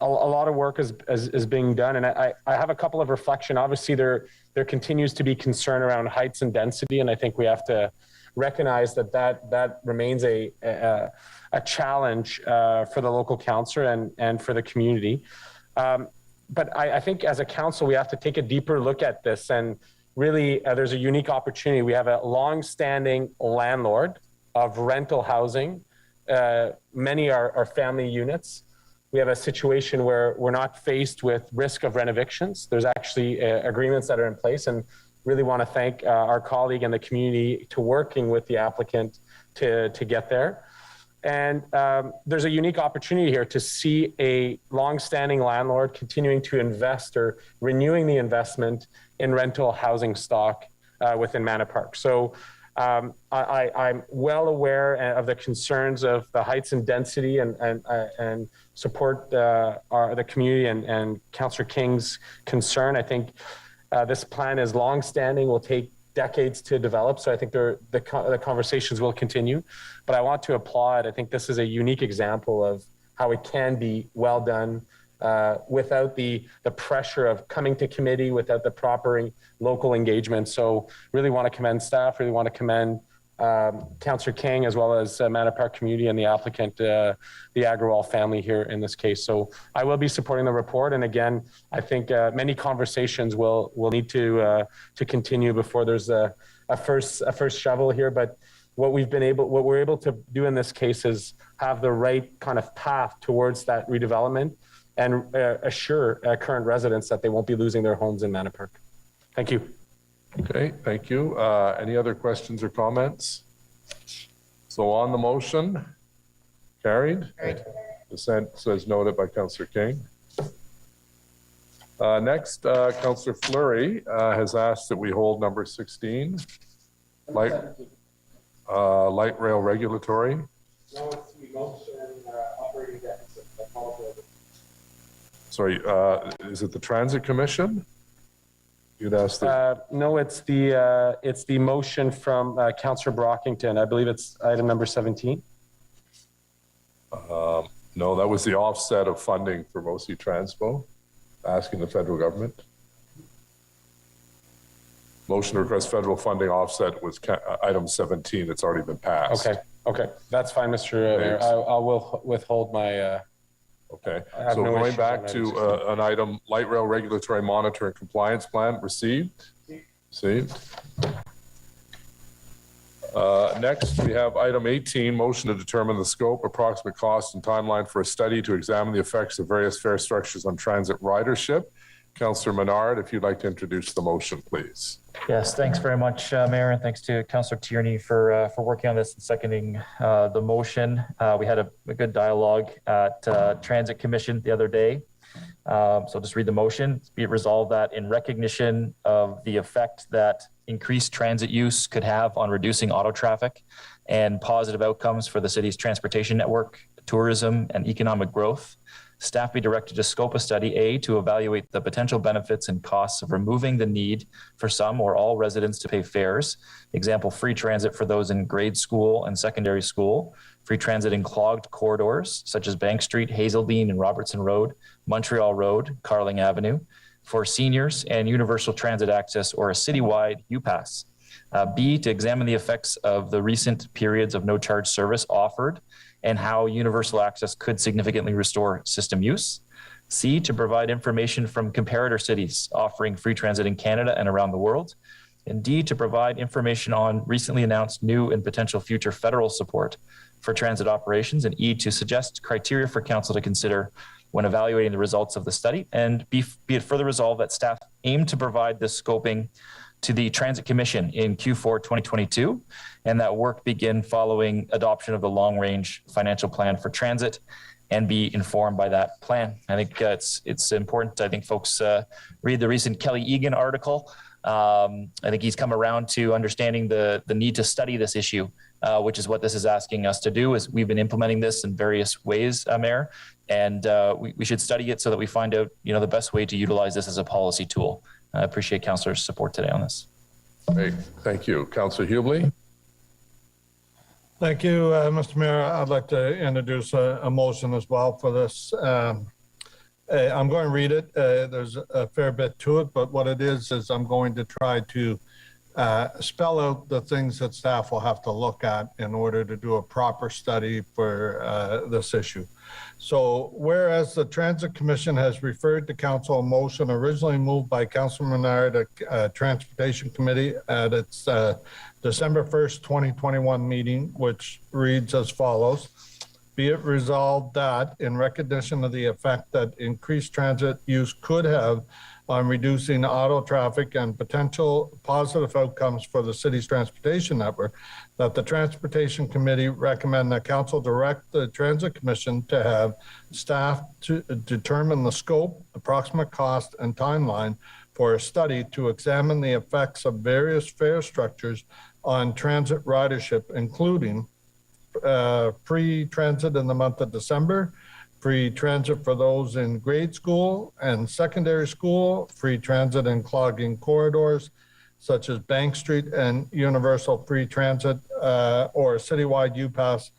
A lot of work is being done, and I have a couple of reflection. Obviously, there continues to be concern around heights and density, and I think we have to recognize that remains a challenge for the local councillor and for the community. But I think as a council, we have to take a deeper look at this and really, there's a unique opportunity. We have a long-standing landlord of rental housing. Many are family units. We have a situation where we're not faced with risk of renovictions. There's actually agreements that are in place, and really want to thank our colleague and the community to working with the applicant to get there. And there's a unique opportunity here to see a long-standing landlord continuing to invest or renewing the investment in rental housing stock within Manor Park. So I'm well aware of the concerns of the heights and density, and support the community and Councillor King's concern. I think this plan is long-standing, will take decades to develop. So I think the conversations will continue. But I want to applaud. I think this is a unique example of how it can be well done without the pressure of coming to committee, without the proper local engagement. So really want to commend staff, really want to commend Councillor King, as well as Manor Park community and the applicant, the Agrawal family here in this case. So I will be supporting the report. And again, I think many conversations will need to continue before there's a first shovel here. But what we're able to do in this case is have the right kind of path towards that redevelopment, and assure current residents that they won't be losing their homes in Manor Park. Thank you. Okay, thank you. Any other questions or comments? So on the motion, carried. Dissent says noted by Councillor King. Next, Councillor Fleury has asked that we hold number 16, light rail regulatory. No, it's the motion operating deficit. Sorry, is it the Transit Commission? You'd ask no, it's the motion from Councillor Brockington. I believe it's item number 17. No, that was the offset of funding for Mosi Transpo, asking the federal government. Motion to request federal funding offset was item 17. It's already been passed. Okay, that's fine, Mr. Mayor. I will withhold my. Okay, so going back to an item, light rail regulatory monitor and compliance plan, received. Next, we have item 18, motion to determine the scope, approximate cost, and timeline for a study to examine the effects of various fare structures on transit ridership. Councillor Menard, if you'd like to introduce the motion, please. Yes, thanks very much, Mayor, and thanks to Councillor Tierney for working on this and seconding the motion. We had a good dialogue at Transit Commission the other day. So I'll just read the motion. Be it resolved that in recognition of the effect that increased transit use could have on reducing auto traffic and positive outcomes for the city's transportation network, tourism, and economic growth, staff be directed to scope a study, A, to evaluate the potential benefits and costs of removing the need for some or all residents to pay fares. Example, free transit for those in grade school and secondary school, free transit in clogged corridors such as Bank Street, Hazeldean and Robertson Road, Montreal Road, Carling Avenue, for seniors, and universal transit access or a citywide U-Pass. B, to examine the effects of the recent periods of no charge service offered and how universal access could significantly restore system use. C, to provide information from comparator cities offering free transit in Canada and around the world. And D, to provide information on recently announced new and potential future federal support for transit operations. And E, to suggest criteria for council to consider when evaluating the results of the study. And be it further resolved that staff aim to provide this scoping to the Transit Commission in Q4 2022, and that work begin following adoption of the long-range financial plan for transit and be informed by that plan. I think it's important. I think folks read the recent Kelly Egan article. I think he's come around to understanding the need to study this issue, which is what this is asking us to do. Is we've been implementing this in various ways, Mayor, and we should study it so that we find out, the best way to utilize this as a policy tool. I appreciate Councillor's support today on this. Great, thank you. Councillor Hubley. Thank you, Mr. Mayor. I'd like to introduce a motion as well for this. I'm going to read it. There's a fair bit to it, but what it is I'm going to try to spell out the things that staff will have to look at in order to do a proper study for this issue. So whereas the Transit Commission has referred to council a motion originally moved by Councilor Menard at Transportation Committee at its December 1st, 2021 meeting, which reads as follows. Be it resolved that in recognition of the effect that increased transit use could have on reducing auto traffic and potential positive outcomes for the city's transportation network, that the Transportation Committee recommend that council direct the Transit Commission to have staff to determine the scope, approximate cost, and timeline for a study to examine the effects of various fare structures on transit ridership, including pre-transit in the month of December, free transit for those in grade school and secondary school, free transit in clogging corridors such as Bank Street and universal free transit or citywide UPass,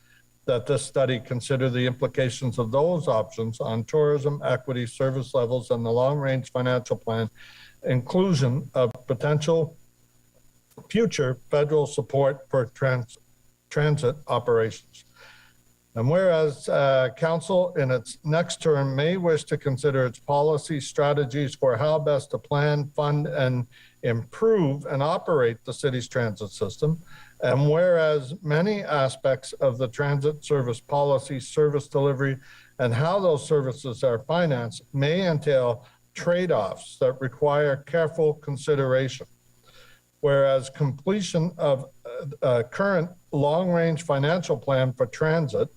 that this study consider the implications of those options on tourism, equity, service levels, and the long-range financial plan, inclusion of potential future federal support for transit operations. And whereas council in its next term may wish to consider its policy strategies for how best to plan, fund, and improve and operate the city's transit system, and whereas many aspects of the transit service policy, service delivery, and how those services are financed may entail trade-offs that require careful consideration. Whereas completion of a current long-range financial plan for transit,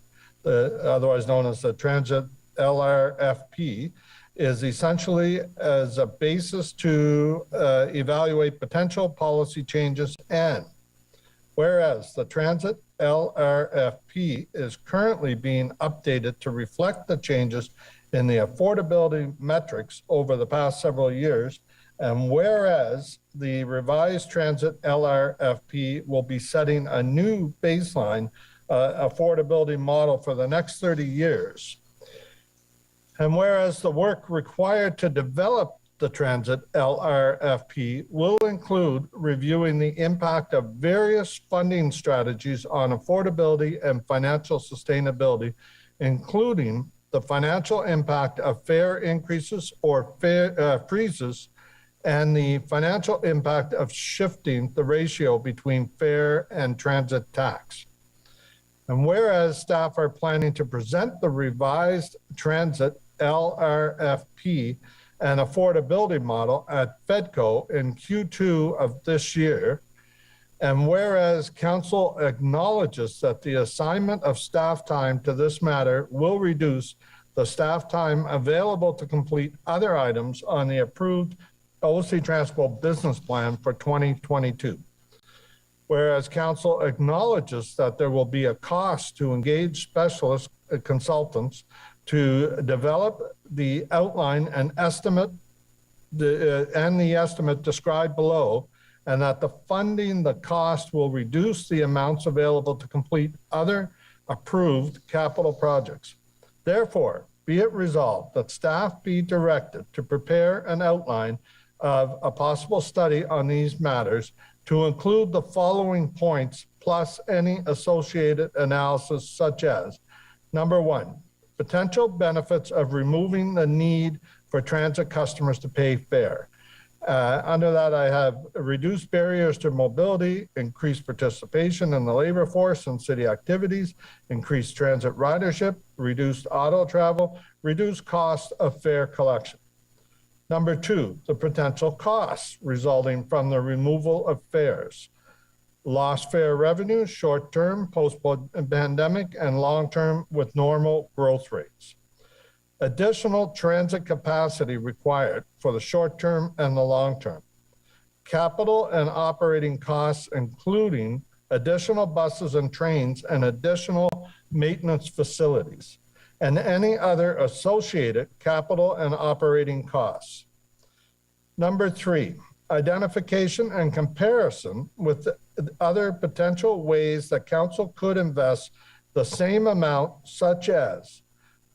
otherwise known as the Transit LRFP, is essentially as a basis to evaluate potential policy changes. And whereas the Transit LRFP is currently being updated to reflect the changes in the affordability metrics over the past several years, and whereas the revised Transit LRFP will be setting a new baseline affordability model for the next 30 years. And whereas the work required to develop the Transit LRFP will include reviewing the impact of various funding strategies on affordability and financial sustainability, including the financial impact of fare increases or fare freezes, and the financial impact of shifting the ratio between fare and transit tax. And whereas staff are planning to present the revised Transit LRFP and affordability model at FEDCO in Q2 of this year, and whereas council acknowledges that the assignment of staff time to this matter will reduce the staff time available to complete other items on the approved OC Transpo business plan for 2022. Whereas council acknowledges that there will be a cost to engage specialist consultants to develop the outline and estimate the estimate described below, and that the funding, the cost will reduce the amounts available to complete other approved capital projects. Therefore, be it resolved that staff be directed to prepare an outline of a possible study on these matters to include the following points plus any associated analysis, such as, number one, potential benefits of removing the need for transit customers to pay fare. Under that, I have reduced barriers to mobility, increased participation in the labor force and city activities, increased transit ridership, reduced auto travel, reduced cost of fare collection. Number two, the potential costs resulting from the removal of fares. Lost fare revenue, short-term, post-pandemic, and long-term with normal growth rates. Additional transit capacity required for the short-term and the long-term. Capital and operating costs, including additional buses and trains and additional maintenance facilities, and any other associated capital and operating costs. Number three, identification and comparison with other potential ways that council could invest the same amount, such as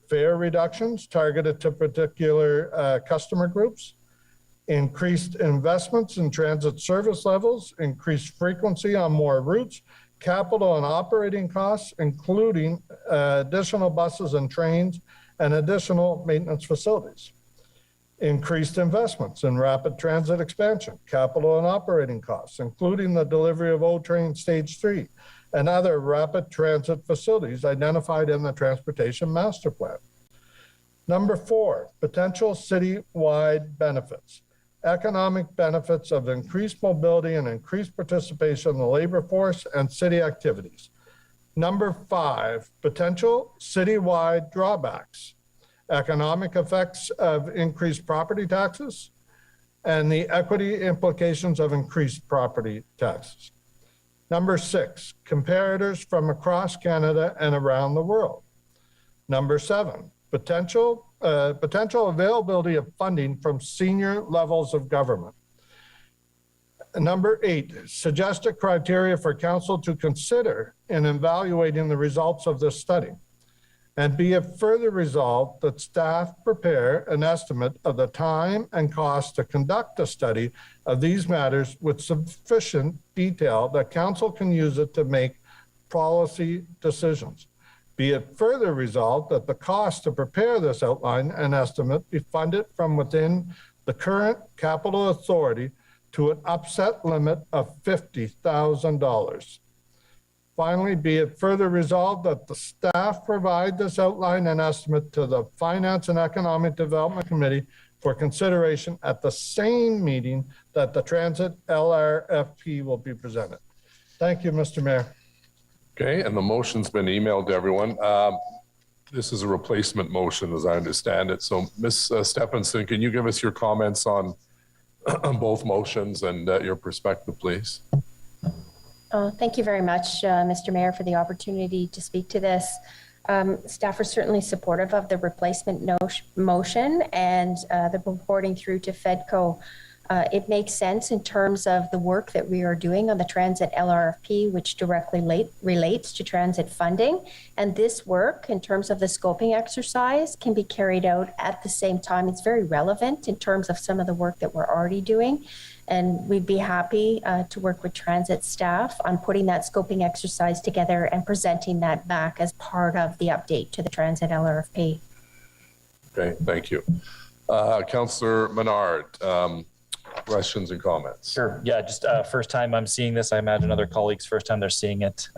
fare reductions targeted to particular customer groups, increased investments in transit service levels, increased frequency on more routes, capital and operating costs, including additional buses and trains and additional maintenance facilities. Increased investments in rapid transit expansion, capital and operating costs, including the delivery of O Train Stage 3 and other rapid transit facilities identified in the Transportation Master Plan. Number 4, potential city-wide benefits. Economic benefits of increased mobility and increased participation in the labor force and city activities. Number 5, potential citywide drawbacks. Economic effects of increased property taxes and the equity implications of increased property taxes. Number 6, comparators from across Canada and around the world. Number 7, potential availability of funding from senior levels of government. Number 8, suggested criteria for council to consider in evaluating the results of this study. And be it further resolved that staff prepare an estimate of the time and cost to conduct a study of these matters with sufficient detail that council can use it to make policy decisions. Be it further resolved that the cost to prepare this outline and estimate be funded from within the current capital authority to an upset limit of $50,000. Finally, be it further resolved that the staff provide this outline and estimate to the Finance and Economic Development Committee for consideration at the same meeting that the Transit LRFP will be presented. Thank you, Mr. Mayor. Okay, and the motion's been emailed to everyone. This is a replacement motion, as I understand it. So, Ms. Stephenson, can you give us your comments on both motions and your perspective, please? Thank you very much, Mr. Mayor, for the opportunity to speak to this. Staff are certainly supportive of the replacement motion and the reporting through to FEDCO. It makes sense in terms of the work that we are doing on the Transit LRFP, which directly relates to transit funding. And this work, in terms of the scoping exercise, can be carried out at the same time. It's very relevant in terms of some of the work that we're already doing. And we'd be happy to work with transit staff on putting that scoping exercise together and presenting that back as part of the update to the Transit LRFP. Okay, thank you. Councillor Menard, questions and comments? Sure. Yeah, just first time I'm seeing this. I imagine other colleagues first time they're seeing it.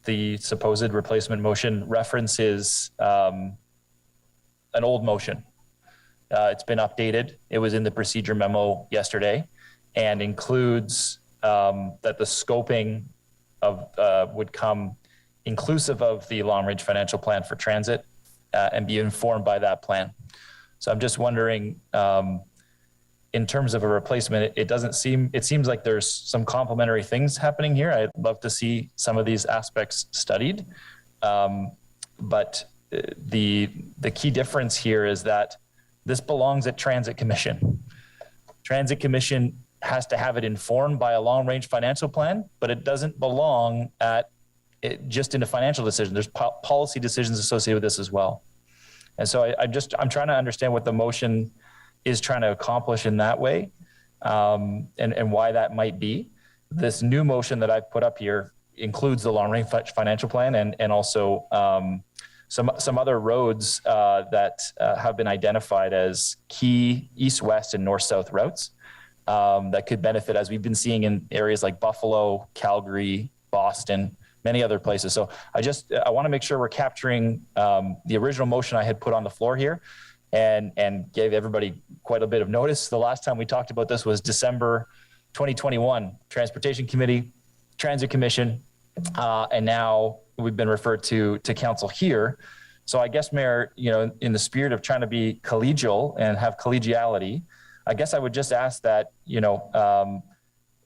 The supposed replacement motion references an old motion. It's been updated. It was in the procedure memo yesterday and includes that the scoping of would come inclusive of the long-range financial plan for transit and be informed by that plan. So I'm just wondering, in terms of a replacement, it seems like there's some complementary things happening here. I'd love to see some of these aspects studied. But the key difference here is that this belongs at Transit Commission. Transit Commission has to have it informed by a long-range financial plan, but it doesn't belong just in a financial decision. There's policy decisions associated with this as well. And so I'm trying to understand what the motion is trying to accomplish in that way, and why that might be. This new motion that I've put up here includes the long-range financial plan and also some other roads that have been identified as key east-west and north-south routes that could benefit, as we've been seeing in areas like Buffalo, Calgary, Boston, many other places. So I want to make sure we're capturing the original motion I had put on the floor here and gave everybody quite a bit of notice. The last time we talked about this was December 2021, Transportation Committee, Transit Commission, and now we've been referred to council here. So I guess, Mayor, in the spirit of trying to be collegial and have collegiality, I guess I would just ask that,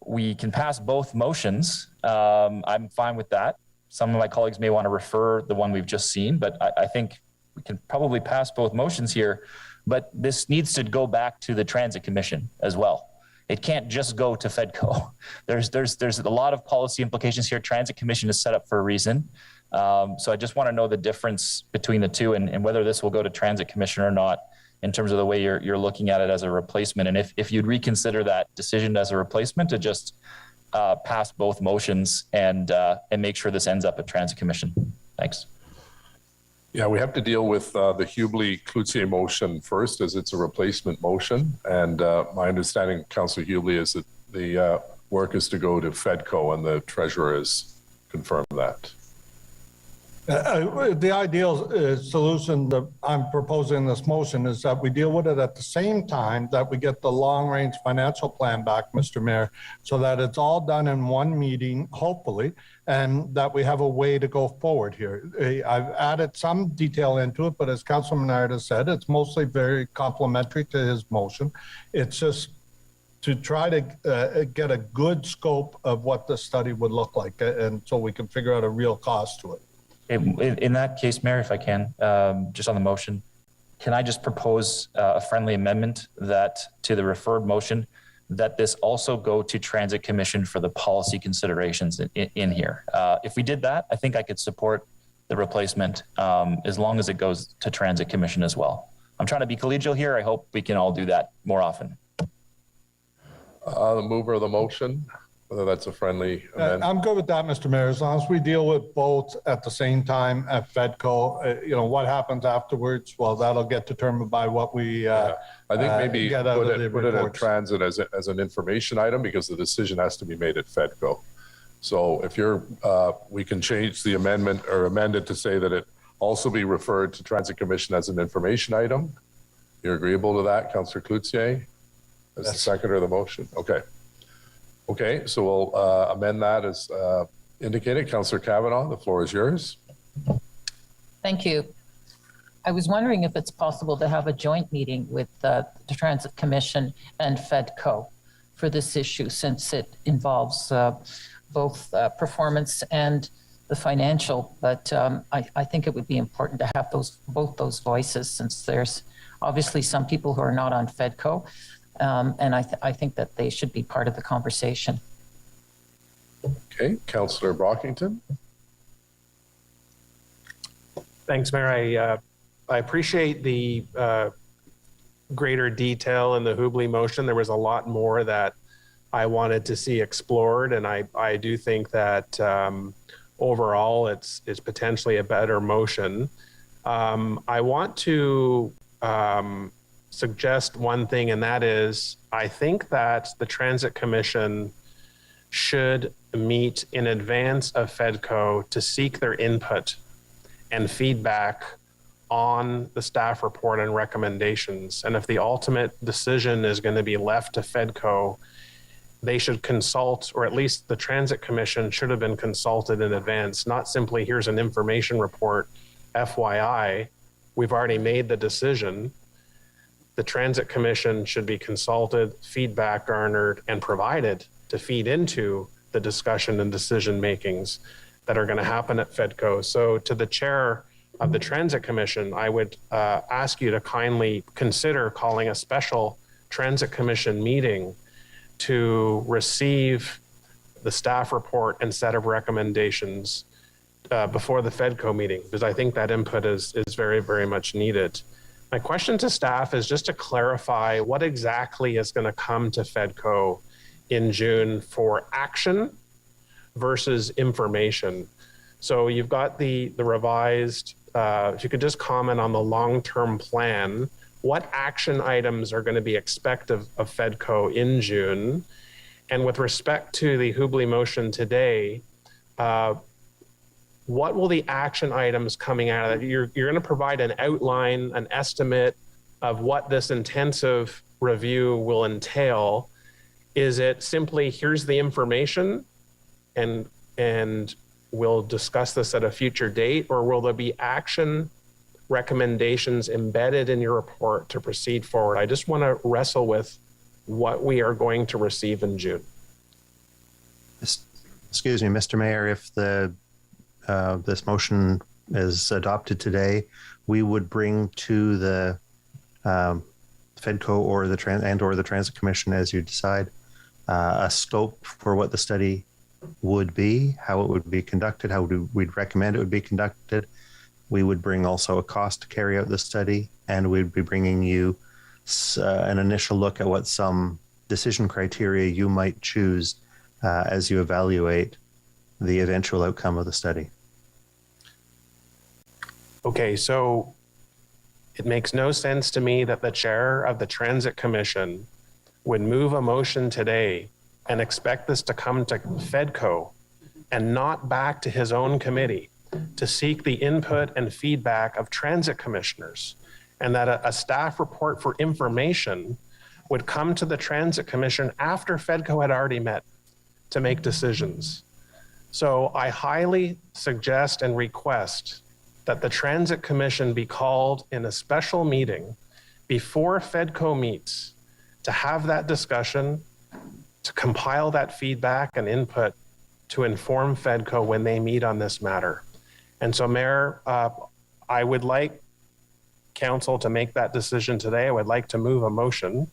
we can pass both motions. I'm fine with that. Some of my colleagues may want to refer the one we've just seen, but I think we can probably pass both motions here. But this needs to go back to the Transit Commission as well. It can't just go to FEDCO. There's a lot of policy implications here. Transit Commission is set up for a reason. So I just want to know the difference between the two and whether this will go to Transit Commission or not in terms of the way you're looking at it as a replacement. And if you'd reconsider that decision as a replacement to just pass both motions and make sure this ends up at Transit Commission. Thanks. Yeah, we have to deal with the Hubley-Cloutier motion first, as it's a replacement motion. And my understanding, Councillor Hubley, is that the work is to go to FEDCO, and the treasurer has confirmed that. The ideal solution that I'm proposing in this motion is that we deal with it at the same time that we get the long-range financial plan back, Mr. Mayor, so that it's all done in one meeting, hopefully, and that we have a way to go forward here. I've added some detail into it, but as Councilor Menard has said, it's mostly very complimentary to his motion. It's just to try to get a good scope of what the study would look like, and so we can figure out a real cost to it. In that case, Mayor, if I can, just on the motion, can I just propose a friendly amendment that to the referred motion, that this also go to Transit Commission for the policy considerations in here. If we did that, I think I could support the replacement as long as it goes to Transit Commission as well. I'm trying to be collegial here. I hope we can all do that more often. The mover of the motion, whether that's a friendly amendment. I'm good with that, Mr. Mayor, as long as we deal with both at the same time at FEDCO. You know, what happens afterwards, well, that'll get determined by what we I think maybe get out of the put it at reports. Transit as an information item, because the decision has to be made at FEDCO. So if you're, we can change the amendment or amend it to say that it also be referred to Transit Commission as an information item. You're agreeable to that, Councillor Cloutier? As the seconder of the motion? Okay. Okay, so we'll amend that as indicated. Councillor Cavanaugh, the floor is yours. Thank you. I was wondering if it's possible to have a joint meeting with the Transit Commission and FEDCO for this issue, since it involves both performance and the financial. But I think it would be important to have both those voices, since there's obviously some people who are not on FEDCO. And I think that they should be part of the conversation. Okay, Councillor Brockington. Thanks, Mayor. I appreciate the greater detail in the Hubley motion. There was a lot more that I wanted to see explored, and I do think that overall it's potentially a better motion. I want to suggest one thing, and that is, I think that the Transit Commission should meet in advance of FEDCO to seek their input and feedback on the staff report and recommendations. And if the ultimate decision is going to be left to FEDCO, they should consult, or at least the Transit Commission should have been consulted in advance, not simply here's an information report, FYI, we've already made the decision. The Transit Commission should be consulted, feedback garnered, and provided to feed into the discussion and decision makings that are going to happen at FEDCO. So to the chair of the Transit Commission, I would ask you to kindly consider calling a special Transit Commission meeting to receive the staff report and set of recommendations before the FEDCO meeting, because I think that input is very, very much needed. My question to staff is just to clarify what exactly is going to come to FEDCO in June for action versus information. So you've got the revised, if you could just comment on the long-term plan, what action items are going to be expected of FEDCO in June? And with respect to the Hubley motion today, what will the action items coming out of that? You're going to provide an outline, an estimate of what this intensive review will entail. Is it simply, here's the information and we'll discuss this at a future date, or will there be action recommendations embedded in your report to proceed forward? I just want to wrestle with what we are going to receive in June. Excuse me, Mr. Mayor, if this motion is adopted today, we would bring to the FEDCO or the Transit Commission, as you decide, a scope for what the study would be, how it would be conducted, how we'd recommend it would be conducted. We would bring also a cost to carry out the study, and we'd be bringing you an initial look at what some decision criteria you might choose as you evaluate the eventual outcome of the study. Okay, so it makes no sense to me that the chair of the Transit Commission would move a motion today and expect this to come to FEDCO and not back to his own committee to seek the input and feedback of transit commissioners, and that a staff report for information would come to the Transit Commission after FEDCO had already met to make decisions. So I highly suggest and request that the Transit Commission be called in a special meeting before FEDCO meets to have that discussion, to compile that feedback and input to inform FEDCO when they meet on this matter. And so, Mayor, I would like council to make that decision today. I would like to move a motion.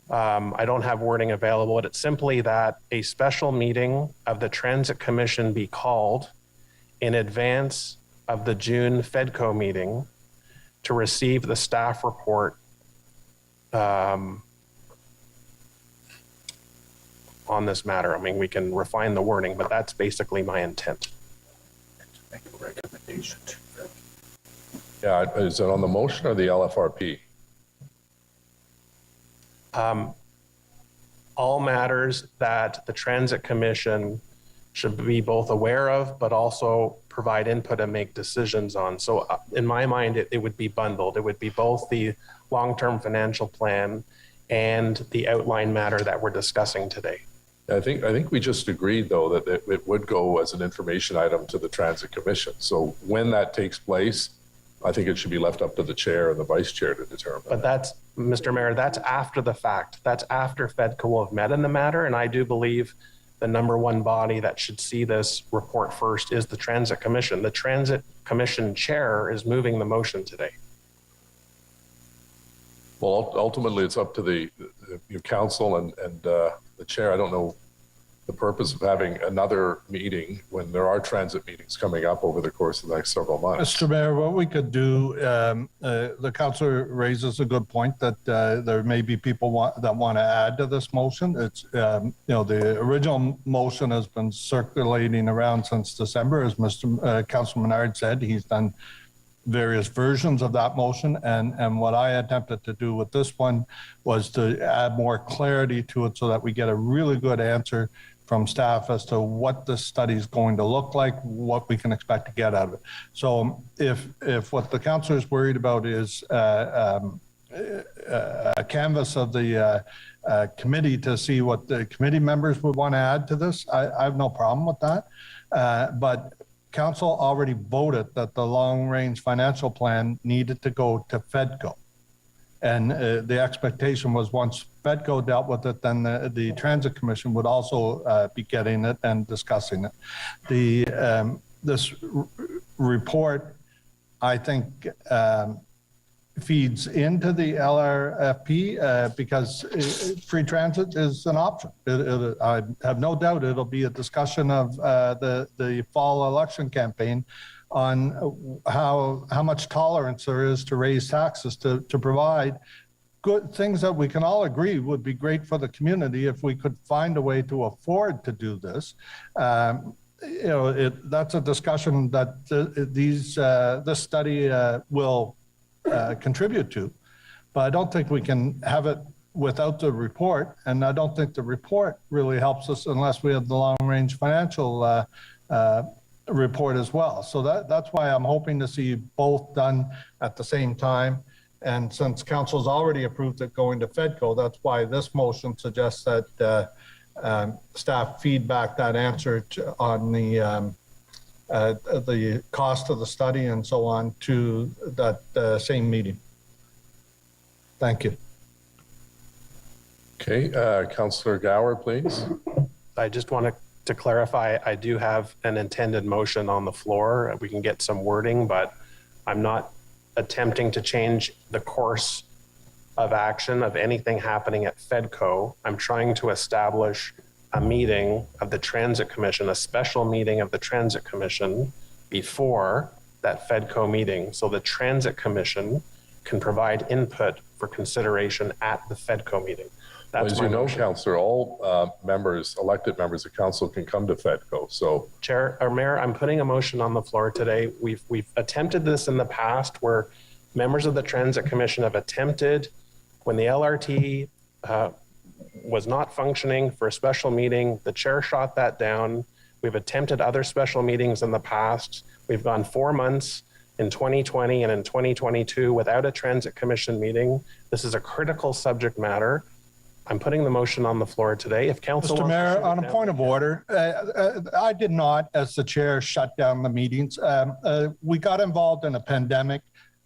I don't have wording available, but it's simply that a special meeting of the Transit Commission be called in advance of the June FEDCO meeting to receive the staff report on this matter. I mean, we can refine the wording, but that's basically my intent. Make a recommendation to them. Yeah, is it on the motion or the LFRP? All matters that the Transit Commission should be both aware of, but also provide input and make decisions on. So in my mind, it would be bundled. It would be both the long-term financial plan and the outline matter that we're discussing today. I think we just agreed, though, that it would go as an information item to the Transit Commission. So when that takes place, I think it should be left up to the chair and the vice chair to determine. But that's, Mr. Mayor, that's after the fact. That's after FEDCO will have met in the matter. And I do believe the number one body that should see this report first is the Transit Commission. The Transit Commission chair is moving the motion today. Well, ultimately, it's up to the council and the chair. I don't know the purpose of having another meeting when there are transit meetings coming up over the course of the next several months. Mr. Mayor, what we could do, the councilor raises a good point that there may be people that want to add to this motion. It's, the original motion has been circulating around since December, as Councilman Menard said. He's done various versions of that motion, and what I attempted to do with this one was to add more clarity to it so that we get a really good answer from staff as to what the study is going to look like, what we can expect to get out of it. So if what the councilor is worried about is a canvas of the committee to see what the committee members would want to add to this, I have no problem with that. But council already voted that the long-range financial plan needed to go to FEDCO. And the expectation was once FEDCO dealt with it, then the Transit Commission would also be getting it and discussing it. This report, I think, feeds into the LRFP because free transit is an option. I have no doubt it'll be a discussion of the fall election campaign on how much tolerance there is to raise taxes to provide good things that we can all agree would be great for the community if we could find a way to afford to do this. That's a discussion that this study will contribute to, but I don't think we can have it without the report, and I don't think the report really helps us unless we have the long-range financial report as well. So that's why I'm hoping to see both done at the same time. And since council's already approved it going to FEDCO, that's why this motion suggests that staff feedback that answer on the cost of the study and so on to that same meeting. Thank you. Okay, Councillor Gower, please. I just want to clarify, I do have an intended motion on the floor. We can get some wording, but I'm not attempting to change the course of action of anything happening at FEDCO. I'm trying to establish a meeting of the Transit Commission, a special meeting of the Transit Commission before that FEDCO meeting. So the Transit Commission can provide input for consideration at the FEDCO meeting. That's As my you know, motion. Councillor, all members, elected members of council can come to FEDCO. So, Chair or Mayor, I'm putting a motion on the floor today. We've attempted this in the past where members of the Transit Commission have attempted, when the LRT was not functioning for a special meeting, the chair shot that down. We've attempted other special meetings in the past. We've gone 4 months in 2020 and in 2022 without a Transit Commission meeting. This is a critical subject matter. I'm putting the motion on the floor today. If council Mr. wants to Mayor, shoot on it a down, point of order, I did not, as the chair, shut down the meetings. We got involved in a pandemic.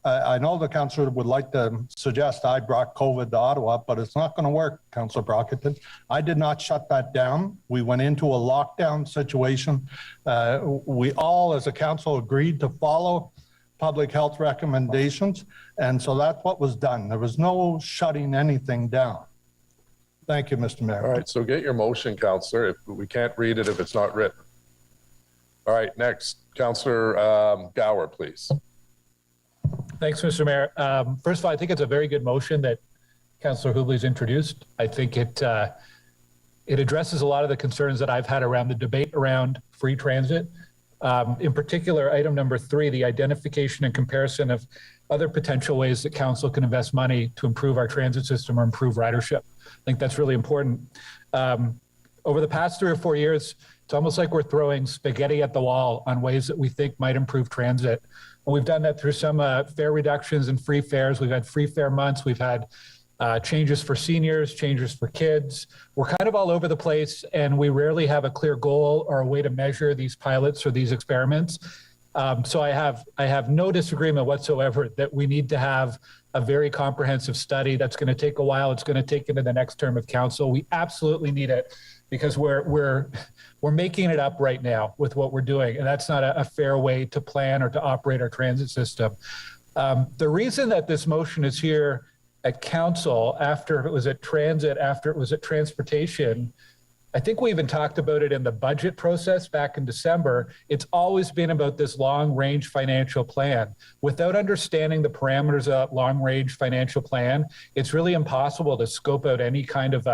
I know the councillor would like to suggest I brought COVID to Ottawa, but it's not going to work, Councillor Brockington. I did not shut that down. We went into a lockdown situation. We all, as a council, agreed to follow public health recommendations, and so that's what was done. There was no shutting anything down. Thank you, Mr. Mayor. all right, so get your motion, Councillor. If we can't read it if it's not written. All right, next, Councillor Gower, please. Thanks, Mr. Mayor. First of all, I think it's a very good motion that Councillor Hubley's introduced. I think it addresses a lot of the concerns that I've had around the debate around free transit. In particular, item number 3, the identification and comparison of other potential ways that council can invest money to improve our transit system or improve ridership. I think that's really important. Over the past 3 or 4 years, it's almost like we're throwing spaghetti at the wall on ways that we think might improve transit. And we've done that through some fare reductions and free fares. We've had free fare months. We've had changes for seniors, changes for kids. We're kind of all over the place, and we rarely have a clear goal or a way to measure these pilots or these experiments. So I have no disagreement whatsoever that we need to have a very comprehensive study. That's going to take a while. It's going to take into the next term of council. We absolutely need it because we're making it up right now with what we're doing, and that's not a fair way to plan or to operate our transit system. The reason that this motion is here at council, after it was at transit, after it was at transportation, I think we even talked about it in the budget process back in December. It's always been about this long-range financial plan. Without understanding the parameters of that long-range financial plan, it's really impossible to scope out any kind of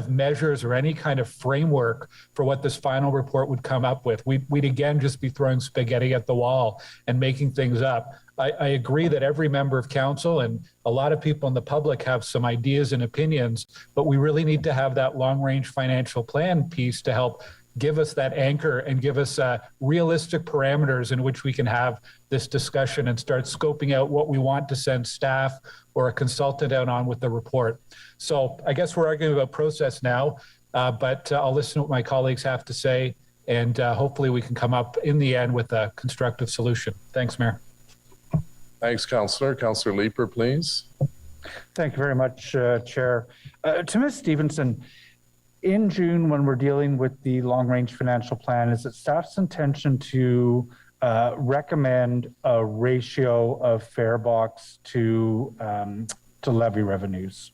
measures or any kind of framework for what this final report would come up with. We'd again just be throwing spaghetti at the wall and making things up. I agree that every member of council and a lot of people in the public have some ideas and opinions, but we really need to have that long-range financial plan piece to help give us that anchor and give us realistic parameters in which we can have this discussion and start scoping out what we want to send staff or a consultant out on with the report. So I guess we're arguing about process now, but I'll listen to what my colleagues have to say, and hopefully we can come up in the end with a constructive solution. Thanks, Mayor. Thanks, Councillor. Councillor Leeper, please. Thank you very much, Chair. To Ms. Stevenson, in June, when we're dealing with the long-range financial plan, is it staff's intention to recommend a ratio of fare box to levy revenues?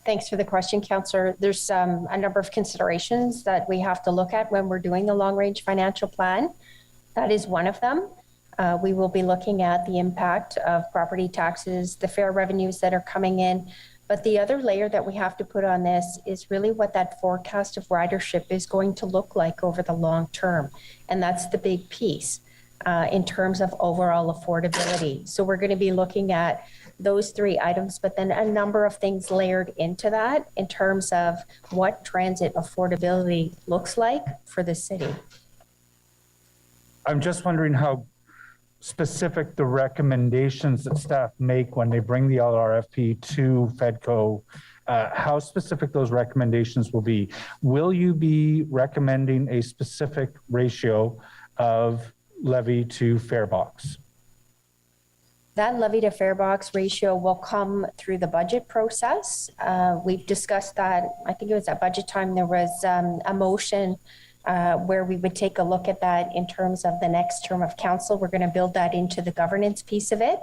Thanks for the question, Councillor. There's a number of considerations that we have to look at when we're doing the long-range financial plan. That is one of them. We will be looking at the impact of property taxes, the fare revenues that are coming in. But the other layer that we have to put on this is really what that forecast of ridership is going to look like over the long term. And that's the big piece in terms of overall affordability. So we're going to be looking at those 3 items, but then a number of things layered into that in terms of what transit affordability looks like for the city. I'm just wondering how specific the recommendations that staff make when they bring the LRFP to FEDCO, how specific those recommendations will be. Will you be recommending a specific ratio of levy to fare box? That levy to fare box ratio will come through the budget process. We've discussed that. I think it was at budget time. There was a motion where we would take a look at that in terms of the next term of council. We're going to build that into the governance piece of it.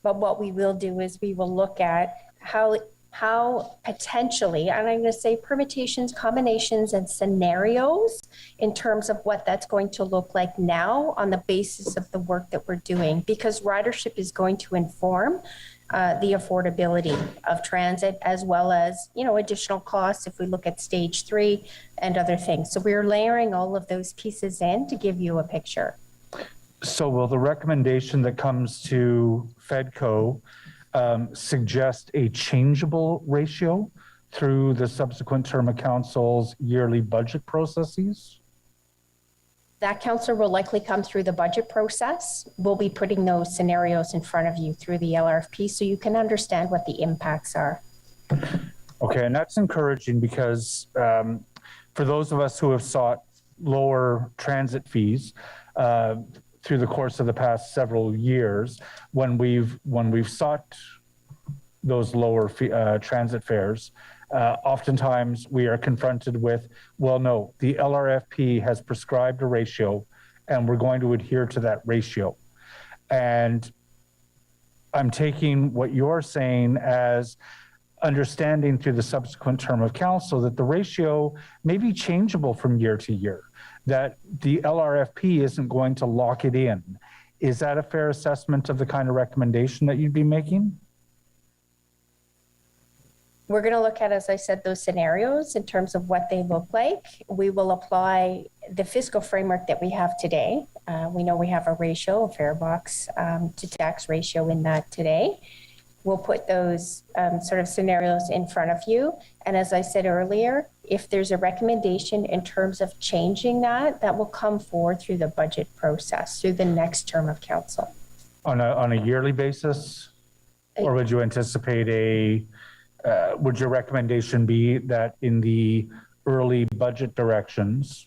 But what we will do is we will look at how how potentially, and I'm going to say permutations, combinations, and scenarios in terms of what that's going to look like now on the basis of the work that we're doing, because ridership is going to inform the affordability of transit, as well as, you know, additional costs if we look at stage 3 and other things. So we're layering all of those pieces in to give you a picture. So will the recommendation that comes to FEDCO suggest a changeable ratio through the subsequent term of council's yearly budget processes? That counselor will likely come through the budget process. We'll be putting those scenarios in front of you through the LRFP so you can understand what the impacts are. Okay, and that's encouraging because for those of us who have sought lower transit fees through the course of the past several years, when we've sought those lower transit fares, oftentimes we are confronted with, well, no, the LRFP has prescribed a ratio and we're going to adhere to that ratio. And I'm taking what you're saying as understanding through the subsequent term of council that the ratio may be changeable from year to year, that the LRFP isn't going to lock it in. Is that a fair assessment of the kind of recommendation that you'd be making? We're going to look at, as I said, those scenarios in terms of what they look like. We will apply the fiscal framework that we have today. We know we have a ratio, a fare box to tax ratio in that today. We'll put those sort of scenarios in front of you. And as I said earlier, if there's a recommendation in terms of changing that, that will come forward through the budget process, through the next term of council. On a yearly basis? Or would you anticipate would your recommendation be that in the early budget directions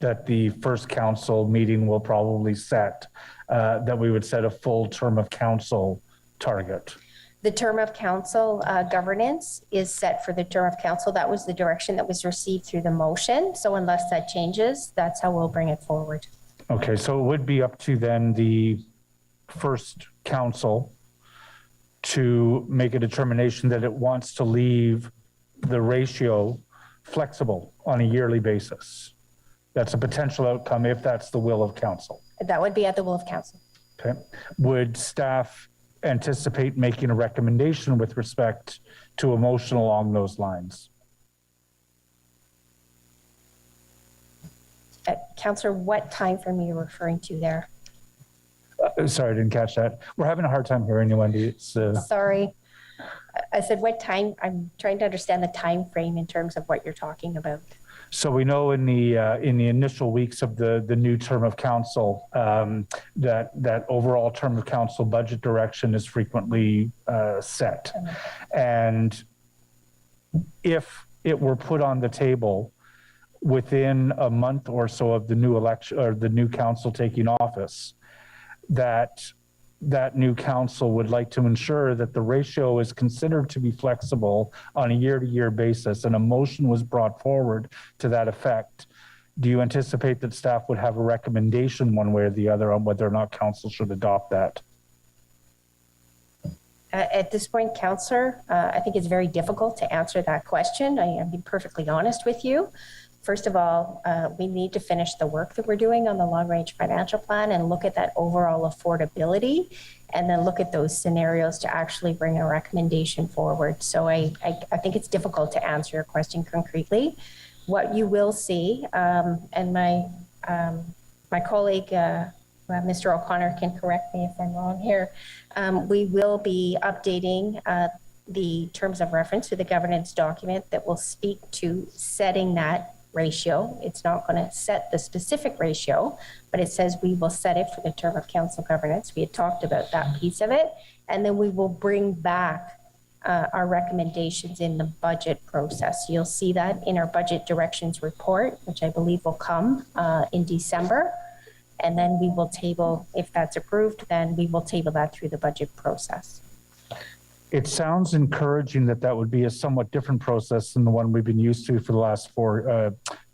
that the first council meeting will probably set, that we would set a full term of council target? The term of council governance is set for the term of council. That was the direction that was received through the motion. So unless that changes, that's how we'll bring it forward. Okay, so it would be up to then the first council to make a determination that it wants to leave the ratio flexible on a yearly basis. That's a potential outcome if that's the will of council. That would be at the will of council. Okay. Would staff anticipate making a recommendation with respect to a motion along those lines? Councillor, what time frame are you referring to there? Sorry, I didn't catch that. We're having a hard time hearing you, Wendy. Sorry. I said what time? I'm trying to understand the time frame in terms of what you're talking about. So we know in the initial weeks of the new term of council that overall term of council budget direction is frequently set. And if it were put on the table within a month or so of the new election or the new council taking office, that new council would like to ensure that the ratio is considered to be flexible on a year-to-year basis, and a motion was brought forward to that effect, do you anticipate that staff would have a recommendation one way or the other on whether or not council should adopt that? At this point, Councillor, I think it's very difficult to answer that question. I'm being perfectly honest with you. First of all, we need to finish the work that we're doing on the long-range financial plan and look at that overall affordability, and then look at those scenarios to actually bring a recommendation forward. So I think it's difficult to answer your question concretely. What you will see, and my colleague, Mr. O'Connor can correct me if I'm wrong here, we will be updating the terms of reference to the governance document that will speak to setting that ratio. It's not going to set the specific ratio, but it says we will set it for the term of council governance. We had talked about that piece of it, and then we will bring back our recommendations in the budget process. You'll see that in our budget directions report, which I believe will come in December, and then we will table, if that's approved, then we will table that through the budget process. It sounds encouraging that would be a somewhat different process than the one we've been used to for the last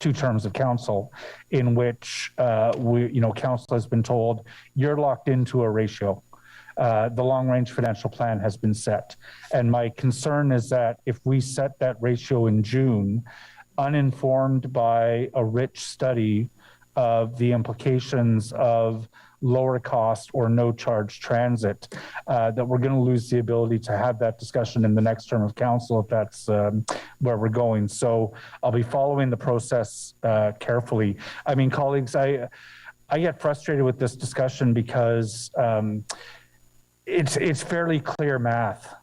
two terms of council, in which council has been told you're locked into a ratio, the long-range financial plan has been set. And my concern is that if we set that ratio in June, uninformed by a rich study of the implications of lower cost or no charge transit, that we're going to lose the ability to have that discussion in the next term of council if that's where we're going. So I'll be following the process carefully. I mean, colleagues, I get frustrated with this discussion because it's fairly clear math,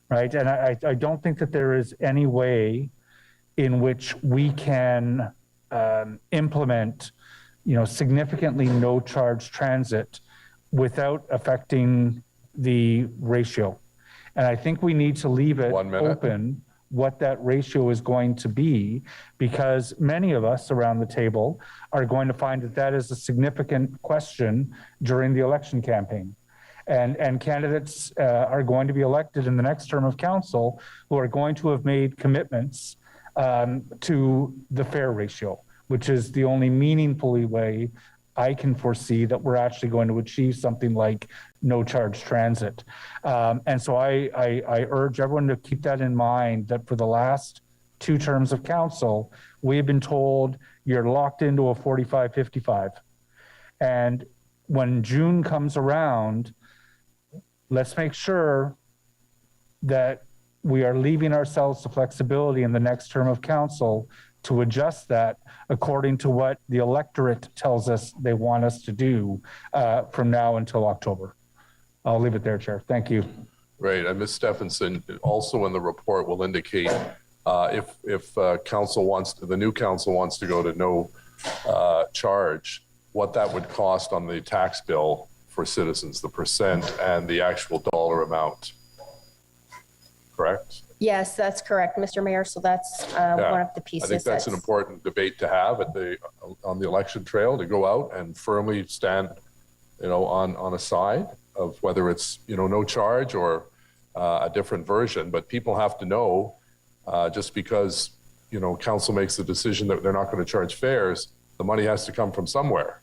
right? And I don't think that there is any way in which we can implement significantly no charge transit without affecting the ratio. And I think we need to leave it open what that ratio is going to be, because many of us around the table are going to find that that is a significant question during the election campaign. And candidates are going to be elected in the next term of council who are going to have made commitments to the fare ratio, which is the only meaningful way I can foresee that we're actually going to achieve something like no charge transit. And so I urge everyone to keep that in mind, that for the last 2 terms of council, we've been told you're locked into a 45-55. And when June comes around, let's make sure that we are leaving ourselves the flexibility in the next term of council to adjust that according to what the electorate tells us they want us to do from now until October. I'll leave it there, Chair. Thank you. Right, and Ms. Stephenson, also in the report will indicate if council wants to, the new council wants to go to no charge, what that would cost on the tax bill for citizens, the percent and the actual dollar amount. Correct? Yes, that's correct, Mr. Mayor. So that's one of the pieces. I think that's an important debate to have on the election trail, to go out and firmly stand, on a side of whether it's, no charge or a different version. But people have to know, just because, council makes the decision that they're not going to charge fares, the money has to come from somewhere.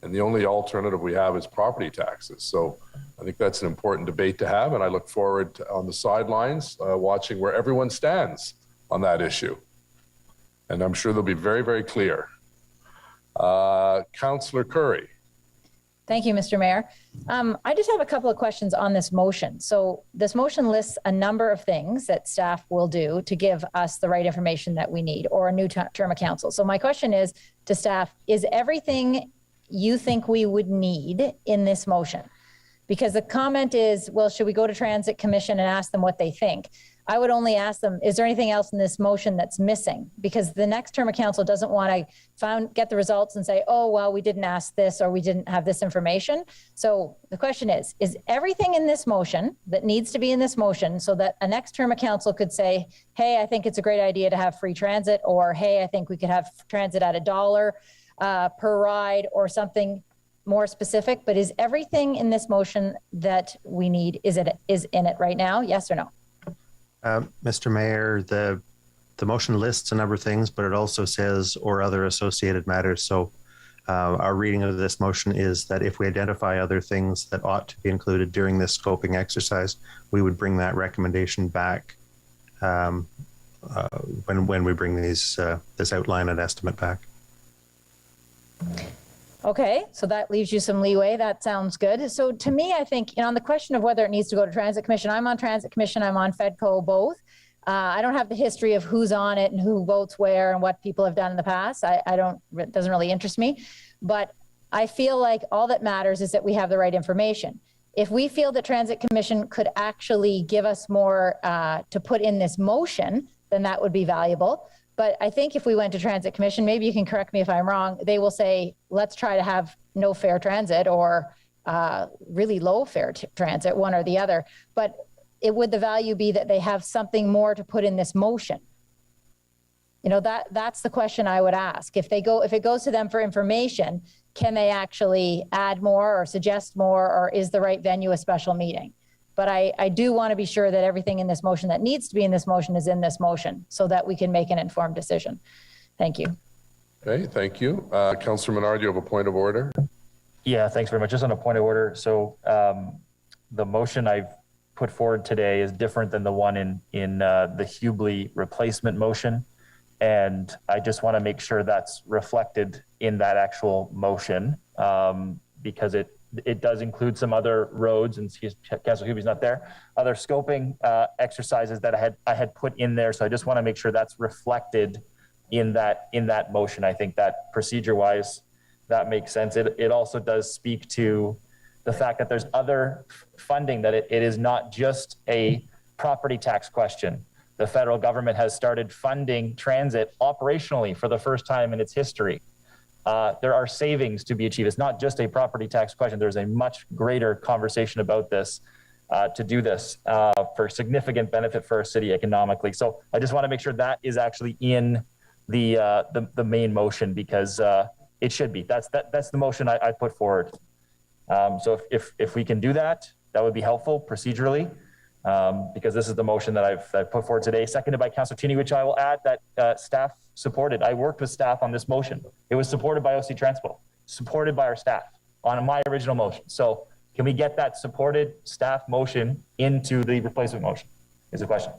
And the only alternative we have is property taxes. So I think that's an important debate to have. And I look forward to, on the sidelines, watching where everyone stands on that issue. And I'm sure they'll be very, very clear. Councillor Curry. Thank you, Mr. Mayor. I just have a couple of questions on this motion. So this motion lists a number of things that staff will do to give us the right information that we need, or a new term of council. So my question is to staff, is everything you think we would need in this motion? Because the comment is, well, should we go to Transit Commission and ask them what they think? I would only ask them, is there anything else in this motion that's missing? Because the next term of council doesn't want to get the results and say, oh, well, we didn't ask this, or we didn't have this information. So the question is everything in this motion that needs to be in this motion so that a next term of council could say, hey, I think it's a great idea to have free transit, or hey, I think we could have transit at $1 per ride, or something more specific? But is everything in this motion that we need, is in it right now? Yes or no? Mr. Mayor, the motion lists a number of things, but it also says or other associated matters. So our reading of this motion is that if we identify other things that ought to be included during this scoping exercise, we would bring that recommendation back when we bring this outline and estimate back. Okay, so that leaves you some leeway. That sounds good. So to me, I think, on the question of whether it needs to go to Transit Commission, I'm on Transit Commission, I'm on FEDCO, both. I don't have the history of who's on it and who votes where and what people have done in the past. It doesn't really interest me. But I feel like all that matters is that we have the right information. If we feel that Transit Commission could actually give us more to put in this motion, then that would be valuable. But I think if we went to Transit Commission, maybe you can correct me if I'm wrong, they will say, let's try to have no fare transit, or really low fare transit, one or the other. But would the value be that they have something more to put in this motion? That's the question I would ask. If it goes to them for information, can they actually add more or suggest more, or is the right venue a special meeting? But I do want to be sure that everything in this motion that needs to be in this motion is in this motion, so that we can make an informed decision. Thank you. Okay, thank you. Councillor Menard, you have a point of order? Yeah, thanks very much. Just on a point of order. So the motion I've put forward today is different than the one in the Hubley replacement motion. And I just want to make sure that's reflected in that actual motion, because it does include some other roads, and Councillor Hubley's not there, other scoping exercises that I had put in there. So I just want to make sure that's reflected in that motion. I think that procedure-wise, that makes sense. It also does speak to the fact that there's other funding, that it is not just a property tax question. The federal government has started funding transit operationally for the first time in its history. There are savings to be achieved. It's not just a property tax question. There's a much greater conversation about this to do this for significant benefit for our city economically. So I just want to make sure that is actually in the main motion, because it should be. That's the motion I put forward. So if we can do that, that would be helpful procedurally, because this is the motion that I've put forward today, seconded by Councillor Tierney, which I will add that staff supported. I worked with staff on this motion. It was supported by OC Transpo, supported by our staff on my original motion. So can we get that supported staff motion into the replacement motion is the question.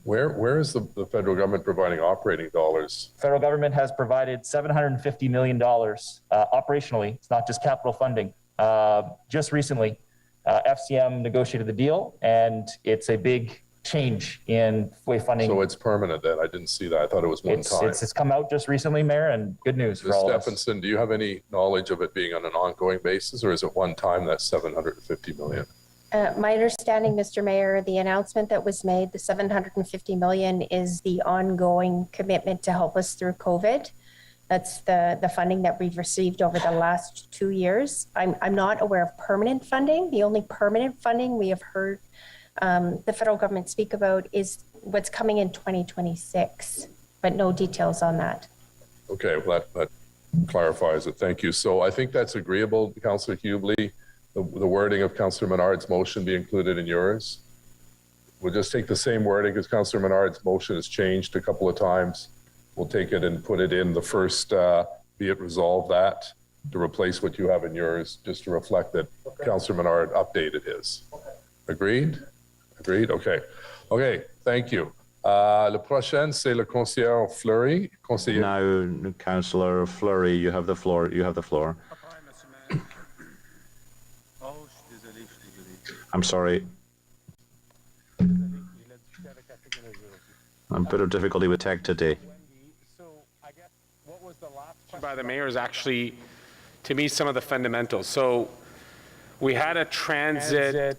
Where is the federal government providing operating dollars? Federal government has provided $750 million operationally. It's not just capital funding. Just recently, FCM negotiated the deal, and it's a big change in way funding. So it's permanent then? I didn't see that. I thought it was one time. It's come out just recently, Mayor, and good news for all of us. Stephenson, do you have any knowledge of it being on an ongoing basis, or is it one time that $750 million? My understanding, Mr. Mayor, the announcement that was made, the $750 million, is the ongoing commitment to help us through COVID. That's the funding that we've received over the last 2 years. I'm not aware of permanent funding. The only permanent funding we have heard the federal government speak about is what's coming in 2026, but no details on that. Okay, well, that clarifies it. Thank you. So I think that's agreeable, Councillor Hubley. The wording of Councillor Menard's motion be included in yours. We'll just take the same wording because Councillor Menard's motion has changed a couple of times. We'll take it and put it in the first, be it resolved that, to replace what you have in yours, just to reflect that Councillor Menard updated his. Agreed? Agreed? Okay. Okay, thank you. Le prochain, c'est le conseiller Fleury. Conseiller. Now, Councillor Fleury, you have the floor. You have the floor. I'm sorry. I'm a bit of difficulty with tech today. By the mayor is actually, to me, some of the fundamentals. So we had a transit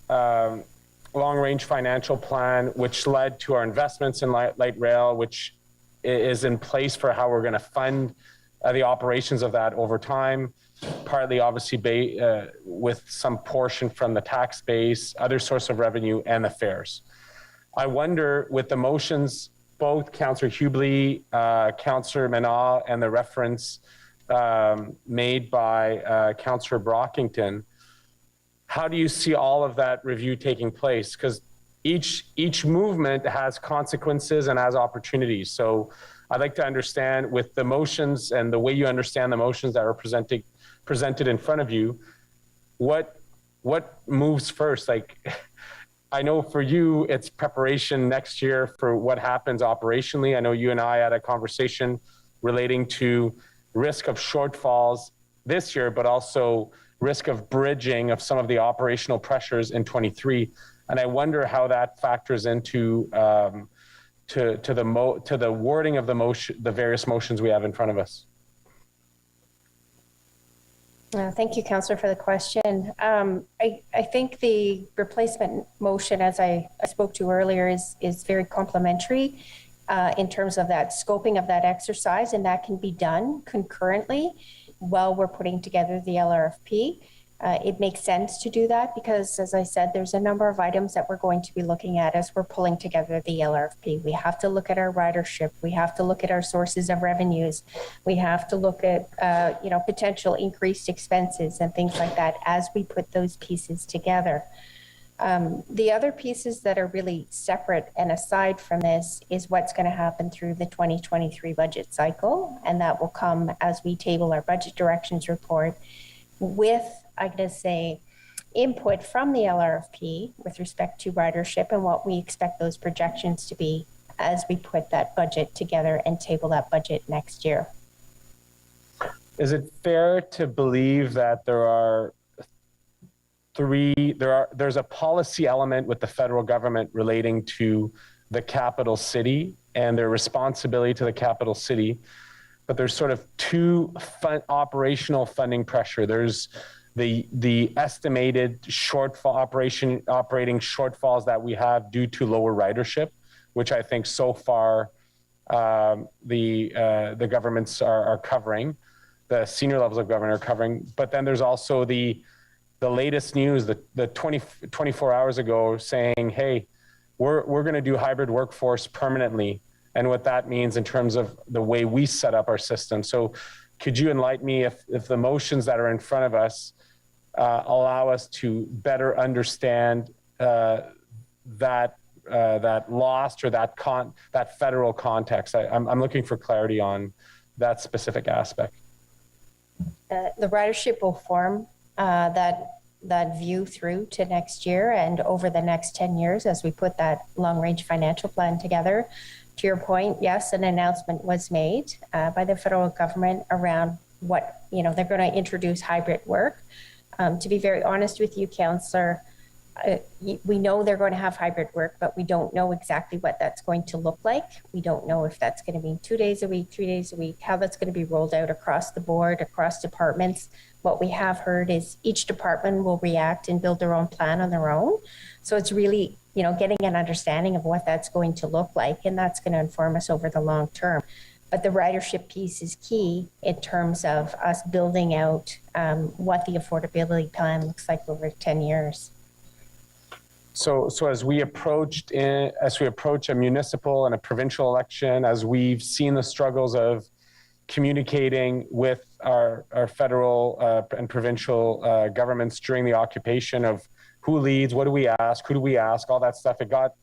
long-range financial plan, which led to our investments in light rail, which is in place for how we're going to fund the operations of that over time, partly obviously with some portion from the tax base, other source of revenue, and the fares. I wonder, with the motions, both Councillor Hubley, Councillor Menard, and the reference made by Councillor Brockington, how do you see all of that review taking place? Because each movement has consequences and has opportunities. So I'd like to understand, with the motions and the way you understand the motions that are presented in front of you, what moves first? Like, I know for you, it's preparation next year for what happens operationally. I know you and I had a conversation relating to risk of shortfalls this year, but also risk of bridging of some of the operational pressures in 23. And I wonder how that factors into to the wording of the motion, the various motions we have in front of us. Thank you, Councillor, for the question. I think the replacement motion, as I spoke to earlier, is very complementary in terms of that scoping of that exercise, and that can be done concurrently while we're putting together the LRFP. It makes sense to do that because, as I said, there's a number of items that we're going to be looking at as we're pulling together the LRFP. We have to look at our ridership. We have to look at our sources of revenues. We have to look at, potential increased expenses and things like that as we put those pieces together. The other pieces that are really separate and aside from this is what's going to happen through the 2023 budget cycle, and that will come as we table our budget directions report with, I'm going to say, input from the LRFP with respect to ridership and what we expect those projections to be as we put that budget together and table that budget next year. Is it fair to believe that there's a policy element with the federal government relating to the capital city and their responsibility to the capital city, but there's sort of two operational funding pressure. There's the estimated shortfall operating shortfalls that we have due to lower ridership, which I think so far the governments are covering, the senior levels of government are covering. But then there's also the latest news, the 24 hours ago saying, hey, we're going to do hybrid workforce permanently, and what that means in terms of the way we set up our system. So could you enlighten me if the motions that are in front of us allow us to better understand that lost or that federal context? I'm looking for clarity on that specific aspect. The ridership will form that view through to next year and over the next 10 years as we put that long-range financial plan together. To your point, yes, an announcement was made by the federal government around what, they're going to introduce hybrid work. To be very honest with you, Councillor, we know they're going to have hybrid work, but we don't know exactly what that's going to look like. We don't know if that's going to be 2 days a week, 3 days a week, how that's going to be rolled out across the board, across departments. What we have heard is each department will react and build their own plan on their own. So it's really, getting an understanding of what that's going to look like, and that's going to inform us over the long term. But the ridership piece is key in terms of us building out what the affordability plan looks like over 10 years. So as we approach a municipal and a provincial election, as we've seen the struggles of communicating with our federal and provincial governments during the occupation of who leads, what do we ask, who do we ask, all that stuff, it got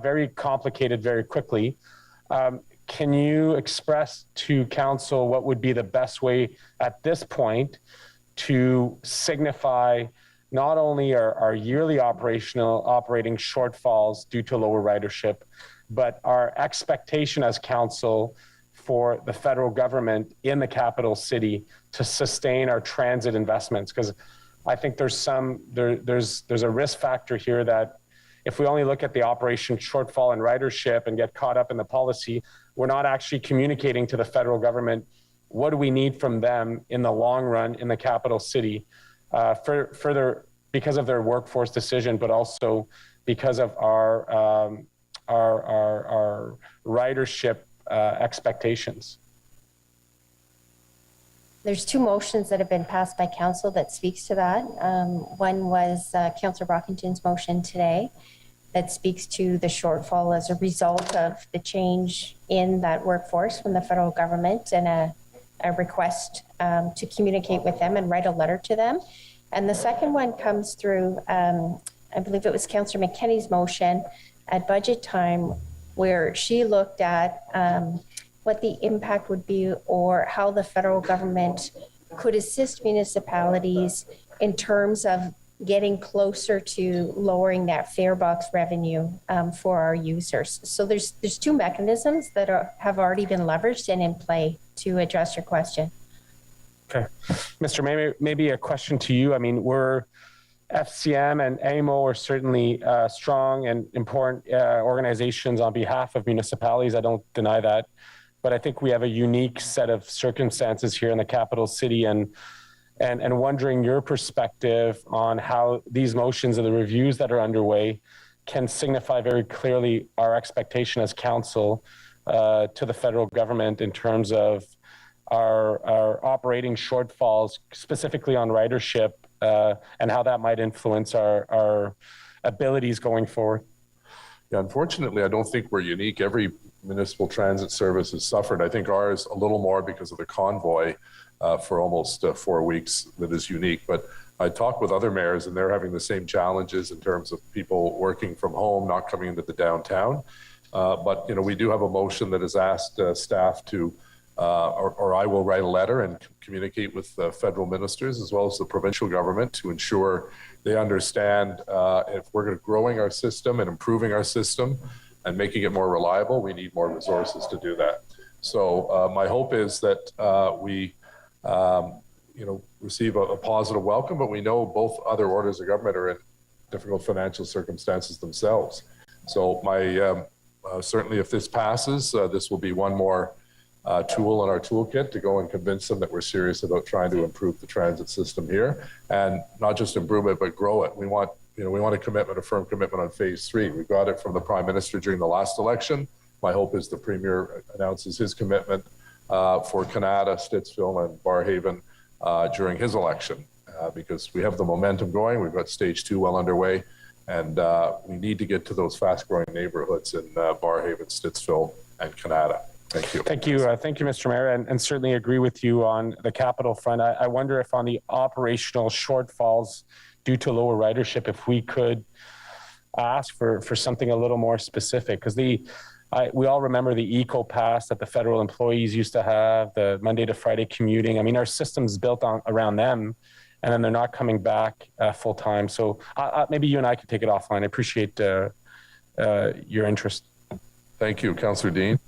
very complicated very quickly. Can you express to council what would be the best way at this point to signify not only our yearly operating shortfalls due to lower ridership, but our expectation as council for the federal government in the capital city to sustain our transit investments? Because I think there's a risk factor here that if we only look at the operation shortfall in ridership and get caught up in the policy, we're not actually communicating to the federal government what do we need from them in the long run in the capital city. Further, because of their workforce decision, but also because of our ridership expectations. There's two motions that have been passed by council that speaks to that. One was Councillor Brockington's motion today that speaks to the shortfall as a result of the change in that workforce from the federal government and a request to communicate with them and write a letter to them. And the second one comes through, I believe it was Councillor McKenney's motion at budget time, where she looked at what the impact would be or how the federal government could assist municipalities in terms of getting closer to lowering that fare box revenue for our users. So there's two mechanisms that have already been leveraged and in play to address your question. Okay. Mr. maybe a question to you. I mean, we're FCM and AMO are certainly strong and important organizations on behalf of municipalities. I don't deny that. But I think we have a unique set of circumstances here in the capital city, and wondering your perspective on how these motions and the reviews that are underway can signify very clearly our expectation as council to the federal government in terms of our operating shortfalls, specifically on ridership, and how that might influence our abilities going forward. Yeah, unfortunately, I don't think we're unique. Every municipal transit service has suffered. I think ours a little more because of the convoy for almost 4 weeks that is unique. But I talk with other mayors and they're having the same challenges in terms of people working from home, not coming into the downtown. But we do have a motion that has asked staff to or I will write a letter and communicate with the federal ministers as well as the provincial government to ensure they understand if we're growing our system and improving our system and making it more reliable, we need more resources to do that. So my hope is that we receive a positive welcome, but we know both other orders of government are in difficult financial circumstances themselves. So certainly if this passes, this will be one more tool in our toolkit to go and convince them that we're serious about trying to improve the transit system here, and not just improve it, but grow it. We want a commitment, a firm commitment on phase 3. We got it from the Prime Minister during the last election. My hope is the Premier announces his commitment for Canada, Stittsville, and Barrhaven during his election, because we have the momentum going. We've got stage 2 well underway, and we need to get to those fast-growing neighborhoods in Barrhaven, Stittsville, and Canada. Thank you. Thank you. Thank you, Mr. Mayor, and certainly agree with you on the capital front. I wonder if on the operational shortfalls due to lower ridership, if we could ask for something a little more specific, because we all remember the Eco Pass that the federal employees used to have, the Monday to Friday commuting. I mean, our system's built around them, and then they're not coming back full time. So maybe you and I could take it offline. I appreciate your interest. Thank you, Councillor Dean.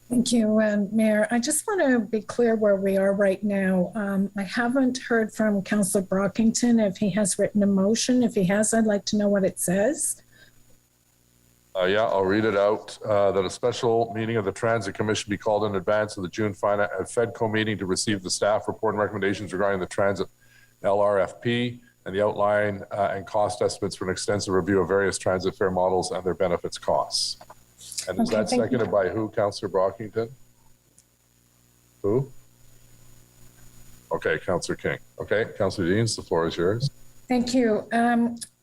Thank you, Mayor. I just want to be clear where we are right now. I haven't heard from Councillor Brockington if he has written a motion. If he has, I'd like to know what it says. Yeah, I'll read it out. That a special meeting of the Transit Commission be called in advance of the June FedCo meeting to receive the staff report and recommendations regarding the transit LRFP and the outline and cost estimates for an extensive review of various transit fare models and their benefits costs. And is that seconded by who, Councillor Brockington? Who? Okay, Councillor King. Okay, Councillor Deans, the floor is yours. Thank you.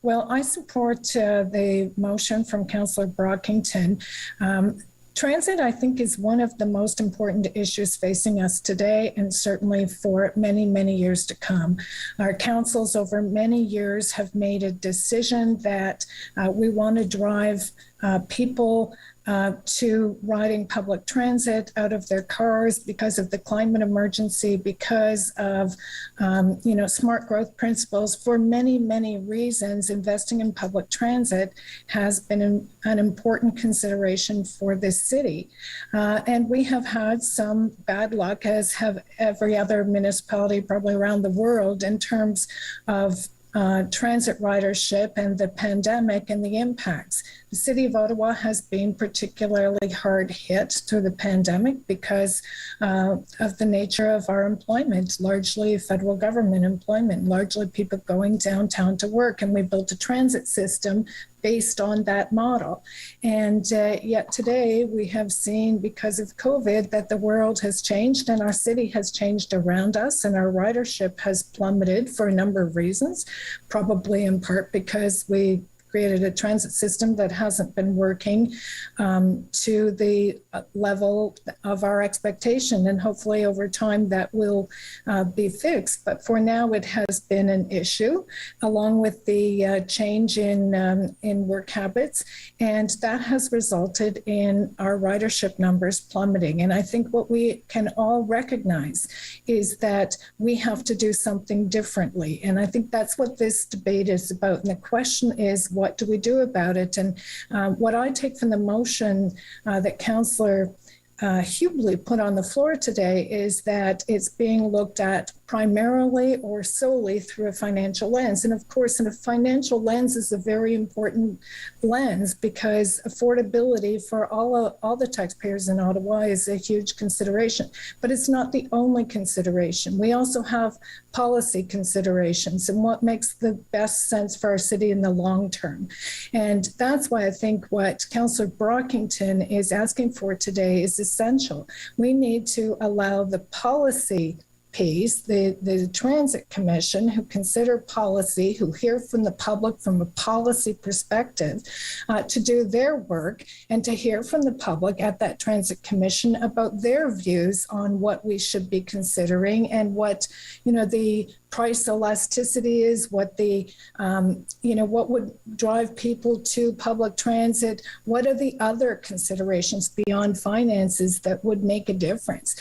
Well, I support the motion from Councillor Brockington. Transit, I think, is one of the most important issues facing us today, and certainly for many, many years to come. Our councils over many years have made a decision that we want to drive people to riding public transit out of their cars because of the climate emergency, because of smart growth principles. For many, many reasons, investing in public transit has been an important consideration for this city. And we have had some bad luck, as have every other municipality probably around the world, in terms of transit ridership and the pandemic and the impacts. The City of Ottawa has been particularly hard hit through the pandemic because of the nature of our employment, largely federal government employment, largely people going downtown to work, and we built a transit system based on that model. And yet today we have seen, because of COVID, that the world has changed and our city has changed around us, and our ridership has plummeted for a number of reasons, probably in part because we created a transit system that hasn't been working to the level of our expectation. And hopefully over time that will be fixed. But for now, it has been an issue, along with the change in work habits. And that has resulted in our ridership numbers plummeting. And I think what we can all recognize is that we have to do something differently. And I think that's what this debate is about. And the question is, what do we do about it? And what I take from the motion that Councillor Hubley put on the floor today is that it's being looked at primarily or solely through a financial lens. And of course, a financial lens is a very important lens because affordability for all the taxpayers in Ottawa is a huge consideration, but it's not the only consideration. We also have policy considerations and what makes the best sense for our city in the long term. And that's why I think what Councillor Brockington is asking for today is essential. We need to allow the policy piece, the Transit Commission, who consider policy, who hear from the public from a policy perspective, to do their work and to hear from the public at that Transit Commission about their views on what we should be considering and what, the price elasticity is, what the, what would drive people to public transit, what are the other considerations beyond finances that would make a difference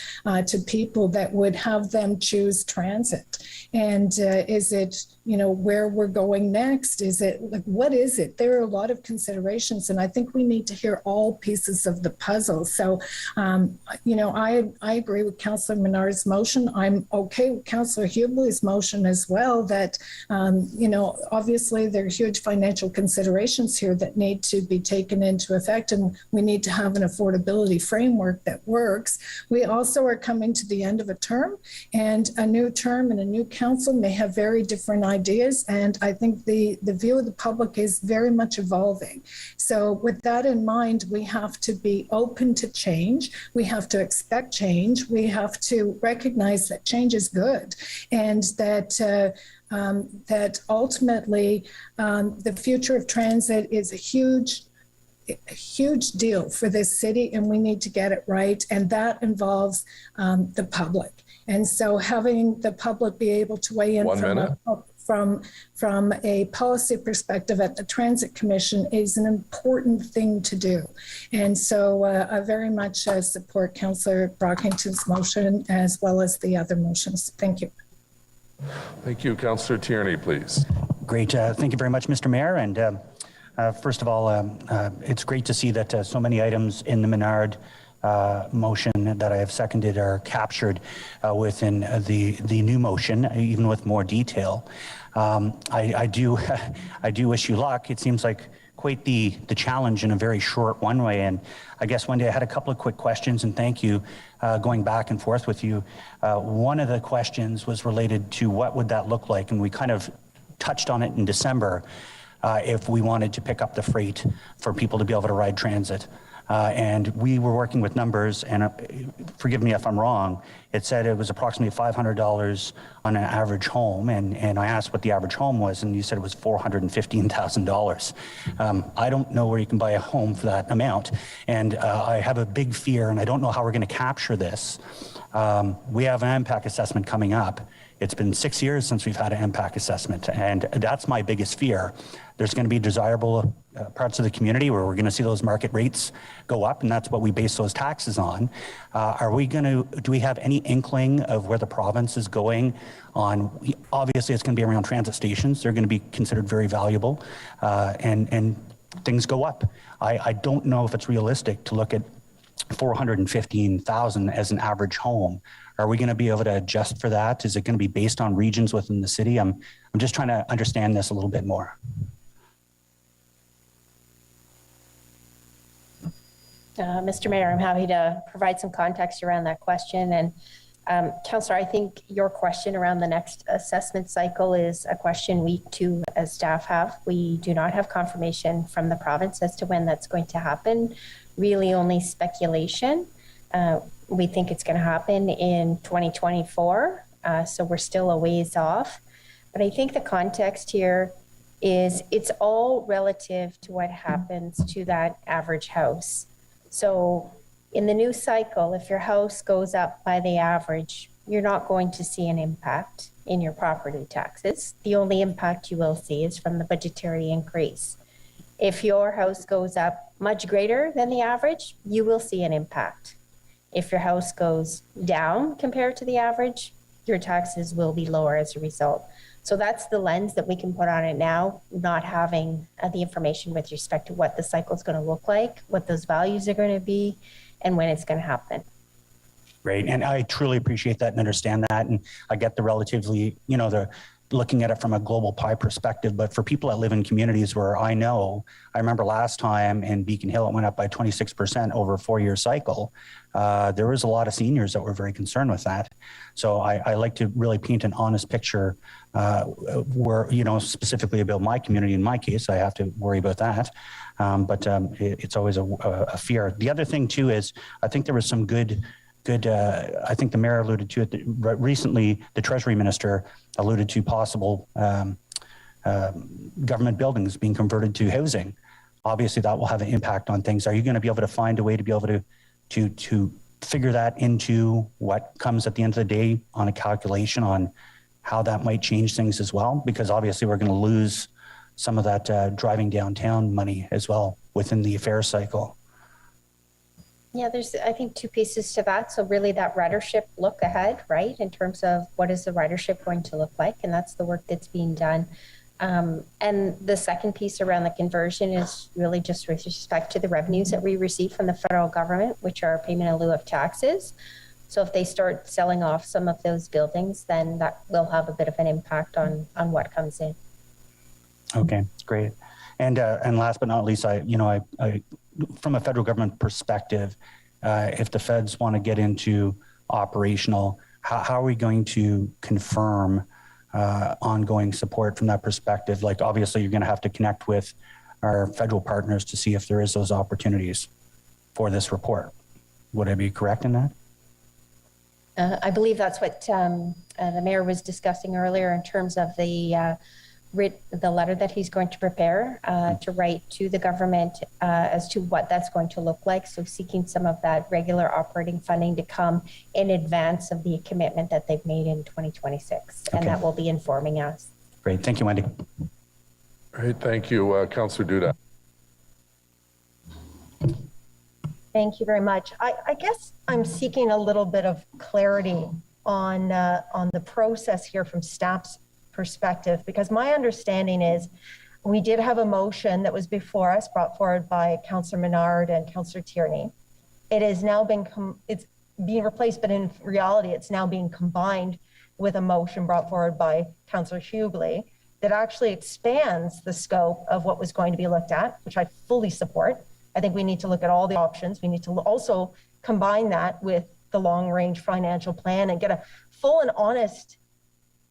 to people that would have them choose transit? And is it, where we're going next? Is it like, what is it? There are a lot of considerations, and I think we need to hear all pieces of the puzzle. So, I agree with Councillor Menard's motion. I'm okay with Councillor Hubley's motion as well, that, obviously there are huge financial considerations here that need to be taken into effect, and we need to have an affordability framework that works. We also are coming to the end of a term, and a new term and a new council may have very different ideas, and I think the view of the public is very much evolving. So with that in mind, we have to be open to change. We have to expect change. We have to recognize that change is good, and that ultimately the future of transit is a huge deal for this city, and we need to get it right, and that involves the public. And so having the public be able to weigh in from a policy perspective at the Transit Commission is an important thing to do. And so I very much support Councillor Brockington's motion as well as the other motions. Thank you. Thank you. Councillor Tierney, please. Great. Thank you very much, Mr. Mayor. And first of all, it's great to see that so many items in the Menard motion that I have seconded are captured within the new motion, even with more detail. I do wish you luck. It seems like quite the challenge in a very short one way. And I guess, Wendy, I had a couple of quick questions, and thank you going back and forth with you. One of the questions was related to what would that look like, and we kind of touched on it in December. If we wanted to pick up the freight for people to be able to ride transit. And we were working with numbers, and forgive me if I'm wrong, it said it was approximately $500 on an average home, and I asked what the average home was, and you said it was $415,000. I don't know where you can buy a home for that amount, and I have a big fear, and I don't know how we're going to capture this. We have an impact assessment coming up. It's been 6 years since we've had an impact assessment, and that's my biggest fear. There's going to be desirable parts of the community where we're going to see those market rates go up, and that's what we base those taxes on. Do we have any inkling of where the province is going on? Obviously, it's going to be around transit stations. They're going to be considered very valuable, and things go up. I don't know if it's realistic to look at $415,000 as an average home. Are we going to be able to adjust for that? Is it going to be based on regions within the city? I'm just trying to understand this a little bit more. Mr. Mayor, I'm happy to provide some context around that question. And Councillor, I think your question around the next assessment cycle is a question we too as staff have. We do not have confirmation from the province as to when that's going to happen. Really only speculation. We think it's going to happen in 2024, so we're still a ways off. But I think the context here is it's all relative to what happens to that average house. So in the new cycle, if your house goes up by the average, you're not going to see an impact in your property taxes. The only impact you will see is from the budgetary increase. If your house goes up much greater than the average, you will see an impact. If your house goes down compared to the average, your taxes will be lower as a result. So that's the lens that we can put on it now, not having the information with respect to what the cycle is going to look like, what those values are going to be, and when it's going to happen. Great, and I truly appreciate that and understand that, and I get the relatively, the looking at it from a global pie perspective, but for people that live in communities where I remember last time in Beacon Hill, it went up by 26% over a 4-year cycle. There was a lot of seniors that were very concerned with that. So I like to really paint an honest picture where, specifically about my community. In my case, I have to worry about that. But it's always a fear. The other thing too is I think there was some good, I think the mayor alluded to it recently, the Treasury Minister alluded to possible government buildings being converted to housing. Obviously that will have an impact on things. Are you going to be able to find a way to be able to figure that into what comes at the end of the day on a calculation on how that might change things as well, because obviously we're going to lose some of that driving downtown money as well within the fare cycle. Yeah, there's, I think, two pieces to that. So really that ridership look ahead, right? In terms of what is the ridership going to look like? And that's the work that's being done. And the second piece around the conversion is really just with respect to the revenues that we receive from the federal government, which are payment in lieu of taxes. So if they start selling off some of those buildings, then that will have a bit of an impact on what comes in. Okay, great. And last but not least, I from a federal government perspective, if the feds want to get into operational, how are we going to confirm ongoing support from that perspective? Like, obviously, you're going to have to connect with our federal partners to see if there is those opportunities for this report. Would I be correct in that? I believe that's what the mayor was discussing earlier in terms of the letter that he's going to prepare to write to the government as to what that's going to look like. So seeking some of that regular operating funding to come in advance of the commitment that they've made in 2026. And that will be informing us. Great. Thank you, Wendy. Great. Thank you, Councillor Duda. Thank you very much. I guess I'm seeking a little bit of clarity on the process here from staff's perspective, because my understanding is we did have a motion that was before us, brought forward by Councillor Menard and Councillor Tierney. It has now been it's being replaced, but in reality, it's now being combined with a motion brought forward by Councillor Hughley that actually expands the scope of what was going to be looked at, which I fully support. I think we need to look at all the options. We need to also combine that with the long-range financial plan and get a full and honest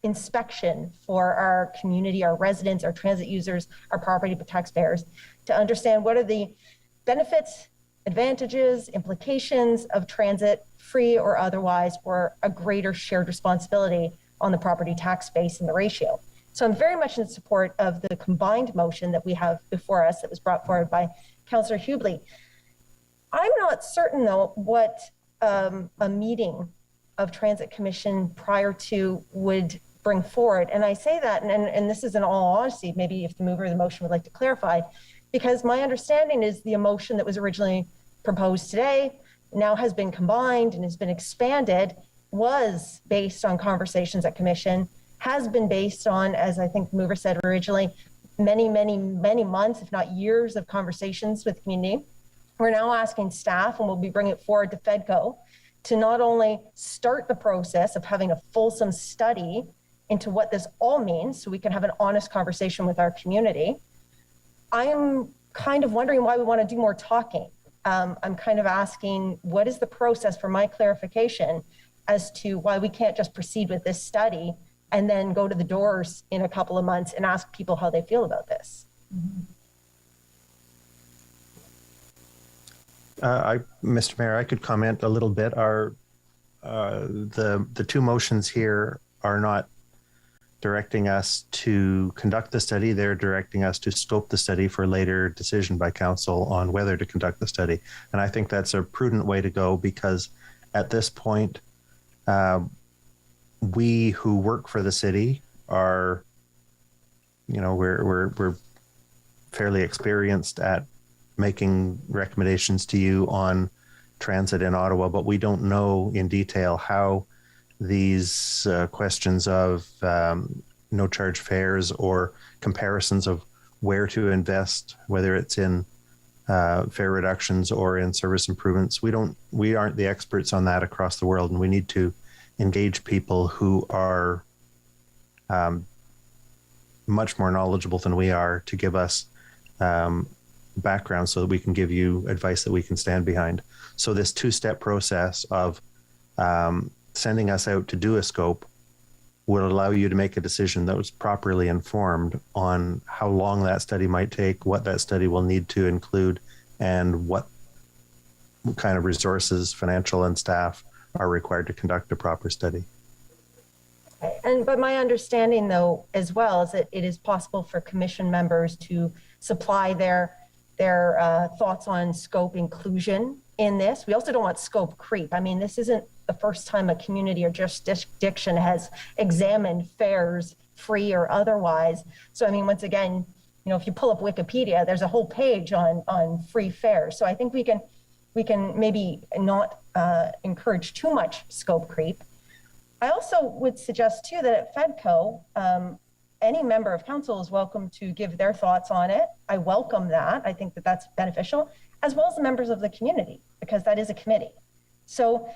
inspection for our community, our residents, our transit users, our property taxpayers, to understand what are the benefits, advantages, implications of transit, free or otherwise, or a greater shared responsibility on the property tax base and the ratio. So I'm very much in support of the combined motion that we have before us that was brought forward by Councillor Hughley. I'm not certain, though, what a meeting of Transit Commission prior to would bring forward. And I say that, and this is in all honesty, maybe if the mover of the motion would like to clarify, because my understanding is the motion that was originally proposed today now has been combined and has been expanded, was based on conversations at Commission, has been based on, as I think the mover said originally, many, many, many months, if not years of conversations with the community. We're now asking staff, and we'll be bringing it forward to FEDCO, to not only start the process of having a fulsome study into what this all means so we can have an honest conversation with our community. I'm kind of wondering why we want to do more talking. I'm kind of asking, what is the process for my clarification as to why we can't just proceed with this study and then go to the doors in a couple of months and ask people how they feel about this? Mr. Mayor, I could comment a little bit. The two motions here are not directing us to conduct the study. They're directing us to scope the study for later decision by council on whether to conduct the study. And I think that's a prudent way to go, because at this point, we who work for the city are, we're fairly experienced at making recommendations to you on transit in Ottawa, but we don't know in detail how these questions of no charge fares or comparisons of where to invest, whether it's in fare reductions or in service improvements. We aren't the experts on that across the world, and we need to engage people who are much more knowledgeable than we are to give us background so that we can give you advice that we can stand behind. So this two-step process of sending us out to do a scope will allow you to make a decision that was properly informed on how long that study might take, what that study will need to include, and what kind of resources, financial and staff, are required to conduct a proper study. But my understanding, though, as well, is that it is possible for commission members to supply their their thoughts on scope inclusion in this. We also don't want scope creep. I mean, this isn't the first time a community or jurisdiction has examined fares, free or otherwise. So, I mean, once again, you know, if you pull up Wikipedia, there's a whole page on free fares. So I think we can maybe not encourage too much scope creep. I also would suggest too that at FEDCO, any member of council is welcome to give their thoughts on it. I welcome that. I think that that's beneficial, as well as the members of the community, because that is a committee. So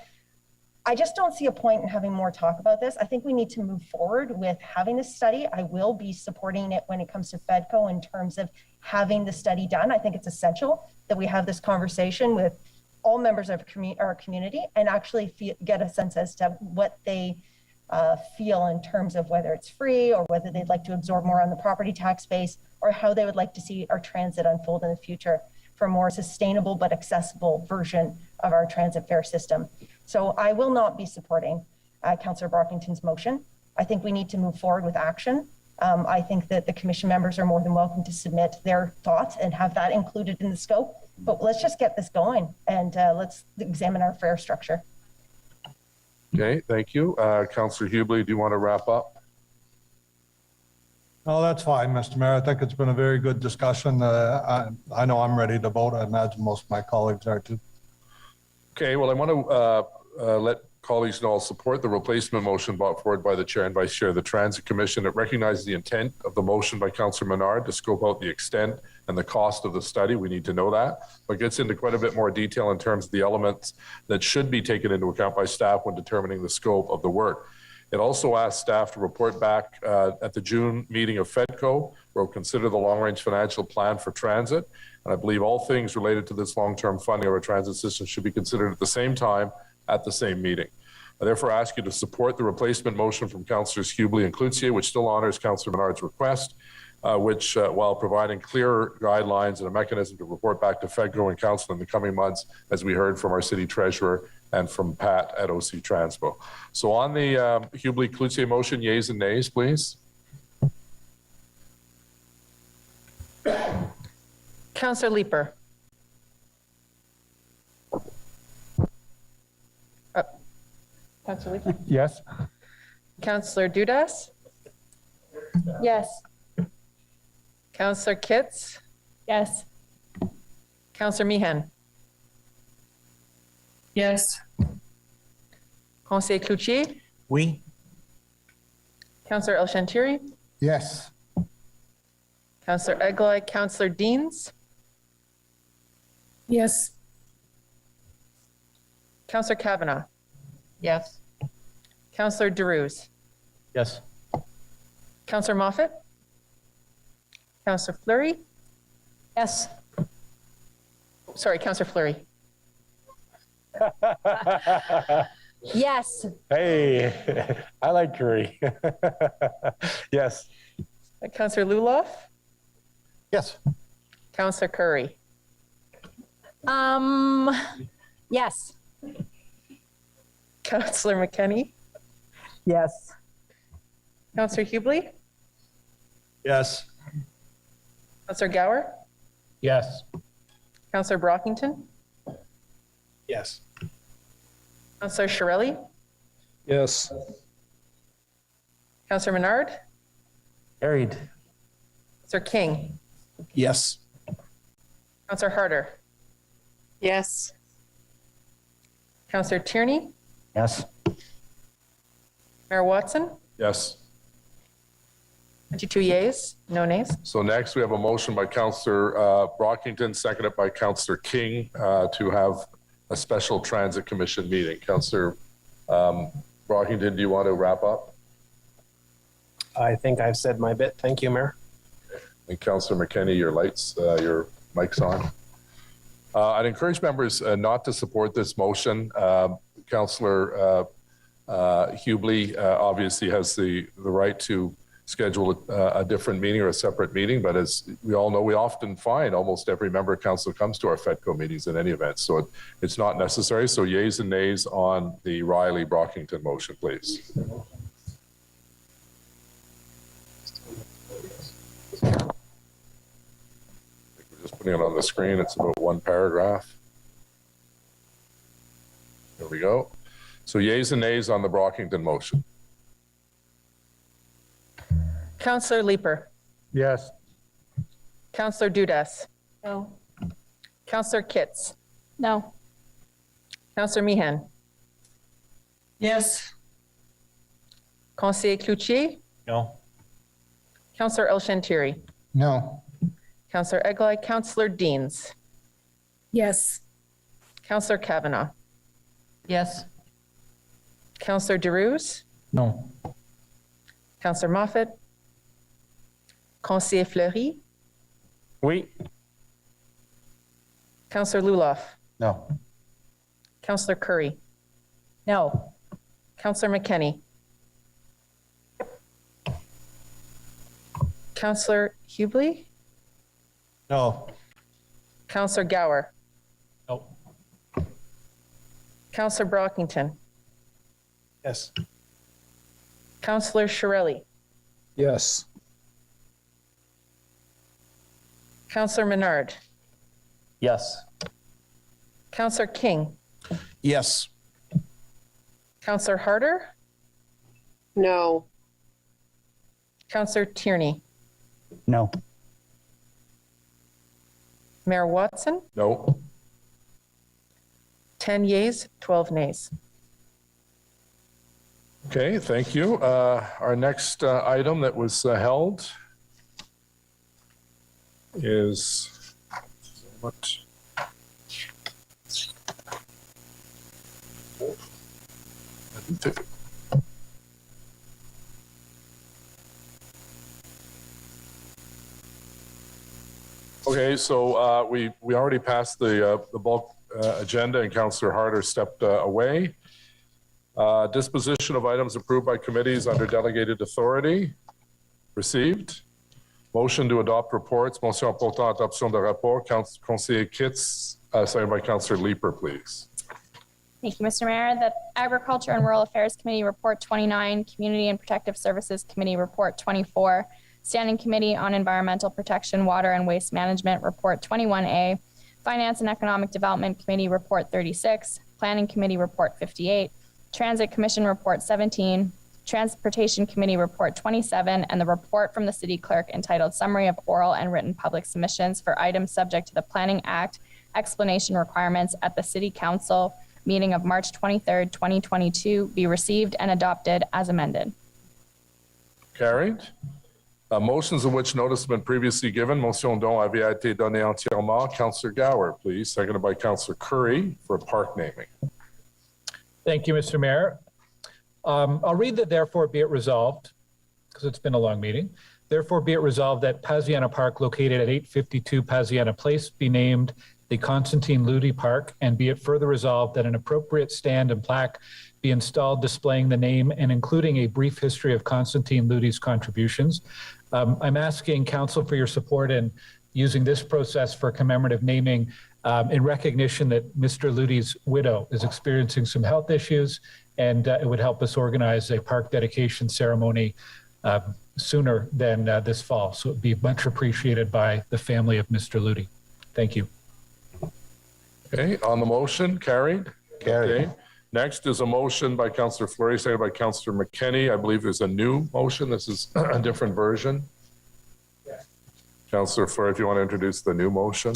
I just don't see a point in having more talk about this. I think we need to move forward with having this study. I will be supporting it when it comes to FEDCO in terms of having the study done. I think it's essential that we have this conversation with all members of our community and actually get a sense as to what they feel in terms of whether it's free or whether they'd like to absorb more on the property tax base, or how they would like to see our transit unfold in the future for a more sustainable but accessible version of our transit fare system. So I will not be supporting Councillor Brockington's motion. I think we need to move forward with action. I think that the commission members are more than welcome to submit their thoughts and have that included in the scope. But let's just get this going and let's examine our fare structure. Okay, thank you. Councillor Hubley, do you want to wrap up? No, that's fine, Mr. Mayor. I think it's been a very good discussion. I know I'm ready to vote. I imagine most of my colleagues are too. Okay, well, I want to let colleagues know I'll support the replacement motion brought forward by the chair and vice chair of the Transit Commission. It recognizes the intent of the motion by Councillor Menard to scope out the extent and the cost of the study. We need to know that, but gets into quite a bit more detail in terms of the elements that should be taken into account by staff when determining the scope of the work. It also asks staff to report back at the June meeting of FEDCO, where we'll consider the long-range financial plan for transit. And I believe all things related to this long-term funding of our transit system should be considered at the same time at the same meeting. I therefore ask you to support the replacement motion from Councillors Hubley and Cloutier, which still honors Councillor Menard's request, which, while providing clearer guidelines and a mechanism to report back to FEDCO and Council in the coming months, as we heard from our City Treasurer and from Pat at OC Transpo. So on the Hubley-Cloutier motion, yeas and nays, please. Councillor Leeper. Councillor Leeper. Yes. Councillor Dudas. Yes. Councillor Kitts. Yes. Councillor Meehan. Yes. Conseiller Cloutier. Oui. Councillor El Shantiri. Yes. Councillor Eglai. Councillor Deans. Yes. Councillor Kavanagh. Yes. Councillor DeRuse. Yes. Councillor Moffat. Councillor Fleury. Yes. Sorry, Councillor Fleury. Yes. Hey, I like curry. Yes. Councillor Luloff. Yes. Councillor Curry. Yes. Councillor McKenney. Yes. Councillor Hubley. Yes. Councillor Gower. Yes. Councillor Brockington. Yes. Councillor Shirelli. Yes. Councillor Menard. Carried. Councillor King. Yes. Councillor Harder. Yes. Councillor Tierney. Yes. Mayor Watson. Yes. 22 yeas, no nays. So next we have a motion by Councillor Brockington, seconded by Councillor King, to have a special transit commission meeting. Councillor Brockington, do you want to wrap up? I think I've said my bit. Thank you, Mayor. And Councillor McKenney, your lights, your mic's on. I'd encourage members not to support this motion. Councillor Hubley obviously has the right to schedule a different meeting or a separate meeting, but as we all know, we often find almost every member of council comes to our FEDCO meetings in any event, so it's not necessary. So yeas and nays on the Riley-Brockington motion, please. putting it on the screen. It's about one paragraph. There we go. So yeas and nays on the Brockington motion. Councillor Leeper, Yes. Councillor Dudas, No. Councillor Kitts, No. Councillor Meehan, Yes. Conseiller Cloutier, No. Councillor El-Shantiri, No. Councillor Eglai, Councillor Deans, Yes. Councillor Kavanaugh. Yes. Councillor DeRuse, No. Councillor Moffat, Conseiller Fleury, Oui. Councillor Luloff, No. Councillor Curry, No. Councillor McKenney, Councillor Hubley, No. Councillor Gower, No. Councillor Brockington, Yes. Councillor Shirelli, Yes. Councillor Menard, Yes. Councillor King, Yes. Councillor Harder, No. Councillor Tierney, No. Mayor Watson, No. 10 yeas, 12 nays. Okay, thank you. Our next item that was held is what? Okay, so we already passed the bulk agenda and Councillor Harder stepped away. Disposition of items approved by committees under delegated authority. Received. Motion to adopt reports. Motion portant adoption de rapport. Conseiller Kitts, seconded by Councillor Leeper, please. Thank you, Mr. Mayor. The Agriculture and Rural Affairs Committee Report 29, Community and Protective Services Committee Report 24, Standing Committee on Environmental Protection, Water and Waste Management Report 21A, Finance and Economic Development Committee Report 36, Planning Committee Report 58, Transit Commission Report 17, Transportation Committee Report 27, and the report from the City Clerk entitled Summary of Oral and Written Public Submissions for Items Subject to the Planning Act Explanation Requirements at the City Council meeting of March 23rd, 2022 be received and adopted as amended. Carried. Motions of which notice has been previously given. Motion dont avait été donnée entièrement. Councillor Gower, please, seconded by Councillor Curry for park naming. Thank you, Mr. Mayor. I'll read the therefore be it resolved, because it's been a long meeting. Therefore be it resolved that Paziana Park located at 852 Paziana Place be named the Constantine Ludi Park, and be it further resolved that an appropriate stand and plaque be installed displaying the name and including a brief history of Constantine Ludi's contributions. I'm asking council for your support in using this process for commemorative naming in recognition that Mr. Ludi's widow is experiencing some health issues, and it would help us organize a park dedication ceremony sooner than this fall. So it'd be much appreciated by the family of Mr. Ludi. Thank you. Okay, on the motion, carried? Carried. Okay. Next is a motion by Councillor Fleury, seconded by Councillor McKenney. I believe there's a new motion. This is a different version. Councillor Fleury, if you want to introduce the new motion.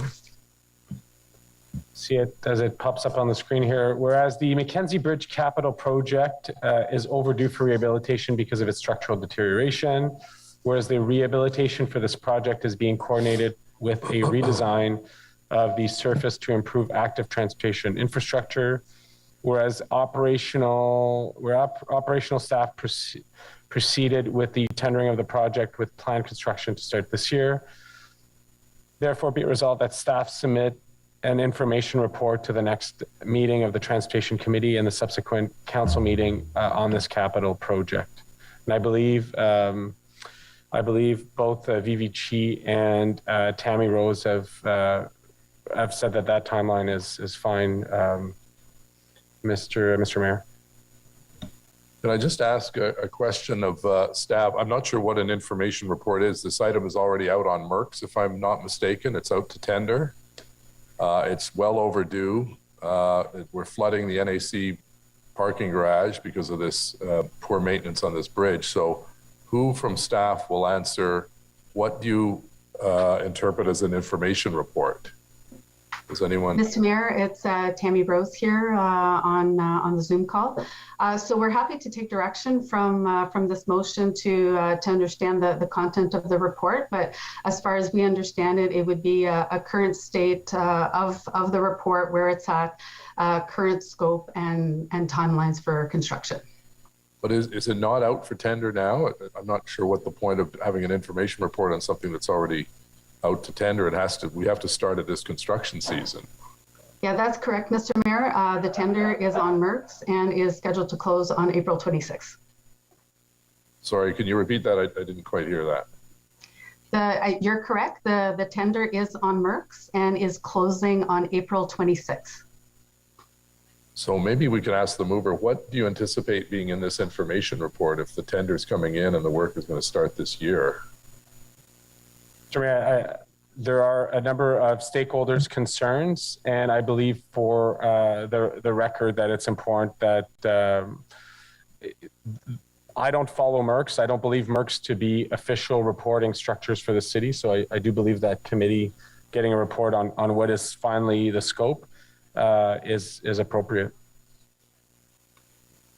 See it as it pops up on the screen here. Whereas the Mackenzie Bridge Capital Project is overdue for rehabilitation because of its structural deterioration, whereas the rehabilitation for this project is being coordinated with a redesign of the surface to improve active transportation infrastructure, whereas operational staff proceeded with the tendering of the project with planned construction to start this year. Therefore, be it resolved that staff submit an information report to the next meeting of the Transportation Committee and the subsequent council meeting on this capital project. And I believe both Vivi Chi and Tammy Rose have said that timeline is fine, Mr. Mayor. Can I just ask a question of staff? I'm not sure what an information report is. This item is already out on Mercs, if I'm not mistaken. It's out to tender. It's well overdue. We're flooding the NAC parking garage because of this poor maintenance on this bridge. So who from staff will answer what do you interpret as an information report? Does anyone? Mr. Mayor, it's Tammy Rose here on the Zoom call. So we're happy to take direction from this motion to understand the content of the report. But as far as we understand it, it would be a current state of the report, where it's at, current scope and timelines for construction. But is it not out for tender now? I'm not sure what the point of having an information report on something that's already out to tender. We have to start at this construction season. Yeah, that's correct, Mr. Mayor. The tender is on Mercs and is scheduled to close on April 26th. Sorry, can you repeat that? I didn't quite hear that. You're correct. The tender is on Mercs and is closing on April 26th. So maybe we can ask the mover, what do you anticipate being in this information report if the tender's coming in and the work is going to start this year? There are a number of stakeholders' concerns, and I believe for the record that it's important that I don't follow Mercs. I don't believe Mercs to be official reporting structures for the city. So I do believe that committee getting a report on what is finally the scope is appropriate.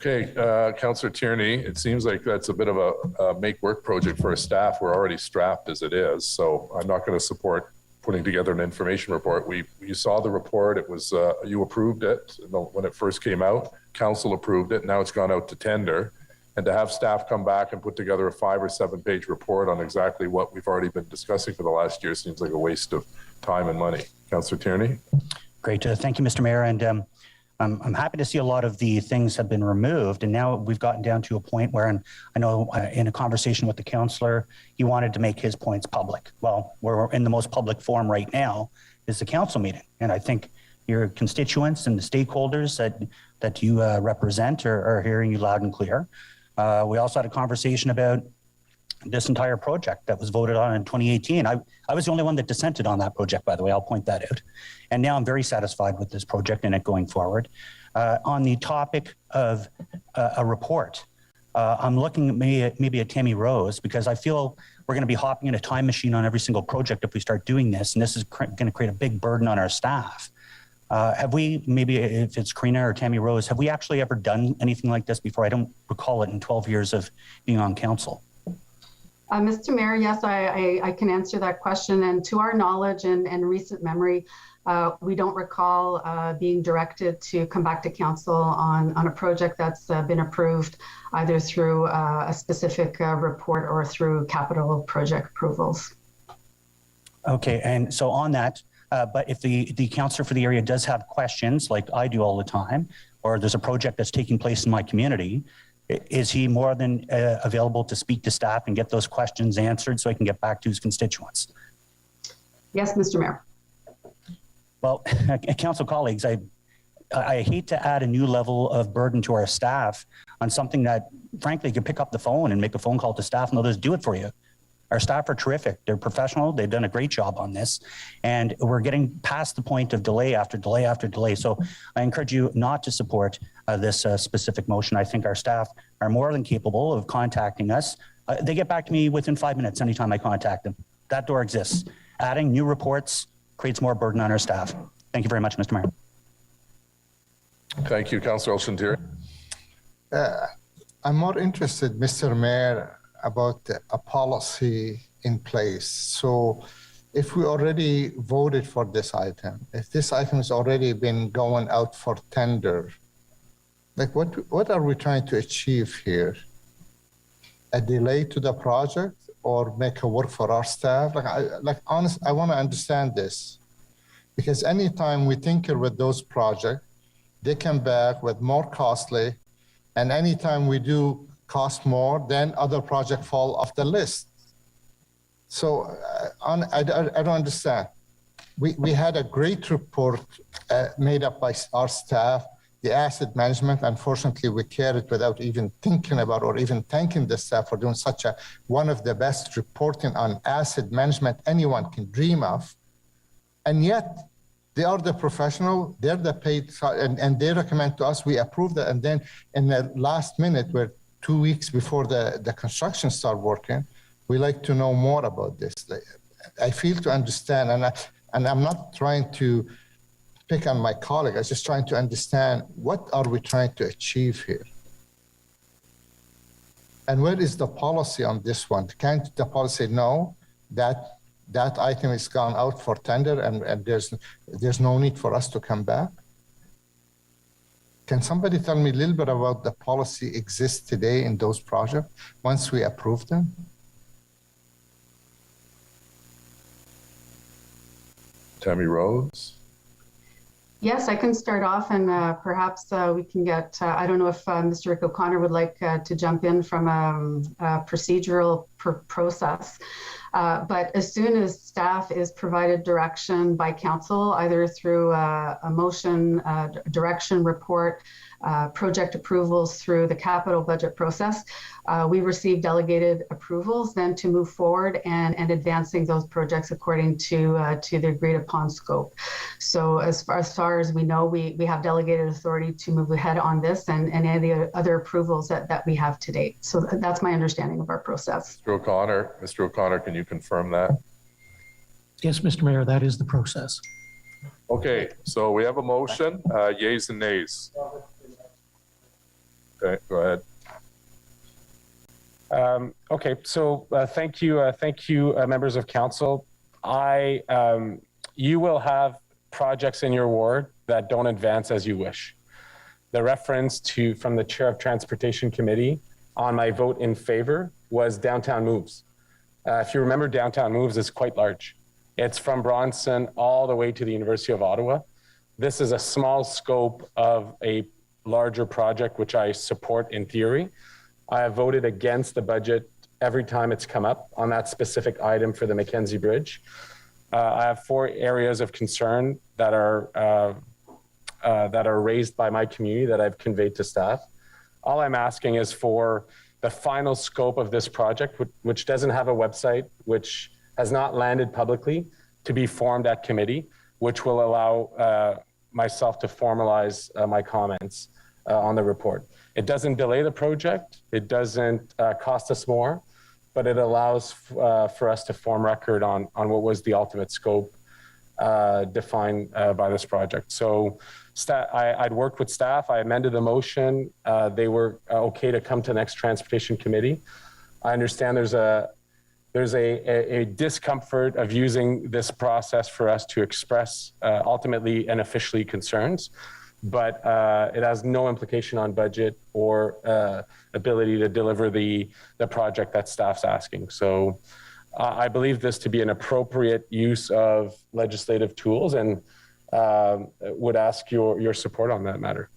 Okay, Councillor Tierney, it seems like that's a bit of a make work project for our staff. We're already strapped as it is, so I'm not going to support putting together an information report. You saw the report. It was you approved it when it first came out. Council approved it. Now it's gone out to tender, and to have staff come back and put together a 5 or 7 page report on exactly what we've already been discussing for the last year seems like a waste of time and money. Councillor Tierney. Great. Thank you, Mr. Mayor. And I'm happy to see a lot of the things have been removed. And now we've gotten down to a point where, and I know in a conversation with the councillor, he wanted to make his points public. Well, we're in the most public forum right now is the council meeting. And I think your constituents and the stakeholders that you represent are hearing you loud and clear. We also had a conversation about this entire project that was voted on in 2018. I was the only one that dissented on that project, by the way, I'll point that out. And now I'm very satisfied with this project and it going forward. On the topic of a report, I'm looking at maybe at Tammy Rose, because I feel we're going to be hopping in a time machine on every single project if we start doing this, and this is going to create a big burden on our staff. Have we, maybe if it's Karina or Tammy Rose, have we actually ever done anything like this before? I don't recall it in 12 years of being on council. Mr. Mayor, yes, I can answer that question. And to our knowledge and recent memory, we don't recall being directed to come back to council on a project that's been approved either through a specific report or through capital project approvals. Okay, and so on that, but if the councillor for the area does have questions like I do all the time, or there's a project that's taking place in my community, is he more than available to speak to staff and get those questions answered so he can get back to his constituents? Yes, Mr. Mayor. Well, council colleagues, I hate to add a new level of burden to our staff on something that, frankly, you could pick up the phone and make a phone call to staff and they'll just do it for you. Our staff are terrific. They're professional. They've done a great job on this. And we're getting past the point of delay after delay after delay. So I encourage you not to support this specific motion. I think our staff are more than capable of contacting us. They get back to me within 5 minutes anytime I contact them. That door exists. Adding new reports creates more burden on our staff. Thank you very much, Mr. Mayor. Thank you, Councillor Olsen-Tierney. I'm more interested, Mr. Mayor, about a policy in place. So if we already voted for this item, if this item has already been going out for tender, like what are we trying to achieve here? A delay to the project or make it work for our staff? Honestly, I want to understand this, because anytime we tinker with those projects, they come back with more costly, and anytime we do cost more, then other projects fall off the list. So I don't understand. We had a great report made up by our staff the asset management. Unfortunately, we carried without even thinking about or even thanking the staff for doing such one of the best reporting on asset management anyone can dream of. And yet, they are the professional, they're the paid, and they recommend to us, we approve that. And then in the last minute, we're 2 weeks before the construction start working, we like to know more about this. I feel to understand, and I'm not trying to pick on my colleague, I'm just trying to understand what are we trying to achieve here? And where is the policy on this one? Can't the policy know that that item is gone out for tender and there's no need for us to come back? Can somebody tell me a little bit about the policy exists today in those projects once we approve them? Tammy Rose? Yes, I can start off, and perhaps we can get, I don't know if Mr. Rick O'Connor would like to jump in from a procedural process. But as soon as staff is provided direction by council, either through a motion, direction report, project approvals through the capital budget process, we receive delegated approvals then to move forward and advancing those projects according to the agreed upon scope. So as far as we know, we have delegated authority to move ahead on this and any of the other approvals that we have to date. So that's my understanding of our process. Mr. O'Connor, can you confirm that? Yes, Mr. Mayor, that is the process. Okay, so we have a motion, yeas and nays. Okay, go ahead. Okay, so thank you, members of council. You will have projects in your ward that don't advance as you wish. The reference from the chair of Transportation Committee on my vote in favor was Downtown Moves. If you remember, Downtown Moves is quite large. It's from Bronson all the way to the University of Ottawa. This is a small scope of a larger project, which I support in theory. I have voted against the budget every time it's come up on that specific item for the Mackenzie Bridge. I have 4 areas of concern that are raised by my community that I've conveyed to staff. All I'm asking is for the final scope of this project, which doesn't have a website, which has not landed publicly, to be formed at committee, which will allow myself to formalize my comments on the report. It doesn't delay the project. It doesn't cost us more, but it allows for us to form record on what was the ultimate scope defined by this project. So I'd worked with staff. I amended the motion. They were okay to come to the next Transportation Committee. I understand there's a discomfort of using this process for us to express ultimately and officially concerns, but it has no implication on budget or ability to deliver the project that staff's asking. So I believe this to be an appropriate use of legislative tools and would ask your support on that matter.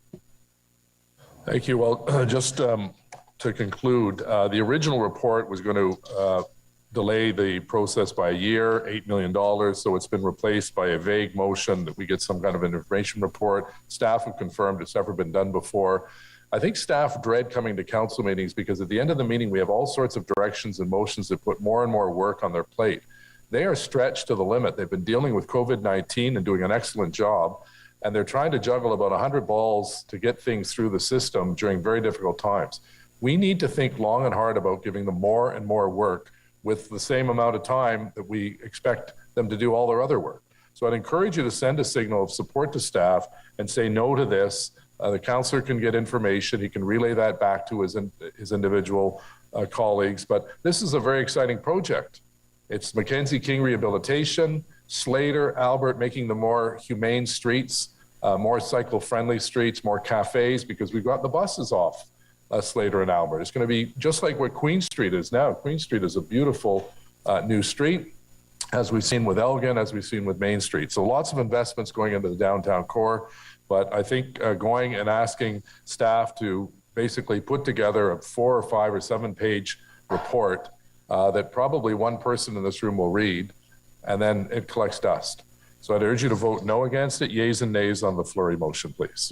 Thank you. Well, just to conclude, the original report was going to delay the process by a year, $8 million. So it's been replaced by a vague motion that we get some kind of an information report. Staff have confirmed it's never been done before. I think staff dread coming to council meetings because at the end of the meeting, we have all sorts of directions and motions that put more and more work on their plate. They are stretched to the limit. They've been dealing with COVID-19 and doing an excellent job. And they're trying to juggle about 100 balls to get things through the system during very difficult times. We need to think long and hard about giving them more and more work with the same amount of time that we expect them to do all their other work. So I'd encourage you to send a signal of support to staff and say no to this. The councillor can get information. He can relay that back to his individual colleagues. But this is a very exciting project. It's Mackenzie King rehabilitation, Slater, Albert, making the more humane streets, more cycle-friendly streets, more cafes, because we've got the buses off Slater and Albert. It's going to be just like what Queen Street is now. Queen Street is a beautiful new street, as we've seen with Elgin, as we've seen with Main Street. So lots of investments going into the downtown core. But I think going and asking staff to basically put together a 4 or 5 or 7 page report that probably one person in this room will read, and then it collects dust. So I'd urge you to vote no against it, yeas and nays on the flurry motion, please.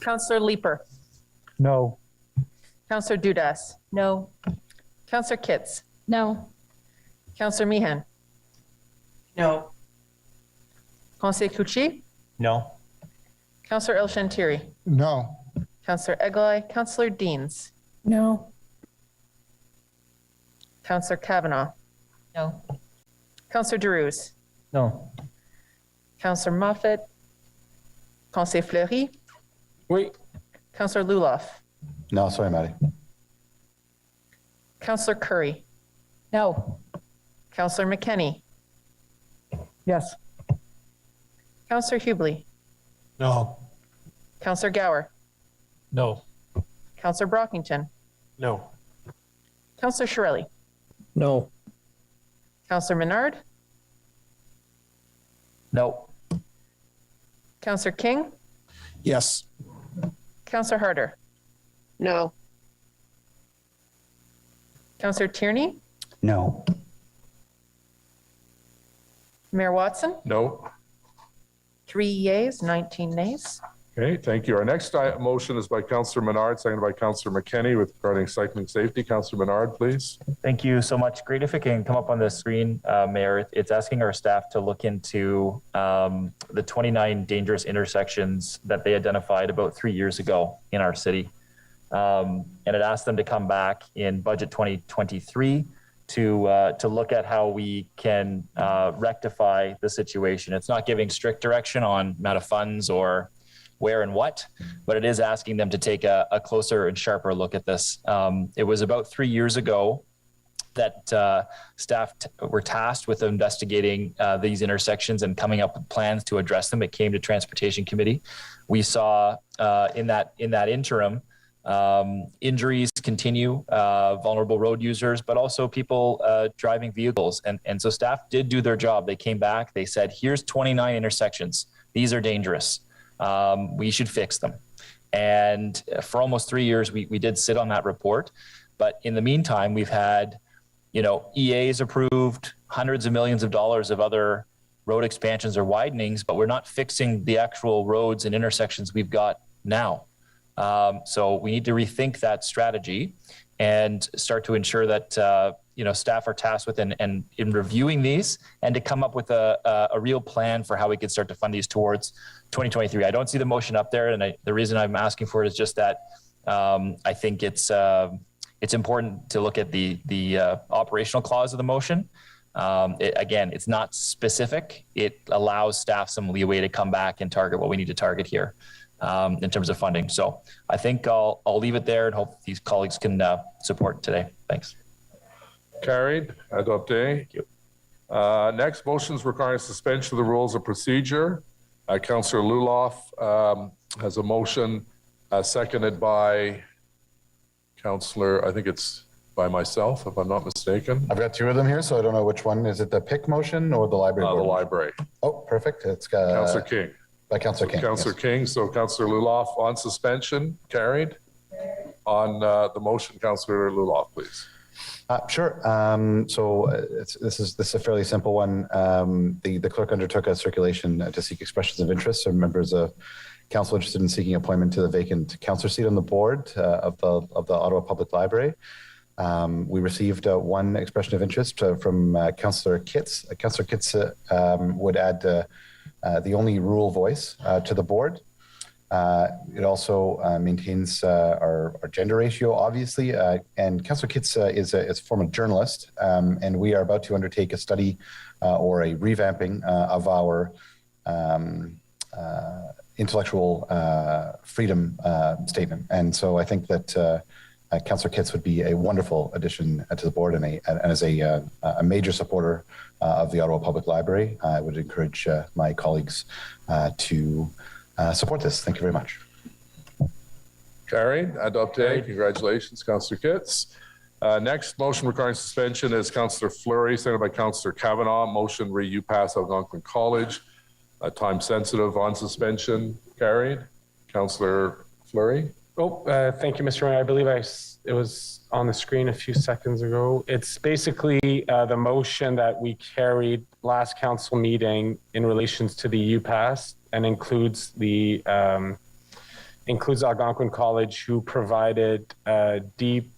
Counselor Leeper. No. Counselor Dudas. No. Counselor Kitts. No. Counselor Meehan. No. Conseil Couchi. No. Counselor El Shantiri. No. Counselor Eglai. Counselor Deans. No. Counselor Kavanaugh. No. Counselor Giroux. No. Counselor Moffat. Conseil Fleury. Wait, Counselor Luloff. No, sorry, Maddie. Counselor Curry. No. Counselor McKenney. Yes. Counselor Hubley. No. Counselor Gower. No. Counselor Brockington. no. Counselor Shirelli. No. Counselor Menard. No. Counselor King. Yes. Counselor Harder. No. Counselor Tierney. No. Mayor Watson. No. 3 yeas, 19 nays. Okay, thank you. Our next motion is by Councillor Menard, seconded by Councillor McKenney regarding cycling safety. Councillor Menard, please. Thank you so much. Great if it can come up on the screen, Mayor. It's asking our staff to look into the 29 dangerous intersections that they identified about 3 years ago in our city. And it asked them to come back in budget 2023 to look at how we can rectify the situation. It's not giving strict direction on amount of funds or where and what, but it is asking them to take a closer and sharper look at this. It was about 3 years ago that staff were tasked with investigating these intersections and coming up with plans to address them. It came to Transportation Committee. We saw in that interim, injuries continue, vulnerable road users, but also people driving vehicles. And so staff did do their job. They came back, they said, here's 29 intersections. These are dangerous. We should fix them. And for almost 3 years, we did sit on that report. But in the meantime, we've had, EAs approved, hundreds of millions of dollars of other road expansions or widenings, but we're not fixing the actual roads and intersections we've got now. So we need to rethink that strategy and start to ensure that staff are tasked with and in reviewing these and to come up with a real plan for how we could start to fund these towards 2023. I don't see the motion up there, and the reason I'm asking for it is just that I think it's important to look at the operational clause of the motion. Again, it's not specific. It allows staff some leeway to come back and target what we need to target here. In terms of funding. So I think I'll leave it there and hope these colleagues can support today. Thanks. Carried. Adopté. Thank you. Next, motions requiring suspension of the rules of procedure. Councillor Luloff has a motion seconded by Councillor, I think it's by myself, if I'm not mistaken. I've got two of them here, so I don't know which one. Is it the PIC motion or the library? The library. Oh, perfect. It's Councillor King. By Councillor King. Councillor King. So Councillor Luloff on suspension, carried. On the motion, Councillor Luloff, please. Sure. This is a fairly simple one. The clerk undertook a circulation to seek expressions of interest from members of council interested in seeking appointment to the vacant councillor seat on the board of the Ottawa Public Library. We received one expression of interest from Councillor Kitts. Councillor Kitts would add the only rural voice to the board. It also maintains our gender ratio, obviously. And Councillor Kitts is a former journalist, and we are about to undertake a study or a revamping of our intellectual freedom statement. And so I think that Councillor Kitts would be a wonderful addition to the board, and as a major supporter of the Ottawa Public Library. I would encourage my colleagues to support this. Thank you very much. Carried. Adopté. Congratulations, Councillor Kitts. Next motion requiring suspension is Councillor Fleury, seconded by Councillor Kavanaugh. Motion re-UPass Algonquin College. Time sensitive on suspension. Carried. Councillor Fleury. Thank you, Mr. Mayor. I believe it was on the screen a few seconds ago. It's basically the motion that we carried last council meeting in relations to the UPass and includes the includes Algonquin College, who provided a deep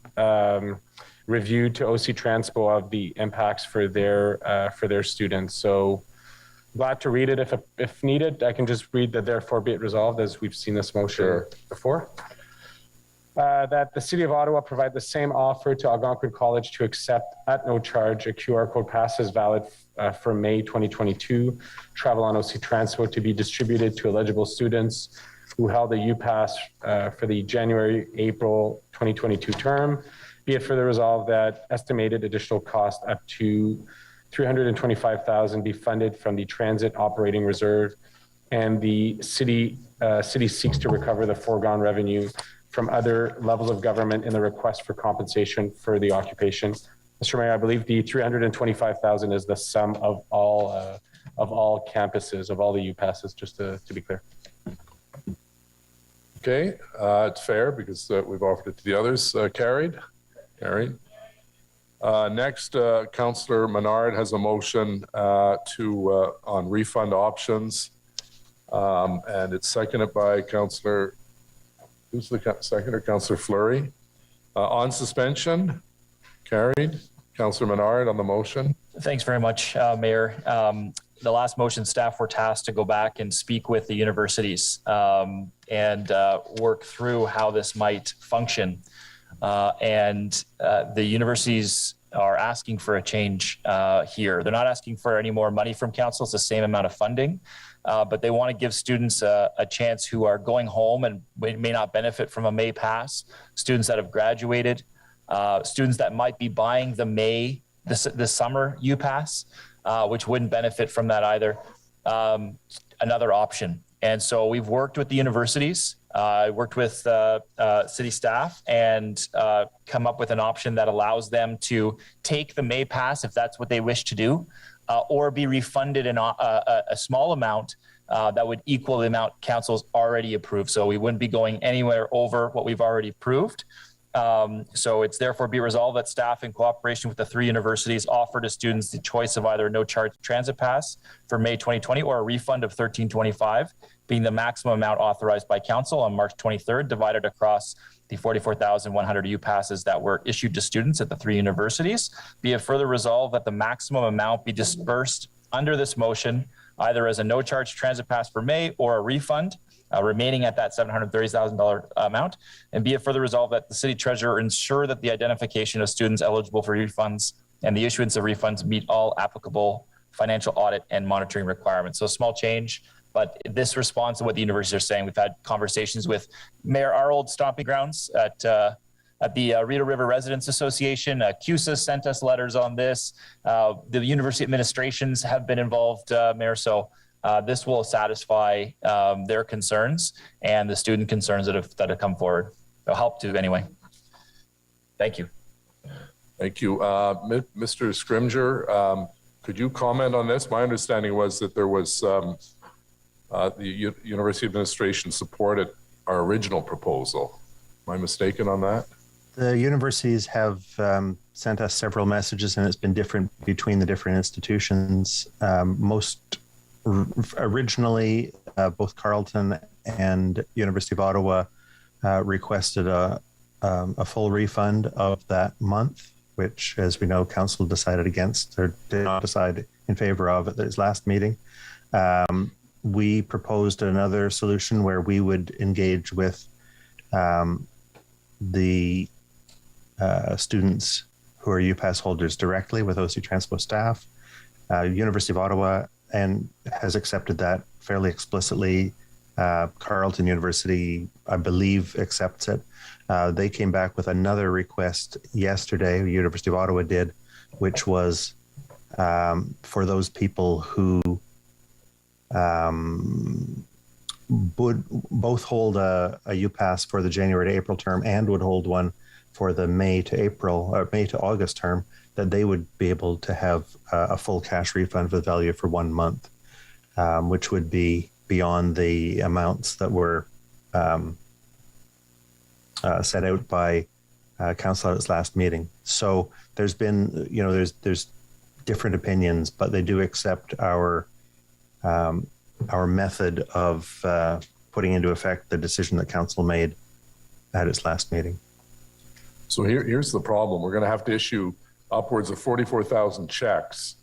review to OC Transpo of the impacts for their students. So glad to read it. If needed, I can just read the therefore be it resolved, as we've seen this motion before. That the City of Ottawa provide the same offer to Algonquin College to accept at no charge a QR code passes valid for May 2022 travel on OC Transpo to be distributed to eligible students who held a UPass for the January-April 2022 term. Be it further resolved that estimated additional cost up to $325,000 be funded from the Transit Operating Reserve, and the city seeks to recover the foregone revenue from other levels of government in the request for compensation for the occupation. Mr. Mayor, I believe the $325,000 is the sum of all campuses, of all the UPasses, just to be clear. Okay, it's fair because we've offered it to the others. Carried. Next, Councillor Menard has a motion on refund options, and it's seconded by Councillor. Who's the seconder? Councillor Fleury. On suspension, carried. Councillor Menard on the motion. Thanks very much, Mayor. The last motion, staff were tasked to go back and speak with the universities and work through how this might function. The universities are asking for a change here. They're not asking for any more money from council. It's the same amount of funding, but they want to give students a chance who are going home and may not benefit from a May pass, students that have graduated, students that might be buying the summer UPass, which wouldn't benefit from that either, another option. And so we've worked with the universities, worked with city staff, and come up with an option that allows them to take the May pass if that's what they wish to do, or be refunded a small amount that would equal the amount council's already approved. So we wouldn't be going anywhere over what we've already approved. So it's therefore be resolved that staff, in cooperation with the 3 universities, offer to students the choice of either a no-charge transit pass for May 2020 or a refund of $13.25, being the maximum amount authorized by council on March 23rd, divided across the 44,100 UPasses that were issued to students at the 3 universities. Be it further resolved that the maximum amount be dispersed under this motion, either as a no-charge transit pass for May or a refund, remaining at that $730,000 amount. And be it further resolved that the city treasurer ensure that the identification of students eligible for refunds and the issuance of refunds meet all applicable financial audit and monitoring requirements. So a small change, but this responds to what the universities are saying. We've had conversations with our old stomping grounds at the Rideau River Residents Association. CUSA sent us letters on this. The university administrations have been involved, Mayor. So this will satisfy their concerns and the student concerns that have come forward. It'll help to anyway. Thank you. Thank you. Mr. Scrimger, could you comment on this? My understanding was that there was the university administration supported our original proposal. Am I mistaken on that? The universities have sent us several messages, and it's been different between the different institutions. Originally, both Carleton and University of Ottawa requested a full refund of that month, which, as we know, council decided against, or did not decide in favor of at its last meeting. We proposed another solution where we would engage with the students who are UPass holders directly with OC Transpo staff. University of Ottawa and has accepted that fairly explicitly. Carleton University, I believe, accepts it. They came back with another request yesterday, University of Ottawa did, which was for those people who would both hold a UPass for the January to April term and would hold one for the May to August term, that they would be able to have a full cash refund for the value for 1 month, which would be beyond the amounts that were set out by council at its last meeting. So there's been, there's different opinions, but they do accept our method of putting into effect the decision that council made at its last meeting. So here's the problem. We're going to have to issue upwards of 44,000 checks.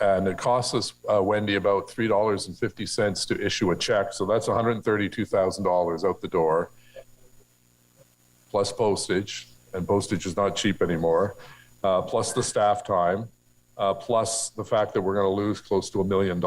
And it costs us, Wendy, about $3.50 to issue a check. So that's $132,000 out the door, plus postage, and postage is not cheap anymore, plus the staff time, plus the fact that we're going to lose close to $1 million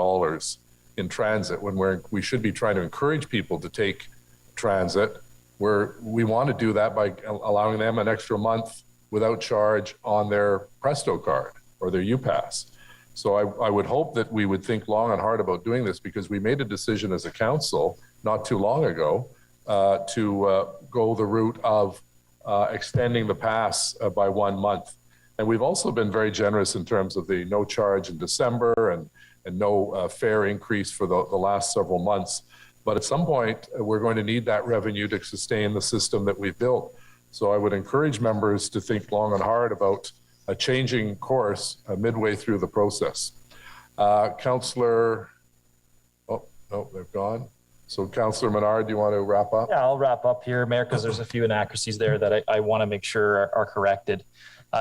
in transit when we should be trying to encourage people to take transit. We want to do that by allowing them an extra month without charge on their Presto card or their UPass. So I would hope that we would think long and hard about doing this, because we made a decision as a council not too long ago to go the route of extending the pass by 1 month. And we've also been very generous in terms of the no charge in December and no fare increase for the last several months. But at some point, we're going to need that revenue to sustain the system that we've built. So I would encourage members to think long and hard about a changing course midway through the process. Councillor, oh, no, they've gone. So Councillor Menard, do you want to wrap up? Yeah, I'll wrap up here, Mayor, because there's a few inaccuracies there that I want to make sure are corrected.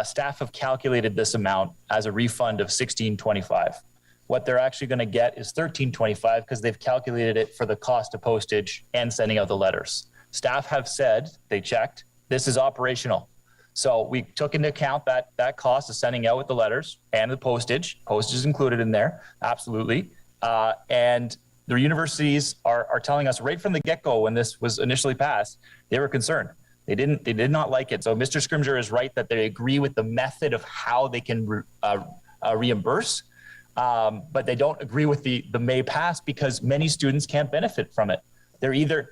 Staff have calculated this amount as a refund of $16.25. What they're actually going to get is $13.25 because they've calculated it for the cost of postage and sending out the letters. Staff have said, they checked, this is operational. So we took into account that cost of sending out with the letters and the postage. Postage is included in there, absolutely. And the universities are telling us right from the get-go when this was initially passed, they were concerned. They did not like it. So Mr. Scrimgeour is right that they agree with the method of how they can reimburse, but they don't agree with the May pass because many students can't benefit from it.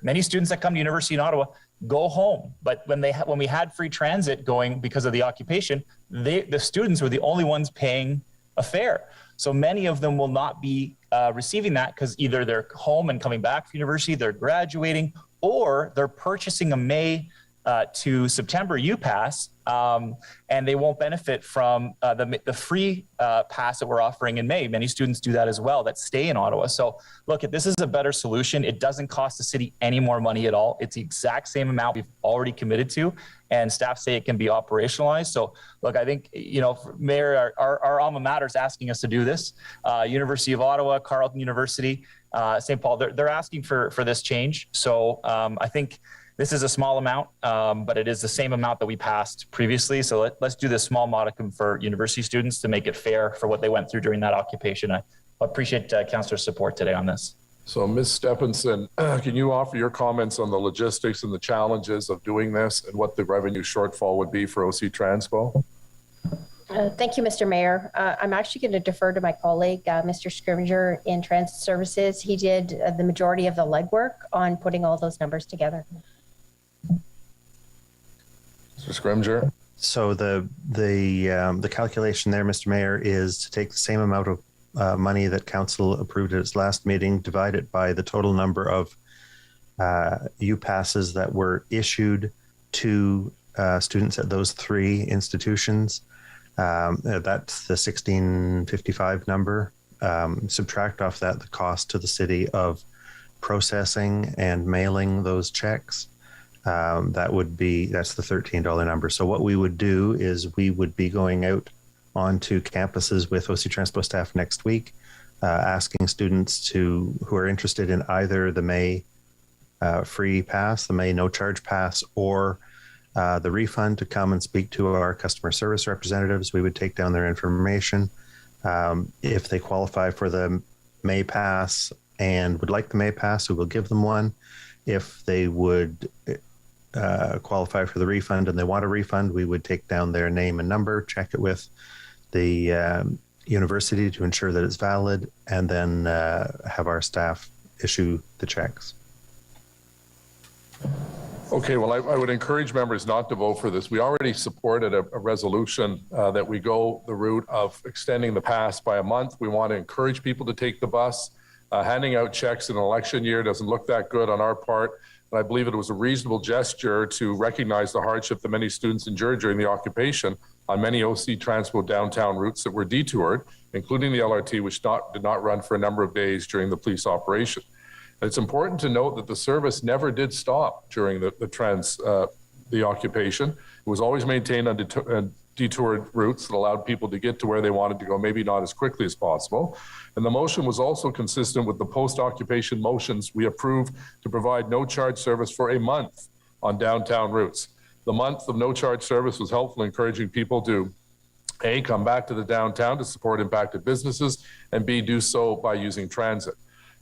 Many students that come to University in Ottawa go home, but when we had free transit going because of the occupation, the students were the only ones paying a fare. So many of them will not be receiving that because either they're home and coming back from university, they're graduating, or they're purchasing a May to September UPass, and they won't benefit from the free pass that we're offering in May. Many students do that as well that stay in Ottawa. So look, this is a better solution. It doesn't cost the city any more money at all. It's the exact same amount we've already committed to, and staff say it can be operationalized. So look, I think, Mayor, our alma mater is asking us to do this. University of Ottawa, Carleton University, St. Paul, they're asking for this change. So I think this is a small amount, but it is the same amount that we passed previously. So let's do this small modicum for university students to make it fair for what they went through during that occupation. I appreciate Councillor's support today on this. So Ms. Stephenson, can you offer your comments on the logistics and the challenges of doing this and what the revenue shortfall would be for OC Transpo? Thank you, Mr. Mayor. I'm actually going to defer to my colleague, Mr. Scrimgeour in Transit Services. He did the majority of the legwork on putting all those numbers together. Mr. Scrimgeour. So the calculation there, Mr. Mayor, is to take the same amount of money that council approved at its last meeting, divide it by the total number of UPasses that were issued to students at those three institutions. That's the 1655 number. Subtract off that the cost to the city of processing and mailing those checks. That's the $13 number. So what we would do is we would be going out onto campuses with OC Transpo staff next week, asking students who are interested in either the May free pass, the May no charge pass, or the refund to come and speak to our customer service representatives. We would take down their information. If they qualify for the May pass and would like the May pass, we will give them one. If they would qualify for the refund and they want a refund, we would take down their name and number, check it with the university to ensure that it's valid, and then have our staff issue the checks. Okay, well, I would encourage members not to vote for this. We already supported a resolution that we go the route of extending the pass by a month. We want to encourage people to take the bus. Handing out checks in an election year doesn't look that good on our part. And I believe it was a reasonable gesture to recognize the hardship that many students endured during the occupation on many OC Transpo downtown routes that were detoured, including the LRT, which did not run for a number of days during the police operation. It's important to note that the service never did stop during the occupation. It was always maintained on detoured routes that allowed people to get to where they wanted to go, maybe not as quickly as possible. And the motion was also consistent with the post-occupation motions we approved to provide no charge service for a month on downtown routes. The month of no charge service was helpful in encouraging people to A, come back to the downtown to support impacted businesses, and B, do so by using transit.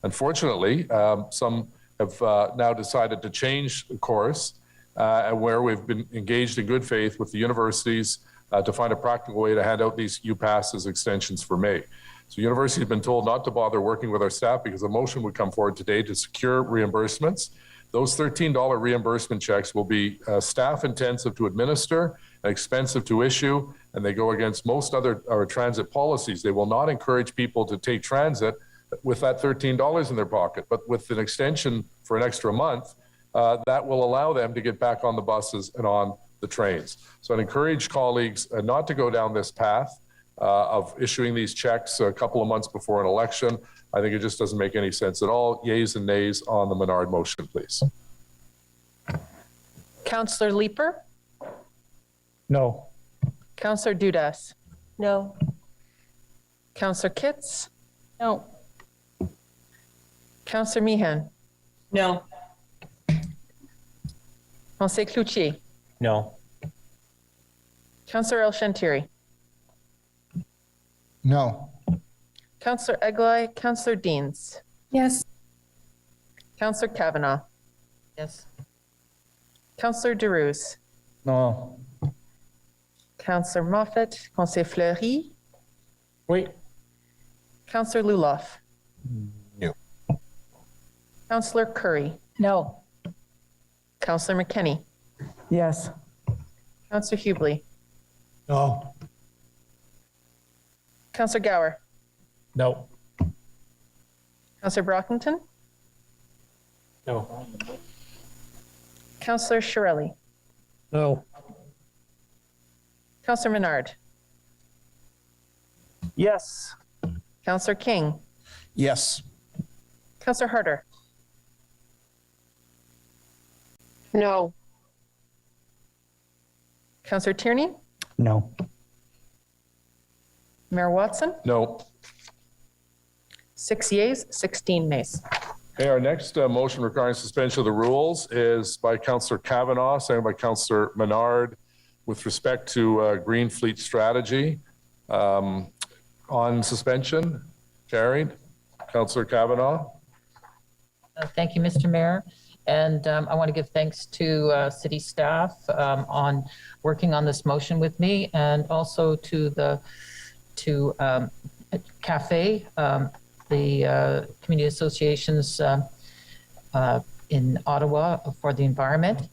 Unfortunately, some have now decided to change course, and where we've been engaged in good faith with the universities to find a practical way to hand out these U-Passes extensions for May. So university has been told not to bother working with our staff because a motion would come forward today to secure reimbursements. Those $13 reimbursement checks will be staff intensive to administer and expensive to issue, and they go against most other our transit policies. They will not encourage people to take transit with that $13 in their pocket, but with an extension for an extra month, that will allow them to get back on the buses and on the trains. So I'd encourage colleagues not to go down this path of issuing these checks a couple of months before an election. I think it just doesn't make any sense at all. Yeas and nays on the Menard motion, please. Councillor Leeper, No. Councillor Dudas, No. Councillor Kitts, No. Councillor Meehan, No. Councillor Cloutier, No. Councillor El Shantiri, No. Councillor Eglai, Councillor Deans, Yes. Councillor Kavanaugh. Yes. Councillor Derouse, No. Councillor Moffat, Councillor Fleury, Wait, Councillor Luloff, No. Councillor Curry, No. Councillor McKinney, Yes. Councillor Hubley, No. Councillor Gower, No. Councillor Brockington, no. Councillor Shirelli, No. Councillor Menard, Yes. Councillor King, Yes. Councillor Harder, No. Councillor Tierney, No. Mayor Watson, No. 6 yeas, 16 nays. Okay, our next motion requiring suspension of the rules is by Councillor Kavanaugh, seconded by Councillor Menard, with respect to Green Fleet strategy. On suspension, carried. Councillor Kavanaugh. Thank you, Mr. Mayor. And I want to give thanks to city staff on working on this motion with me, and also to the CAFE, the community associations in Ottawa for the environment.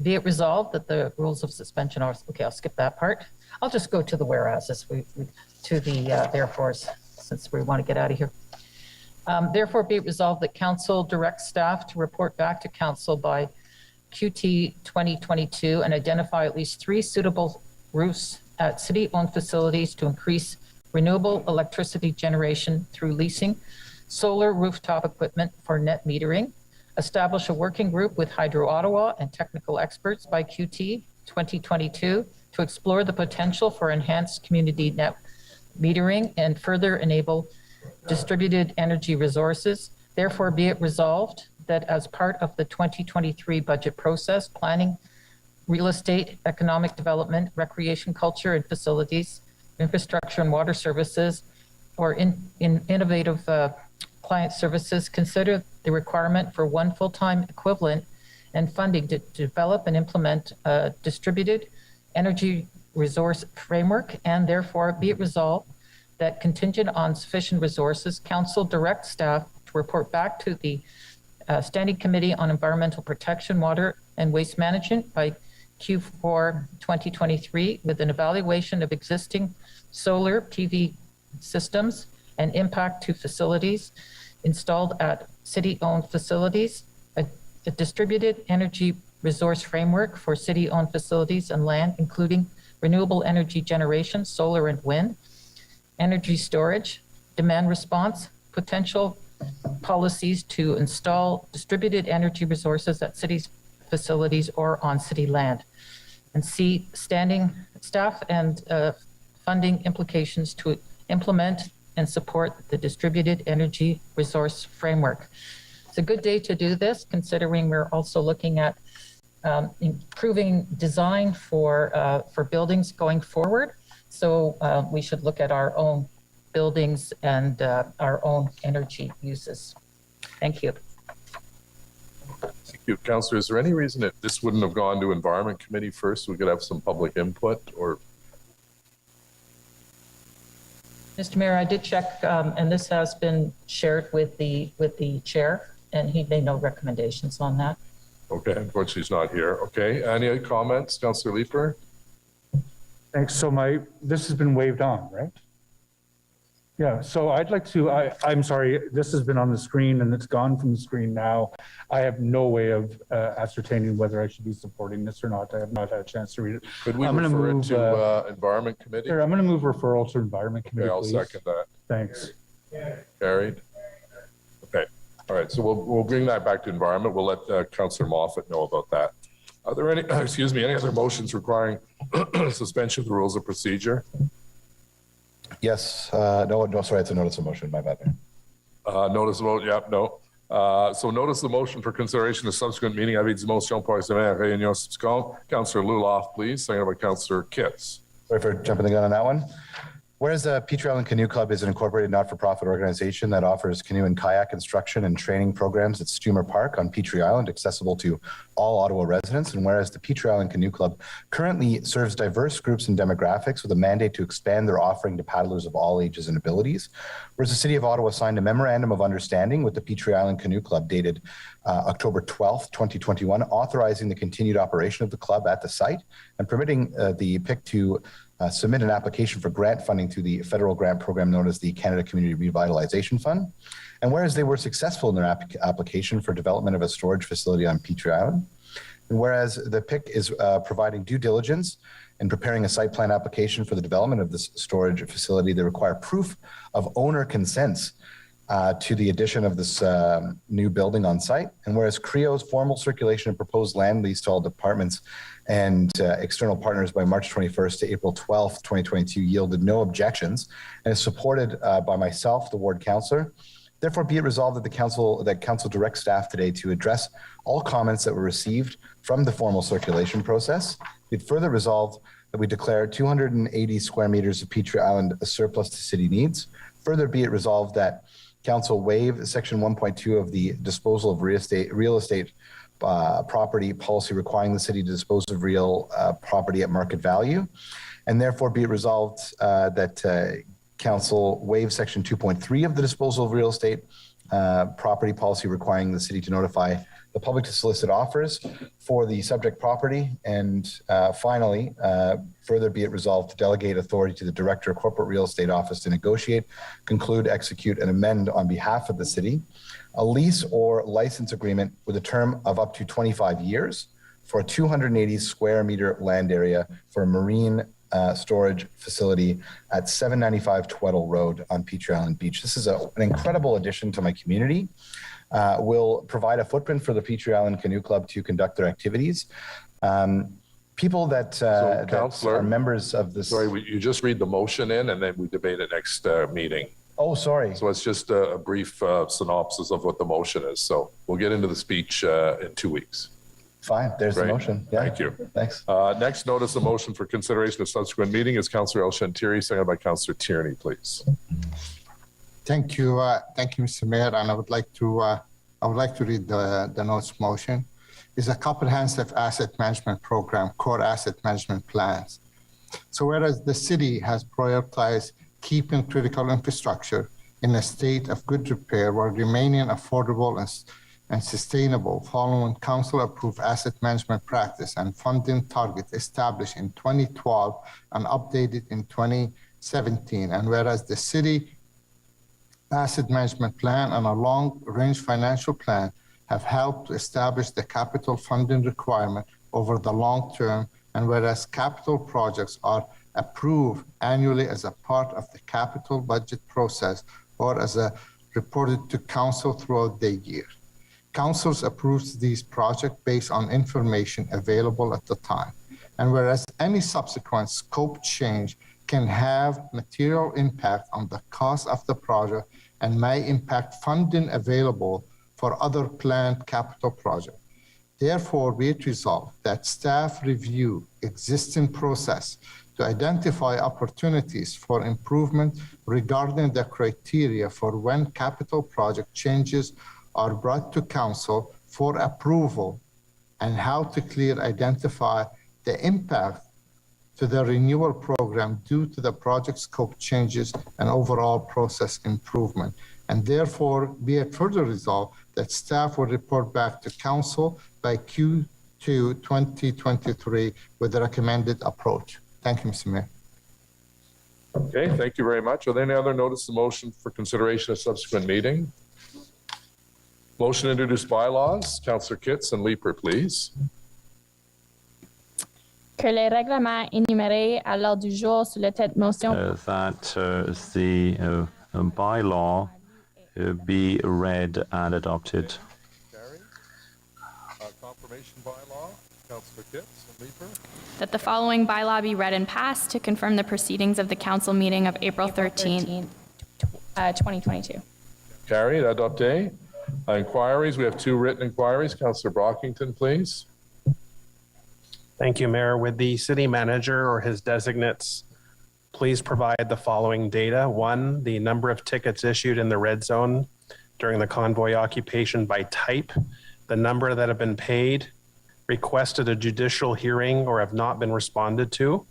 Be it resolved that the rules of suspension are, okay, I'll skip that part. I'll just go to the whereases, to the therefores, since we want to get out of here. Therefore, be it resolved that council directs staff to report back to council by QT 2022 and identify at least 3 suitable roofs at city-owned facilities to increase renewable electricity generation through leasing solar rooftop equipment for net metering. Establish a working group with Hydro Ottawa and technical experts by QT 2022 to explore the potential for enhanced community net metering and further enable distributed energy resources. Therefore, be it resolved that as part of the 2023 budget process, planning, real estate, economic development, recreation, culture and facilities, infrastructure and water services, or in innovative client services, consider the requirement for 1 full-time equivalent and funding to develop and implement a distributed energy resource framework. And therefore, be it resolved that contingent on sufficient resources, council directs staff to report back to the Standing Committee on Environmental Protection, Water and Waste Management by Q4 2023 with an evaluation of existing solar PV systems and impact to facilities installed at city-owned facilities, a distributed energy resource framework for city-owned facilities and land, including renewable energy generation, solar and wind, energy storage, demand response, potential policies to install distributed energy resources at cities' facilities or on city land. And C, standing staff and funding implications to implement and support the distributed energy resource framework. It's a good day to do this, considering we're also looking at improving design for buildings going forward. So we should look at our own buildings and our own energy uses. Thank you. Thank you. Councillor, is there any reason that this wouldn't have gone to Environment Committee first? We could have some public input, or? Mr. Mayor, I did check, and this has been shared with the chair, and he made no recommendations on that. Okay, unfortunately he's not here. Okay, any other comments, Councillor Leeper? Thanks. So this has been waived on, right? Yeah, so I'd like to, I'm sorry, this has been on the screen and it's gone from the screen now. I have no way of ascertaining whether I should be supporting this or not. I have not had a chance to read it. Could we refer it to Environment Committee? Sure, I'm going to move referral to Environment Committee, Okay, I'll please. second that. Thanks. Carried. Okay, all right, so we'll bring that back to Environment. We'll let Councillor Moffat know about that. Are there any, excuse me, any other motions requiring suspension of the rules of procedure? Yes, no, sorry, it's a notice of motion, my bad. Notice of vote, yep, no. So notice the motion for consideration of subsequent meeting avec motion pour réunion subsequente. Councillor Luloff, please, seconded by Councillor Kitts. Sorry for jumping the gun on that one. Whereas the Petrie Island Canoe Club is an incorporated not-for-profit organization that offers canoe and kayak instruction and training programs at Steamer Park on Petrie Island, accessible to all Ottawa residents. And whereas the Petrie Island Canoe Club currently serves diverse groups and demographics with a mandate to expand their offering to paddlers of all ages and abilities. Whereas the City of Ottawa signed a memorandum of understanding with the Petrie Island Canoe Club dated October 12th, 2021, authorizing the continued operation of the club at the site and permitting the PIC to submit an application for grant funding through the federal grant program known as the Canada Community Revitalization Fund. And whereas they were successful in their application for development of a storage facility on Petrie Island, and whereas the PIC is providing due diligence in preparing a site plan application for the development of this storage facility, they require proof of owner consents to the addition of this new building on site. And whereas CREO's formal circulation of proposed land lease to all departments and external partners by March 21st to April 12th, 2022 yielded no objections and is supported by myself, the ward councillor. Therefore, be it resolved that council directs staff today to address all comments that were received from the formal circulation process. Be it further resolved that we declare 280 square meters of Petrie Island a surplus to city needs. Further, be it resolved that council waive section 1.2 of the disposal of real estate property policy requiring the city to dispose of real property at market value. And therefore be it resolved that council waive section 2.3 of the disposal of real estate property policy requiring the city to notify the public to solicit offers for the subject property. And finally, further be it resolved to delegate authority to the Director of Corporate Real Estate Office to negotiate, conclude, execute, and amend on behalf of the city a lease or license agreement with a term of up to 25 years for a 280 square meter land area for a marine storage facility at 795 Tweddle Road on Petrie Island Beach. This is an incredible addition to my community. Will provide a footprint for the Petrie Island Canoe Club to conduct their activities. People that are members of this. Sorry, you just read the motion in and then we debate it next meeting. Oh, sorry. So it's just a brief synopsis of what the motion is. So we'll get into the speech in 2 weeks. Fine, there's the motion. Yeah. Thank you. Thanks. Next notice of motion for consideration of subsequent meeting is Councillor El-Shantiri, seconded by Councillor Tierney, please. Thank you, Mr. Mayor, and I would like to read the notice motion. It's a comprehensive asset management program, core asset management plans. So whereas the city has prioritized keeping critical infrastructure in a state of good repair while remaining affordable and sustainable following council-approved asset management practice and funding targets established in 2012 and updated in 2017. And whereas the city asset management plan and a long-range financial plan have helped to establish the capital funding requirement over the long term, and whereas capital projects are approved annually as a part of the capital budget process or as a reported to council throughout the year. Councils approves these projects based on information available at the time. And whereas any subsequent scope change can have material impact on the cost of the project and may impact funding available for other planned capital projects. Therefore, be it resolved that staff review existing process to identify opportunities for improvement regarding the criteria for when capital project changes are brought to council for approval and how to clearly identify the impact to the renewal program due to the project scope changes and overall process improvement. And therefore, be it further resolved that staff will report back to council by Q2 2023 with the recommended approach. Thank you, Mr. Mayor. Okay, thank you very much. Are there any other notice of motion for consideration of subsequent meeting? Motion to introduce bylaws. Councillor Kitts and Leeper, please. Que les règlements énumérés à l'ordre du jour sur le tête motion. That the bylaw be read and adopted. Confirmation bylaw. Councillor Kitts and Leeper. That the following bylaw be read and passed to confirm the proceedings of the council meeting of April 13th, 2022. Carried. Adopté. Inquiries. We have two written inquiries. Councillor Brockington, please. Thank you, Mayor. With the city manager or his designates, please provide the following data. One, the number of tickets issued in the red zone during the convoy occupation by type, the number that have been paid, requested a judicial hearing or have not been responded to,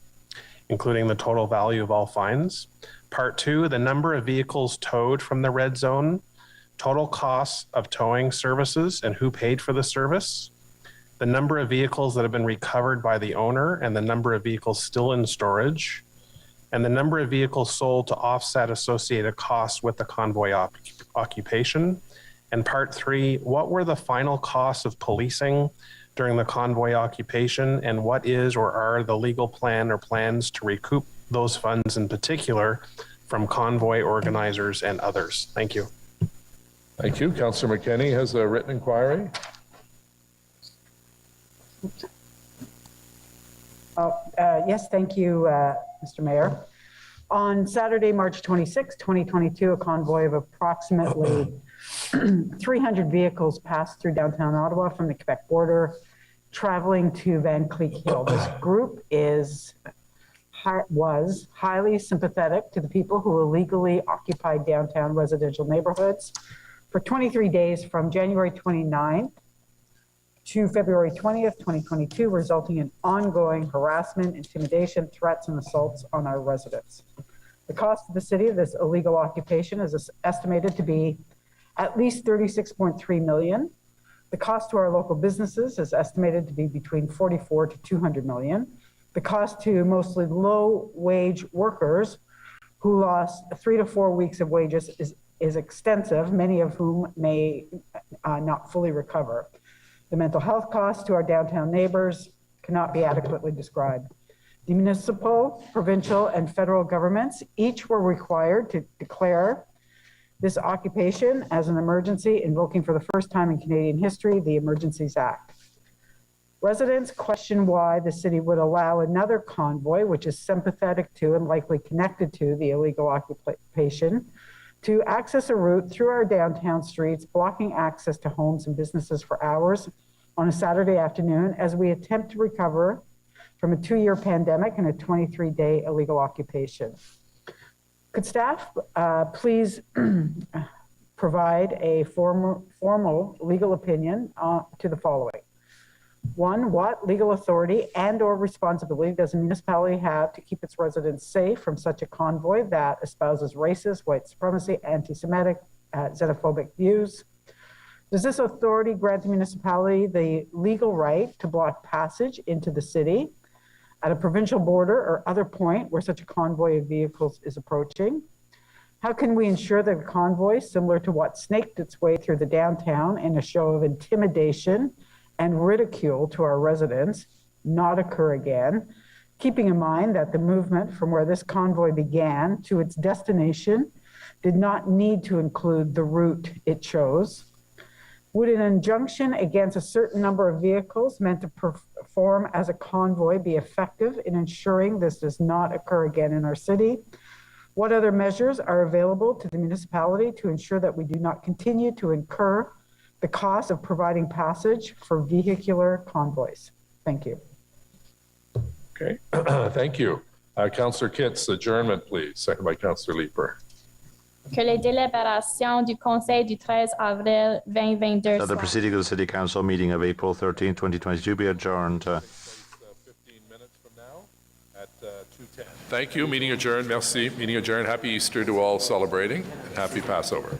including the total value of all fines. Part two, the number of vehicles towed from the red zone, total costs of towing services and who paid for the service, the number of vehicles that have been recovered by the owner and the number of vehicles still in storage, and the number of vehicles sold to offset associated costs with the convoy occupation. And part three, what were the final costs of policing during the convoy occupation, and what is or are the legal plan or plans to recoup those funds in particular from convoy organizers and others? Thank you. Thank you. Councillor McKenney has a written inquiry. Yes, thank you, Mr. Mayor. On Saturday, March 26, 2022, a convoy of approximately 300 vehicles passed through downtown Ottawa from the Quebec border, traveling to Van Cleek Hill. This group was highly sympathetic to the people who illegally occupied downtown residential neighborhoods for 23 days from January 29th to February 20th, 2022, resulting in ongoing harassment, intimidation, threats, and assaults on our residents. The cost to the city of this illegal occupation is estimated to be at least $36.3 million. The cost to our local businesses is estimated to be between $44 to $200 million. The cost to mostly low-wage workers who lost 3 to 4 weeks of wages is extensive, many of whom may not fully recover. The mental health costs to our downtown neighbors cannot be adequately described. The municipal, provincial, and federal governments each were required to declare this occupation as an emergency, invoking for the first time in Canadian history the Emergencies Act. Residents question why the city would allow another convoy, which is sympathetic to and likely connected to the illegal occupation, to access a route through our downtown streets, blocking access to homes and businesses for hours on a Saturday afternoon as we attempt to recover from a 2-year pandemic and a 23-day illegal occupation. Could staff please provide a formal legal opinion to the following? One, what legal authority and or responsibility does a municipality have to keep its residents safe from such a convoy that espouses racist, white supremacy, anti-Semitic, xenophobic views? Does this authority grant the municipality the legal right to block passage into the city at a provincial border or other point where such a convoy of vehicles is approaching? How can we ensure that a convoy similar to what snaked its way through the downtown in a show of intimidation and ridicule to our residents not occur again, keeping in mind that the movement from where this convoy began to its destination did not need to include the route it chose? Would an injunction against a certain number of vehicles meant to perform as a convoy be effective in ensuring this does not occur again in our city? What other measures are available to the municipality to ensure that we do not continue to incur the cost of providing passage for vehicular convoys? Thank you. Okay, thank you. Councillor Kitts, adjournment, please. Second by Councillor Leeper. Que les délibérations du Conseil du 13 avril 2022 That the proceeding of the City Council meeting of April 13, 2022 be adjourned. 15 minutes from now at 2:10. Thank you. Meeting adjourned. Merci. Meeting adjourned. Happy Easter to all celebrating, and happy Passover.